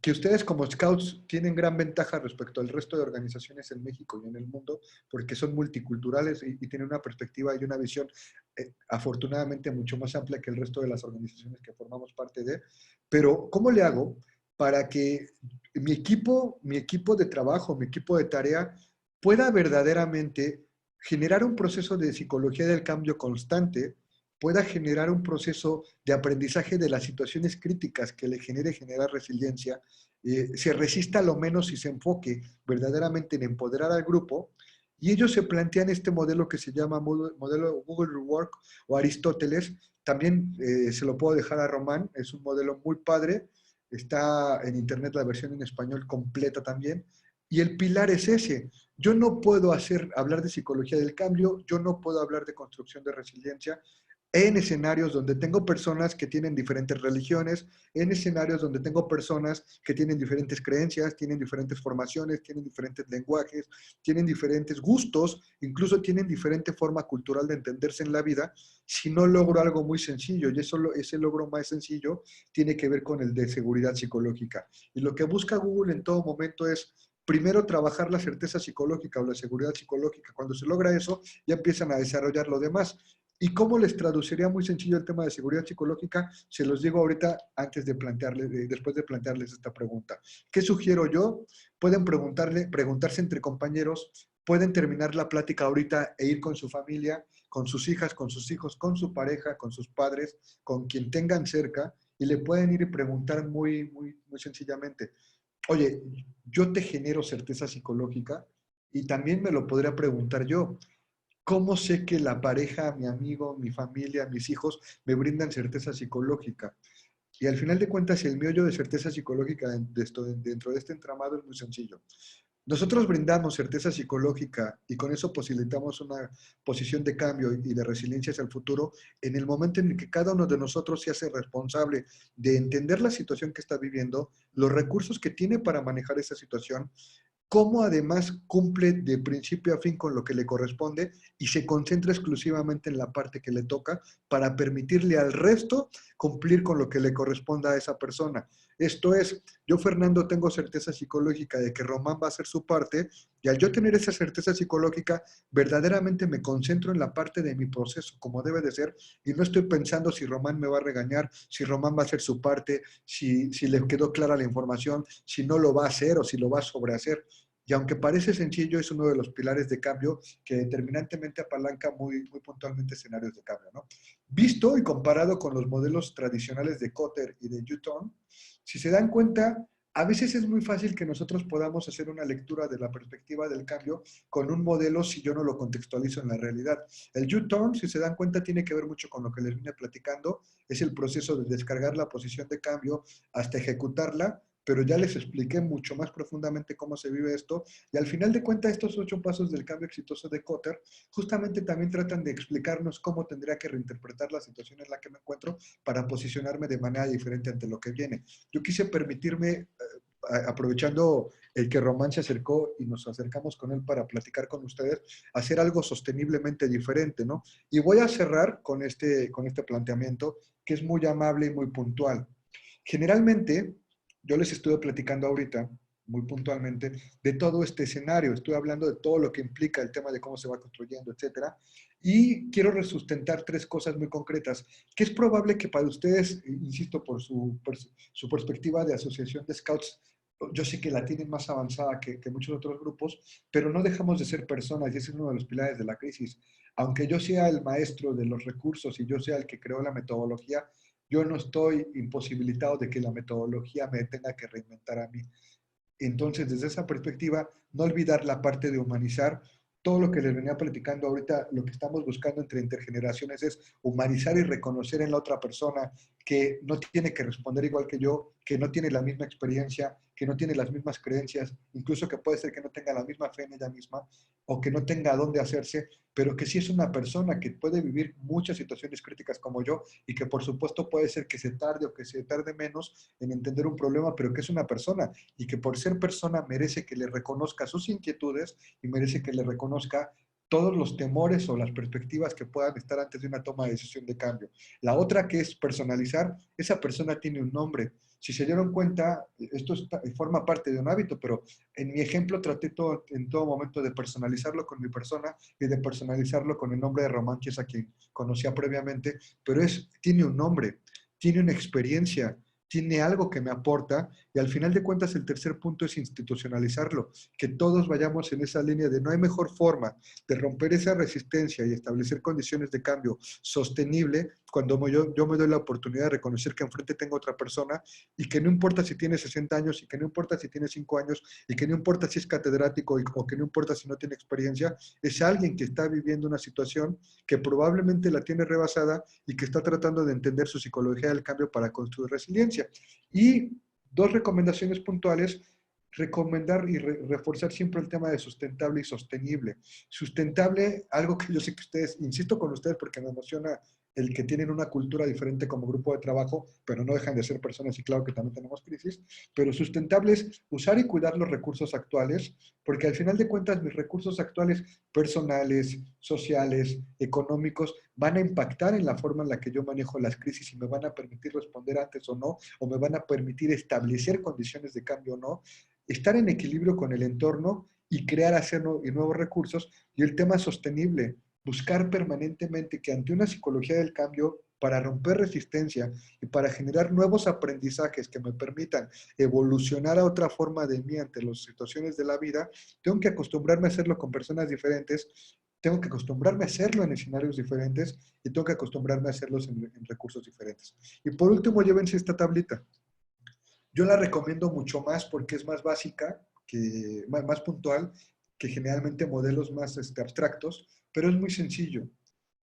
que ustedes como scouts tienen gran ventaja respecto al resto de organizaciones en México y en el mundo, porque son multiculturales y tienen una perspectiva y una visión afortunadamente mucho más amplia que el resto de las organizaciones que formamos parte de? Pero ¿cómo le hago para que mi equipo de trabajo, mi equipo de tarea pueda verdaderamente generar un proceso de psicología del cambio constante, pueda generar un proceso de aprendizaje de las situaciones críticas que le genere generar resiliencia, se resista a lo menos y se enfoque verdaderamente en empoderar al grupo? Y ellos se plantean este modelo que se llama modelo Google Rework o Aristóteles. También se lo puedo dejar a Román, es un modelo muy padre, está en internet la versión en español completa también. Y el pilar es ese. Yo no puedo hablar de psicología del cambio, yo no puedo hablar de construcción de resiliencia en escenarios donde tengo personas que tienen diferentes religiones, en escenarios donde tengo personas que tienen diferentes creencias, tienen diferentes formaciones, tienen diferentes lenguajes, tienen diferentes gustos, incluso tienen diferente forma cultural de entenderse en la vida, si no logro algo muy sencillo. Y ese logro más sencillo tiene que ver con el de seguridad psicológica. Y lo que busca Google en todo momento es primero trabajar la certeza psicológica o la seguridad psicológica. Cuando se logra eso, ya empiezan a desarrollar lo demás. ¿Y cómo les traduciría muy sencillo el tema de seguridad psicológica? Se los digo ahorita antes de después de plantearles esta pregunta. ¿Qué sugiero yo? Pueden preguntarse entre compañeros, pueden terminar la plática ahorita e ir con su familia, con sus hijas, con sus hijos, con su pareja, con sus padres, con quien tengan cerca, y le pueden ir y preguntar muy sencillamente: oye, yo te genero certeza psicológica, y también me lo podría preguntar yo. ¿Cómo sé que la pareja, mi amigo, mi familia, mis hijos me brindan certeza psicológica? Y al final de cuentas, el meollo de certeza psicológica dentro de este entramado es muy sencillo. Nosotros brindamos certeza psicológica y con eso posibilitamos una posición de cambio y de resiliencia hacia el futuro en el momento en el que cada uno de nosotros se hace responsable de entender la situación que está viviendo, los recursos que tiene para manejar esa situación, cómo además cumple de principio a fin con lo que le corresponde y se concentra exclusivamente en la parte que le toca para permitirle al resto cumplir con lo que le corresponda a esa persona. Esto es, yo, Fernando, tengo certeza psicológica de que Román va a hacer su parte, y al yo tener esa certeza psicológica, verdaderamente me concentro en la parte de mi proceso como debe de ser, y no estoy pensando si Román me va a regañar, si Román va a hacer su parte, si le quedó clara la información, si no lo va a hacer o si lo va a sobrehacer. Y aunque parece sencillo, es uno de los pilares de cambio que determinantemente apalanca muy puntualmente escenarios de cambio, ¿no? Visto y comparado con los modelos tradicionales de Kotter y de Newton, si se dan cuenta, a veces es muy fácil que nosotros podamos hacer una lectura de la perspectiva del cambio con un modelo si yo no lo contextualizo en la realidad. El U-turn, si se dan cuenta, tiene que ver mucho con lo que les vine platicando, es el proceso de descargar la posición de cambio hasta ejecutarla, pero ya les expliqué mucho más profundamente cómo se vive esto, y al final de cuentas estos 8 pasos del cambio exitoso de Kotter justamente también tratan de explicarnos cómo tendría que reinterpretar la situación en la que me encuentro para posicionarme de manera diferente ante lo que viene. Yo quise permitirme, aprovechando el que Román se acercó y nos acercamos con él para platicar con ustedes, hacer algo sosteniblemente diferente, ¿no? Y voy a cerrar con este planteamiento que es muy amable y muy puntual. Generalmente, yo les estuve platicando ahorita, muy puntualmente, de todo este escenario. Estoy hablando de todo lo que implica el tema de cómo se va construyendo, etcétera. Y quiero resustentar 3 cosas muy concretas, que es probable que para ustedes, insisto, por su perspectiva de asociación de scouts, yo sé que la tienen más avanzada que muchos otros grupos, pero no dejamos de ser personas, y ese es uno de los pilares de la crisis. Aunque yo sea el maestro de los recursos y yo sea el que creó la metodología, yo no estoy imposibilitado de que la metodología me tenga que reinventar a mí. Entonces, desde esa perspectiva, no olvidar la parte de humanizar, todo lo que les venía platicando ahorita, lo que estamos buscando entre intergeneraciones es humanizar y reconocer en la otra persona que no tiene que responder igual que yo, que no tiene la misma experiencia, que no tiene las mismas creencias, incluso que puede ser que no tenga la misma fe en ella misma o que no tenga a dónde hacerse, pero que sí es una persona que puede vivir muchas situaciones críticas como yo y que por supuesto puede ser que se tarde o que se tarde menos en entender un problema, pero que es una persona y que por ser persona merece que le reconozca sus inquietudes y merece que le reconozca todos los temores o las perspectivas que puedan estar antes de una toma de decisión de cambio. La otra que es personalizar, esa persona tiene un nombre. Si se dieron cuenta, esto forma parte de un hábito, pero en mi ejemplo traté en todo momento de personalizarlo con mi persona y de personalizarlo con el nombre de Román, que es a quien conocía previamente, pero tiene un nombre, tiene una experiencia, tiene algo que me aporta y al final de cuentas el tercer punto es institucionalizarlo, que todos vayamos en esa línea de no hay mejor forma de romper esa resistencia y establecer condiciones de cambio sostenible cuando yo me doy la oportunidad de reconocer que enfrente tengo otra persona y que no importa si tiene 60 años y que no importa si tiene 5 años y que no importa si es catedrático o que no importa si no tiene experiencia, es alguien que está viviendo una situación que probablemente la tiene rebasada y que está tratando de entender su psicología del cambio para construir resiliencia. Y dos recomendaciones puntuales: recomendar y reforzar siempre el tema de sustentable y sostenible. Sustentable, algo que yo sé que ustedes, insisto con ustedes porque me emociona el que tienen una cultura diferente como grupo de trabajo, pero no dejan de ser personas y claro que también tenemos crisis, pero sustentable es usar y cuidar los recursos actuales, porque al final de cuentas mis recursos actuales personales, sociales, económicos, van a impactar en la forma en la que yo manejo las crisis y me van a permitir responder antes o no, o me van a permitir establecer condiciones de cambio o no, estar en equilibrio con el entorno y crear, hacer nuevos recursos. Y el tema sostenible, buscar permanentemente que ante una psicología del cambio, para romper resistencia y para generar nuevos aprendizajes que me permitan evolucionar a otra forma de mí ante las situaciones de la vida, tengo que acostumbrarme a hacerlo con personas diferentes, tengo que acostumbrarme a hacerlo en escenarios diferentes y tengo que acostumbrarme a hacerlos en recursos diferentes. Y por último, llévense esta tablita. Yo la recomiendo mucho más porque es más básica, más puntual, que generalmente modelos más abstractos, pero es muy sencillo.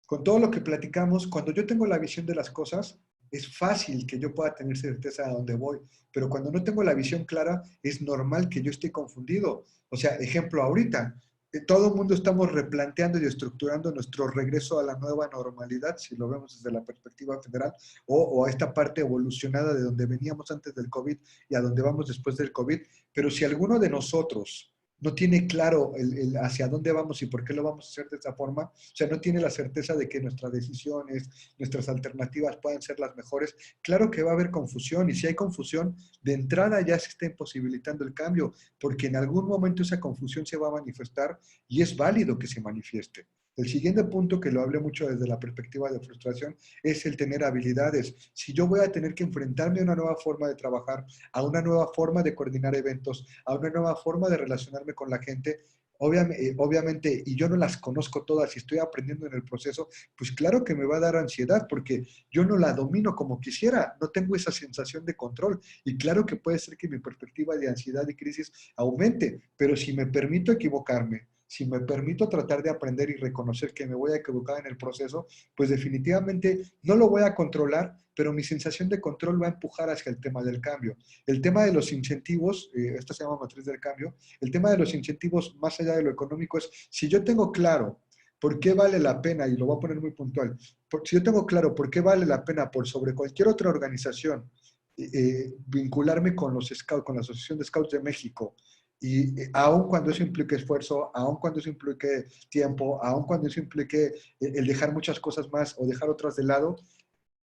Con todo lo que platicamos, cuando yo tengo la visión de las cosas, es fácil que yo pueda tener certeza de dónde voy, pero cuando no tengo la visión clara, es normal que yo esté confundido. O sea, ejemplo ahorita, todo el mundo estamos replanteando y estructurando nuestro regreso a la nueva normalidad, si lo vemos desde la perspectiva federal, o a esta parte evolucionada de donde veníamos antes del COVID y a donde vamos después del COVID. Pero si alguno de nosotros no tiene claro hacia dónde vamos y por qué lo vamos a hacer de esta forma, o sea, no tiene la certeza de que nuestras decisiones, nuestras alternativas puedan ser las mejores, claro que va a haber confusión y si hay confusión, de entrada ya se está imposibilitando el cambio, porque en algún momento esa confusión se va a manifestar y es válido que se manifieste. El siguiente punto, que lo hablé mucho desde la perspectiva de frustración, es el tener habilidades. Si yo voy a tener que enfrentarme a una nueva forma de trabajar, a una nueva forma de coordinar eventos, a una nueva forma de relacionarme con la gente, obviamente, y yo no las conozco todas y estoy aprendiendo en el proceso, pues claro que me va a dar ansiedad porque yo no la domino como quisiera, no tengo esa sensación de control y claro que puede ser que mi perspectiva de ansiedad y crisis aumente, pero si me permito equivocarme, si me permito tratar de aprender y reconocer que me voy a equivocar en el proceso, pues definitivamente no lo voy a controlar, pero mi sensación de control va a empujar hacia el tema del cambio. El tema de los incentivos, esta se llama matriz del cambio, el tema de los incentivos más allá de lo económico es, si yo tengo claro por qué vale la pena, y lo voy a poner muy puntual, si yo tengo claro por qué vale la pena por sobre cualquier otra organización, vincularme con los scouts, con la Asociación de Scouts de México, y aun cuando eso implique esfuerzo, aun cuando eso implique tiempo, aun cuando eso implique el dejar muchas cosas más o dejar otras de lado,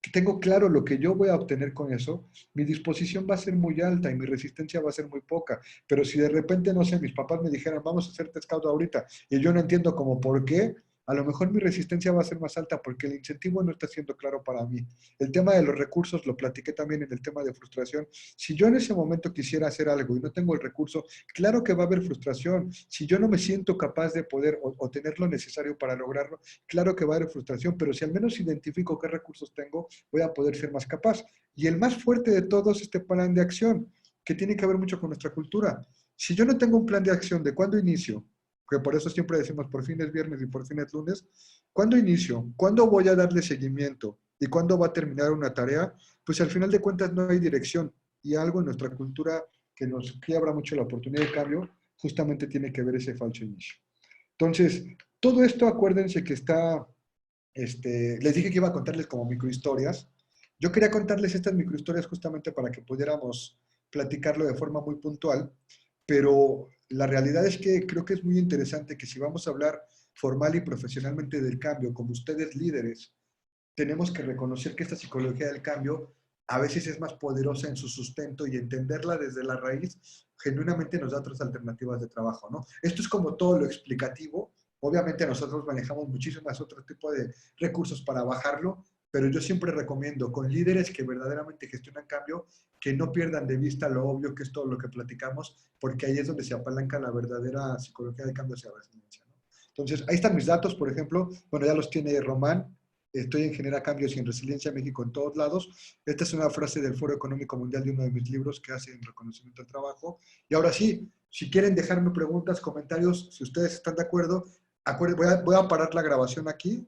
que tengo claro lo que yo voy a obtener con eso, mi disposición va a ser muy alta y mi resistencia va a ser muy poca. Pero si de repente, no sé, mis papás me dijeran, vamos a hacerte scout ahorita, y yo no entiendo como por qué, a lo mejor mi resistencia va a ser más alta porque el incentivo no está siendo claro para mí. El tema de los recursos lo platiqué también en el tema de frustración. Si yo en ese momento quisiera hacer algo y no tengo el recurso, claro que va a haber frustración. Si yo no me siento capaz de poder o tener lo necesario para lograrlo, claro que va a haber frustración, pero si al menos identifico qué recursos tengo, voy a poder ser más capaz. Y el más fuerte de todos es este plan de acción, que tiene que ver mucho con nuestra cultura. Si yo no tengo un plan de acción de cuándo inicio, que por eso siempre decimos por fin es viernes y por fin es lunes. ¿Cuándo inicio? ¿Cuándo voy a darle seguimiento? ¿Y cuándo va a terminar una tarea? Pues al final de cuentas no hay dirección y algo en nuestra cultura que nos quiebra mucho la oportunidad de cambio justamente tiene que ver ese falso inicio. Entonces, todo esto acuérdense que está, les dije que iba a contarles como microhistorias. Yo quería contarles estas microhistorias justamente para que pudiéramos platicarlo de forma muy puntual, pero la realidad es que creo que es muy interesante que si vamos a hablar formal y profesionalmente del cambio, como ustedes líderes, tenemos que reconocer que esta psicología del cambio a veces es más poderosa en su sustento y entenderla desde la raíz genuinamente nos da otras alternativas de trabajo, ¿no? Esto es como todo lo explicativo. Obviamente nosotros manejamos muchísimas otros tipos de recursos para bajarlo, pero yo siempre recomiendo con líderes que verdaderamente gestionan cambio, que no pierdan de vista lo obvio que es todo lo que platicamos, porque ahí es donde se apalanca la verdadera psicología del cambio hacia la resiliencia, ¿no? Entonces, ahí están mis datos, por ejemplo, bueno, ya los tiene Román. Estoy en Genera Cambios y en Resiliencia México en todos lados. Esta es una frase del Foro Económico Mundial de uno de mis libros que hace en reconocimiento al trabajo. Y ahora sí, si quieren dejarme preguntas, comentarios, si ustedes están de acuerdo, voy a parar la grabación aquí